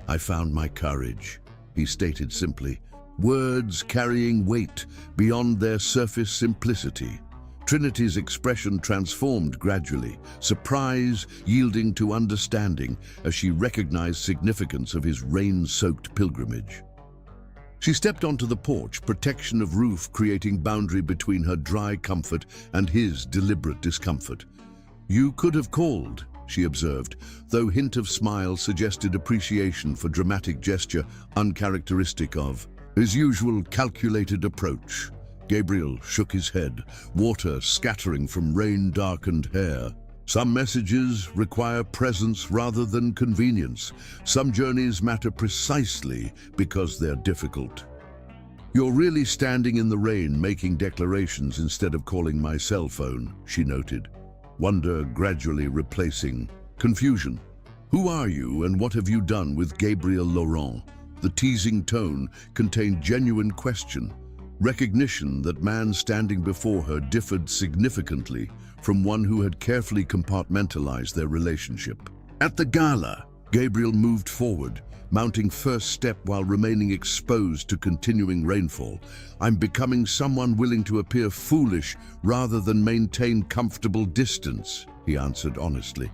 "I found my courage," he stated simply, words carrying weight beyond their surface simplicity. Trinity's expression transformed gradually, surprise yielding to understanding as she recognized significance of his rain-soaked pilgrimage. She stepped onto the porch, protection of roof creating boundary between her dry comfort and his deliberate discomfort. "You could have called," she observed, though hint of smile suggested appreciation for dramatic gesture uncharacteristic of his usual calculated approach. Gabriel shook his head, water scattering from rain-darkened hair. Some messages require presence rather than convenience. Some journeys matter precisely because they're difficult. "You're really standing in the rain making declarations instead of calling my cell phone," she noted, wonder gradually replacing confusion. "Who are you and what have you done with Gabriel Laurent?" The teasing tone contained genuine question, recognition that man standing before her differed significantly from one who had carefully compartmentalized their relationship. At the gala, Gabriel moved forward, mounting first step while remaining exposed to continuing rainfall. "I'm becoming someone willing to appear foolish rather than maintain comfortable distance," he answered honestly.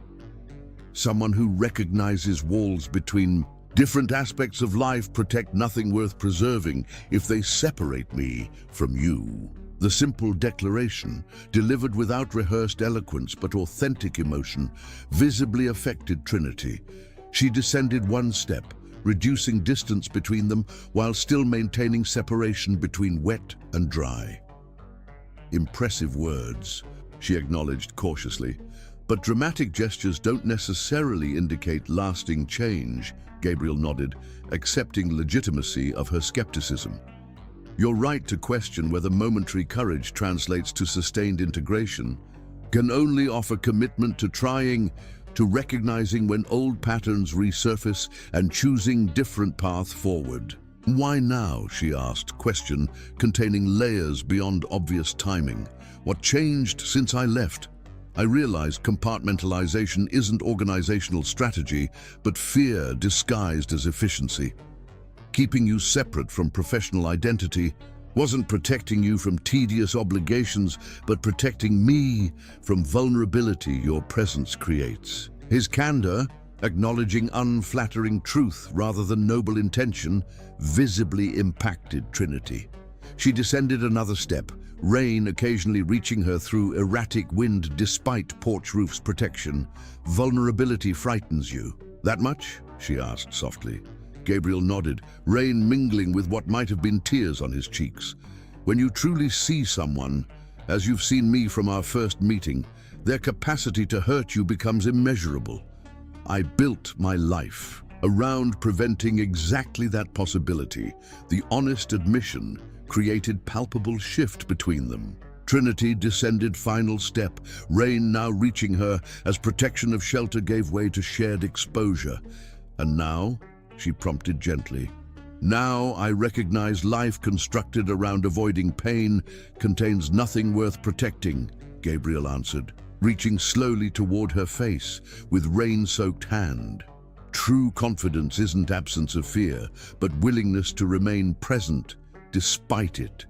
"Someone who recognizes walls between different aspects of life protect nothing worth preserving if they separate me from you." The simple declaration, delivered without rehearsed eloquence but authentic emotion, visibly affected Trinity. She descended one step, reducing distance between them while still maintaining separation between wet and dry. "Impressive words," she acknowledged cautiously. "But dramatic gestures don't necessarily indicate lasting change," Gabriel nodded, accepting legitimacy of her skepticism. "Your right to question whether momentary courage translates to sustained integration can only offer commitment to trying, to recognizing when old patterns resurface and choosing different path forward." "Why now?" she asked, question containing layers beyond obvious timing. "What changed since I left?" "I realized compartmentalization isn't organizational strategy, but fear disguised as efficiency. Keeping you separate from professional identity wasn't protecting you from tedious obligations, but protecting me from vulnerability your presence creates." His candor, acknowledging unflattering truth rather than noble intention, visibly impacted Trinity. She descended another step, rain occasionally reaching her through erratic wind despite porch roof's protection. "Vulnerability frightens you. That much?" she asked softly. Gabriel nodded, rain mingling with what might have been tears on his cheeks. "When you truly see someone, as you've seen me from our first meeting, their capacity to hurt you becomes immeasurable. I built my life around preventing exactly that possibility." The honest admission created palpable shift between them. Trinity descended final step, rain now reaching her as protection of shelter gave way to shared exposure. "And now?" she prompted gently. "Now I recognize life constructed around avoiding pain contains nothing worth protecting," Gabriel answered, reaching slowly toward her face with rain-soaked hand. True confidence isn't absence of fear, but willingness to remain present despite it.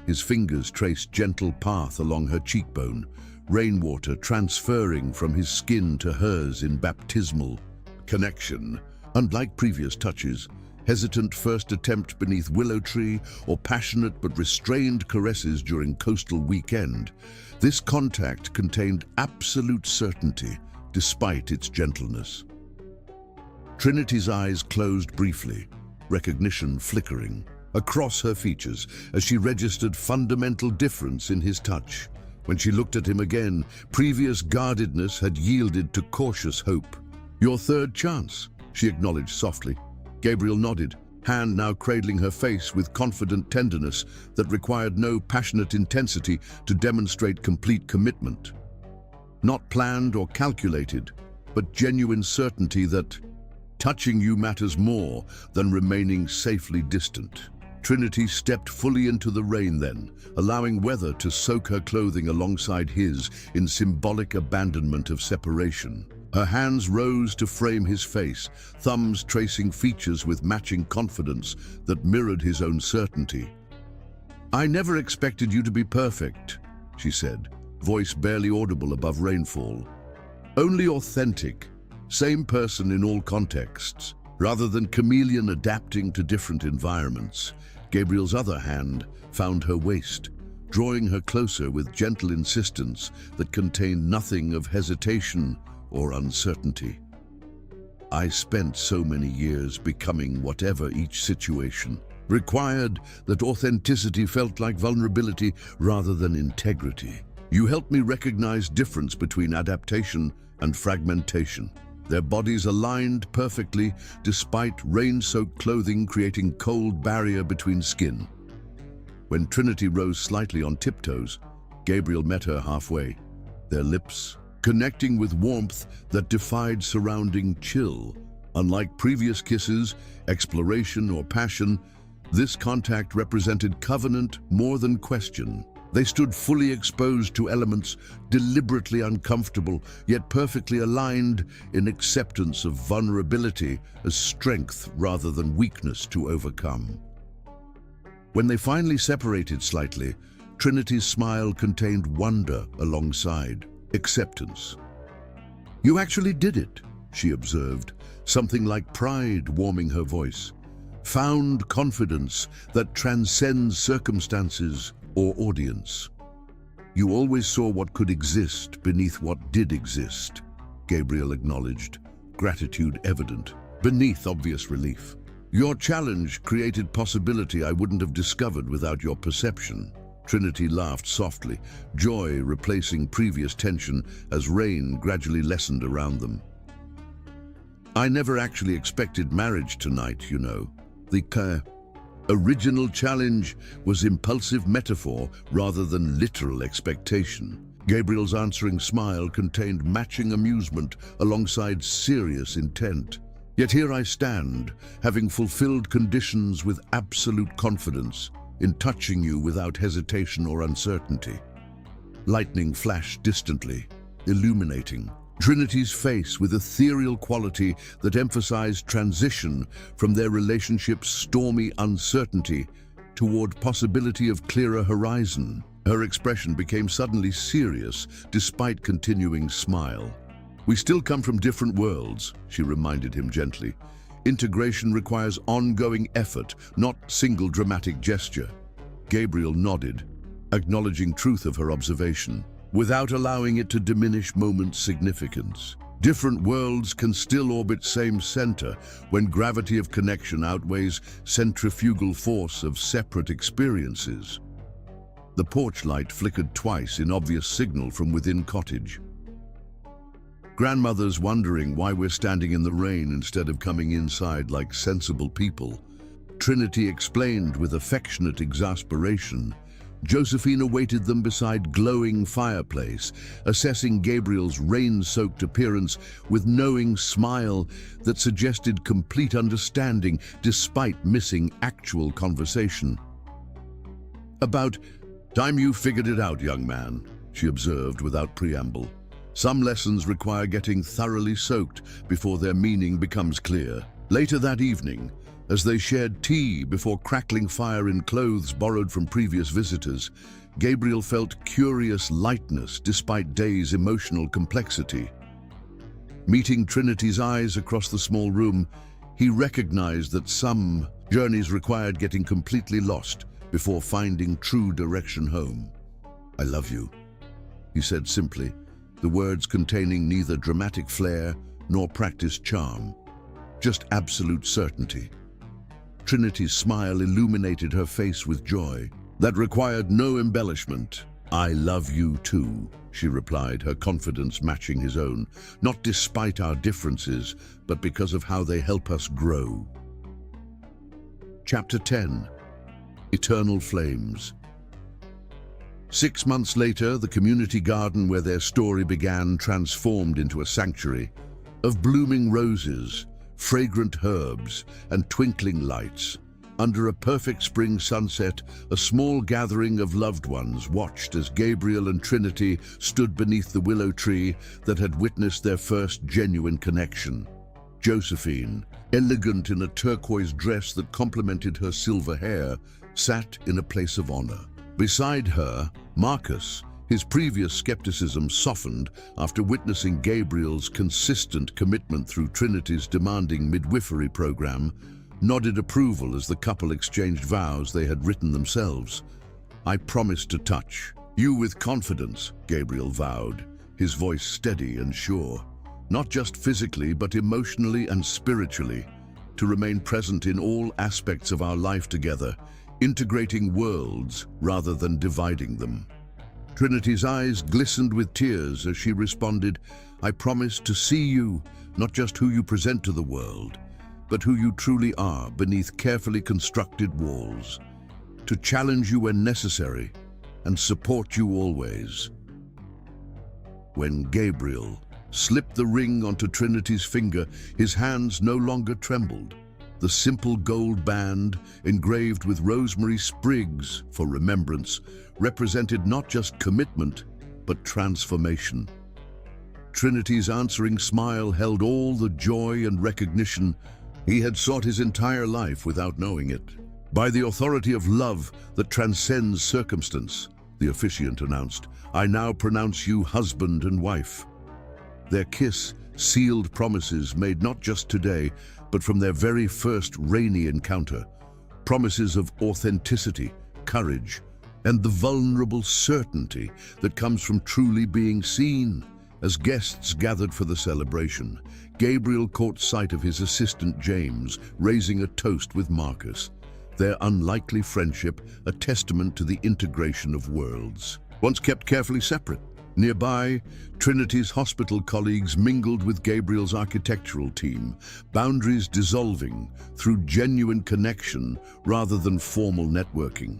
His fingers traced gentle path along her cheekbone, rainwater transferring from his skin to hers in baptismal connection. Unlike previous touches, hesitant first attempt beneath willow tree or passionate but restrained caresses during coastal weekend, this contact contained absolute certainty despite its gentleness. Trinity's eyes closed briefly, recognition flickering across her features as she registered fundamental difference in his touch. When she looked at him again, previous guardedness had yielded to cautious hope. "Your third chance," she acknowledged softly. Gabriel nodded, hand now cradling her face with confident tenderness that required no passionate intensity to demonstrate complete commitment. Not planned or calculated, but genuine certainty that touching you matters more than remaining safely distant. Trinity stepped fully into the rain then, allowing weather to soak her clothing alongside his in symbolic abandonment of separation. Her hands rose to frame his face, thumbs tracing features with matching confidence that mirrored his own certainty. "I never expected you to be perfect," she said, voice barely audible above rainfall. Only authentic, same person in all contexts. Rather than chameleon adapting to different environments, Gabriel's other hand found her waist, drawing her closer with gentle insistence that contained nothing of hesitation or uncertainty. I spent so many years becoming whatever each situation required that authenticity felt like vulnerability rather than integrity. You helped me recognize difference between adaptation and fragmentation. Their bodies aligned perfectly despite rain-soaked clothing creating cold barrier between skin. When Trinity rose slightly on tiptoes, Gabriel met her halfway, their lips connecting with warmth that defied surrounding chill. Unlike previous kisses, exploration, or passion, this contact represented covenant more than question. They stood fully exposed to elements deliberately uncomfortable, yet perfectly aligned in acceptance of vulnerability as strength rather than weakness to overcome. When they finally separated slightly, Trinity's smile contained wonder alongside acceptance. "You actually did it," she observed, something like pride warming her voice. "Found confidence that transcends circumstances or audience. You always saw what could exist beneath what did exist," Gabriel acknowledged, gratitude evident, beneath obvious relief. "Your challenge created possibility I wouldn't have discovered without your perception." Trinity laughed softly, joy replacing previous tension as rain gradually lessened around them. "I never actually expected marriage tonight, you know. The original challenge was impulsive metaphor rather than literal expectation." Gabriel's answering smile contained matching amusement alongside serious intent. "Yet here I stand, having fulfilled conditions with absolute confidence, in touching you without hesitation or uncertainty." Lightning flashed distantly, illuminating Trinity's face with ethereal quality that emphasized transition from their relationship's stormy uncertainty toward possibility of clearer horizon. Her expression became suddenly serious despite continuing smile. "We still come from different worlds," she reminded him gently. "Integration requires ongoing effort, not single dramatic gesture." Gabriel nodded, acknowledging truth of her observation, without allowing it to diminish moment's significance. Different worlds can still orbit same center when gravity of connection outweighs centrifugal force of separate experiences. The porch light flickered twice in obvious signal from within cottage. "Grandmother's wondering why we're standing in the rain instead of coming inside like sensible people," Trinity explained with affectionate exasperation. Josephine awaited them beside glowing fireplace, assessing Gabriel's rain-soaked appearance with knowing smile that suggested complete understanding despite missing actual conversation. "About time you figured it out, young man," she observed without preamble. "Some lessons require getting thoroughly soaked before their meaning becomes clear." Later that evening, as they shared tea before crackling fire in clothes borrowed from previous visitors, Gabriel felt curious lightness despite day's emotional complexity. Meeting Trinity's eyes across the small room, he recognized that some journeys required getting completely lost before finding true direction home. "I love you," he said simply, the words containing neither dramatic flair nor practiced charm, just absolute certainty. Trinity's smile illuminated her face with joy that required no embellishment. "I love you too," she replied, her confidence matching his own, "not despite our differences, but because of how they help us grow." Chapter 10. Eternal Flames. 6 months later, the community garden where their story began transformed into a sanctuary of blooming roses, fragrant herbs, and twinkling lights. Under a perfect spring sunset, a small gathering of loved ones watched as Gabriel and Trinity stood beneath the willow tree that had witnessed their first genuine connection. Josephine, elegant in a turquoise dress that complemented her silver hair, sat in a place of honor. Beside her, Marcus, His previous skepticism softened after witnessing Gabriel's consistent commitment through Trinity's demanding midwifery program, nodded approval as the couple exchanged vows they had written themselves. "I promise to touch you with confidence," Gabriel vowed, his voice steady and sure. "Not just physically, but emotionally and spiritually, to remain present in all aspects of our life together, integrating worlds rather than dividing them." Trinity's eyes glistened with tears as she responded, "I promise to see you, not just who you present to the world, but who you truly are beneath carefully constructed walls, to challenge you when necessary and support you always." When Gabriel slipped the ring onto Trinity's finger, his hands no longer trembled. The simple gold band, engraved with rosemary sprigs for remembrance, represented not just commitment, but transformation. Trinity's answering smile held all the joy and recognition he had sought his entire life without knowing it. "By the authority of love that transcends circumstance," the officiant announced, "I now pronounce you husband and wife." Their kiss sealed promises made not just today, but from their very first rainy encounter. Promises of authenticity, courage, and the vulnerable certainty that comes from truly being seen. As guests gathered for the celebration, Gabriel caught sight of his assistant James raising a toast with Marcus, their unlikely friendship a testament to the integration of worlds, once kept carefully separate. Nearby, Trinity's hospital colleagues mingled with Gabriel's architectural team, boundaries dissolving through genuine connection rather than formal networking.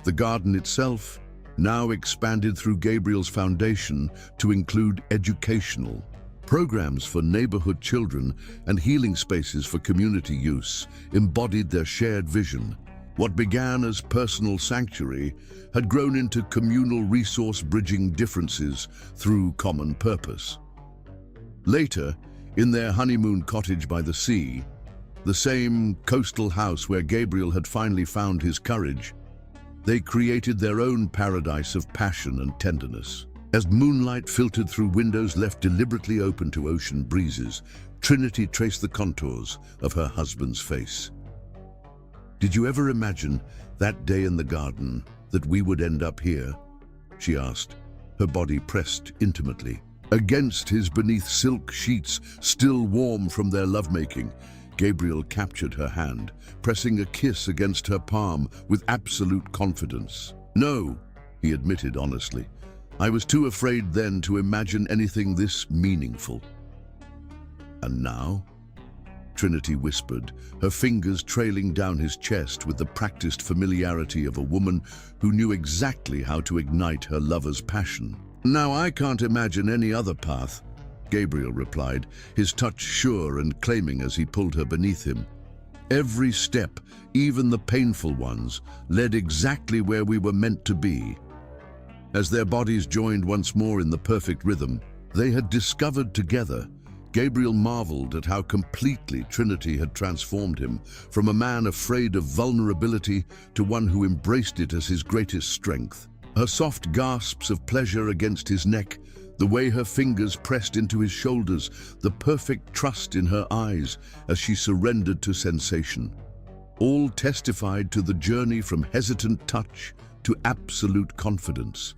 The garden itself now expanded through Gabriel's foundation to include educational programs for neighborhood children and healing spaces for community use, embodied their shared vision. What began as personal sanctuary had grown into communal resource bridging differences through common purpose. Later, in their honeymoon cottage by the sea, the same coastal house where Gabriel had finally found his courage, they created their own paradise of passion and tenderness. As moonlight filtered through windows left deliberately open to ocean breezes, Trinity traced the contours of her husband's face. "Did you ever imagine that day in the garden that we would end up here?" she asked, her body pressed intimately against his beneath silk sheets still warm from their lovemaking. Gabriel captured her hand, pressing a kiss against her palm with absolute confidence. "No," he admitted honestly. "I was too afraid then to imagine anything this meaningful." "And now?" Trinity whispered, her fingers trailing down his chest with the practiced familiarity of a woman who knew exactly how to ignite her lover's passion. "Now I can't imagine any other path," Gabriel replied, his touch sure and claiming as he pulled her beneath him. "Every step, even the painful ones, led exactly where we were meant to be." As their bodies joined once more in the perfect rhythm they had discovered together, Gabriel marveled at how completely Trinity had transformed him, from a man afraid of vulnerability to one who embraced it as his greatest strength. Her soft gasps of pleasure against his neck, the way her fingers pressed into his shoulders, the perfect trust in her eyes as she surrendered to sensation, all testified to the journey from hesitant touch to absolute confidence.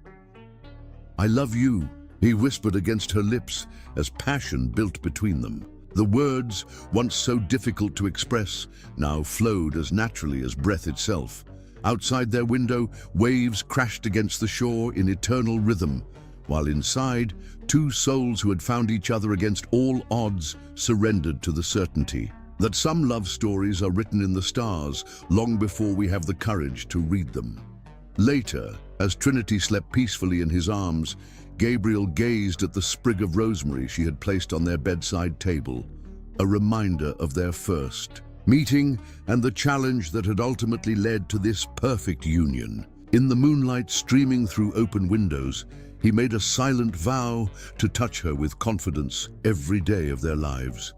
"I love you," he whispered against her lips as passion built between them. The words, once so difficult to express, now flowed as naturally as breath itself. Outside their window, waves crashed against the shore in eternal rhythm, while inside, two souls who had found each other against all odds surrendered to the certainty that some love stories are written in the stars long before we have the courage to read them. Later, as Trinity slept peacefully in his arms, Gabriel gazed at the sprig of rosemary she had placed on their bedside table, a reminder of their first meeting and the challenge that had ultimately led to this perfect union. In the moonlight streaming through open windows, he made a silent vow to touch her with confidence every day of their lives.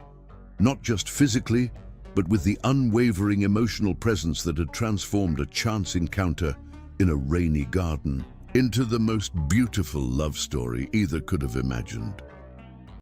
Not just physically, but with the unwavering emotional presence that had transformed a chance encounter in a rainy garden into the most beautiful love story either could have imagined.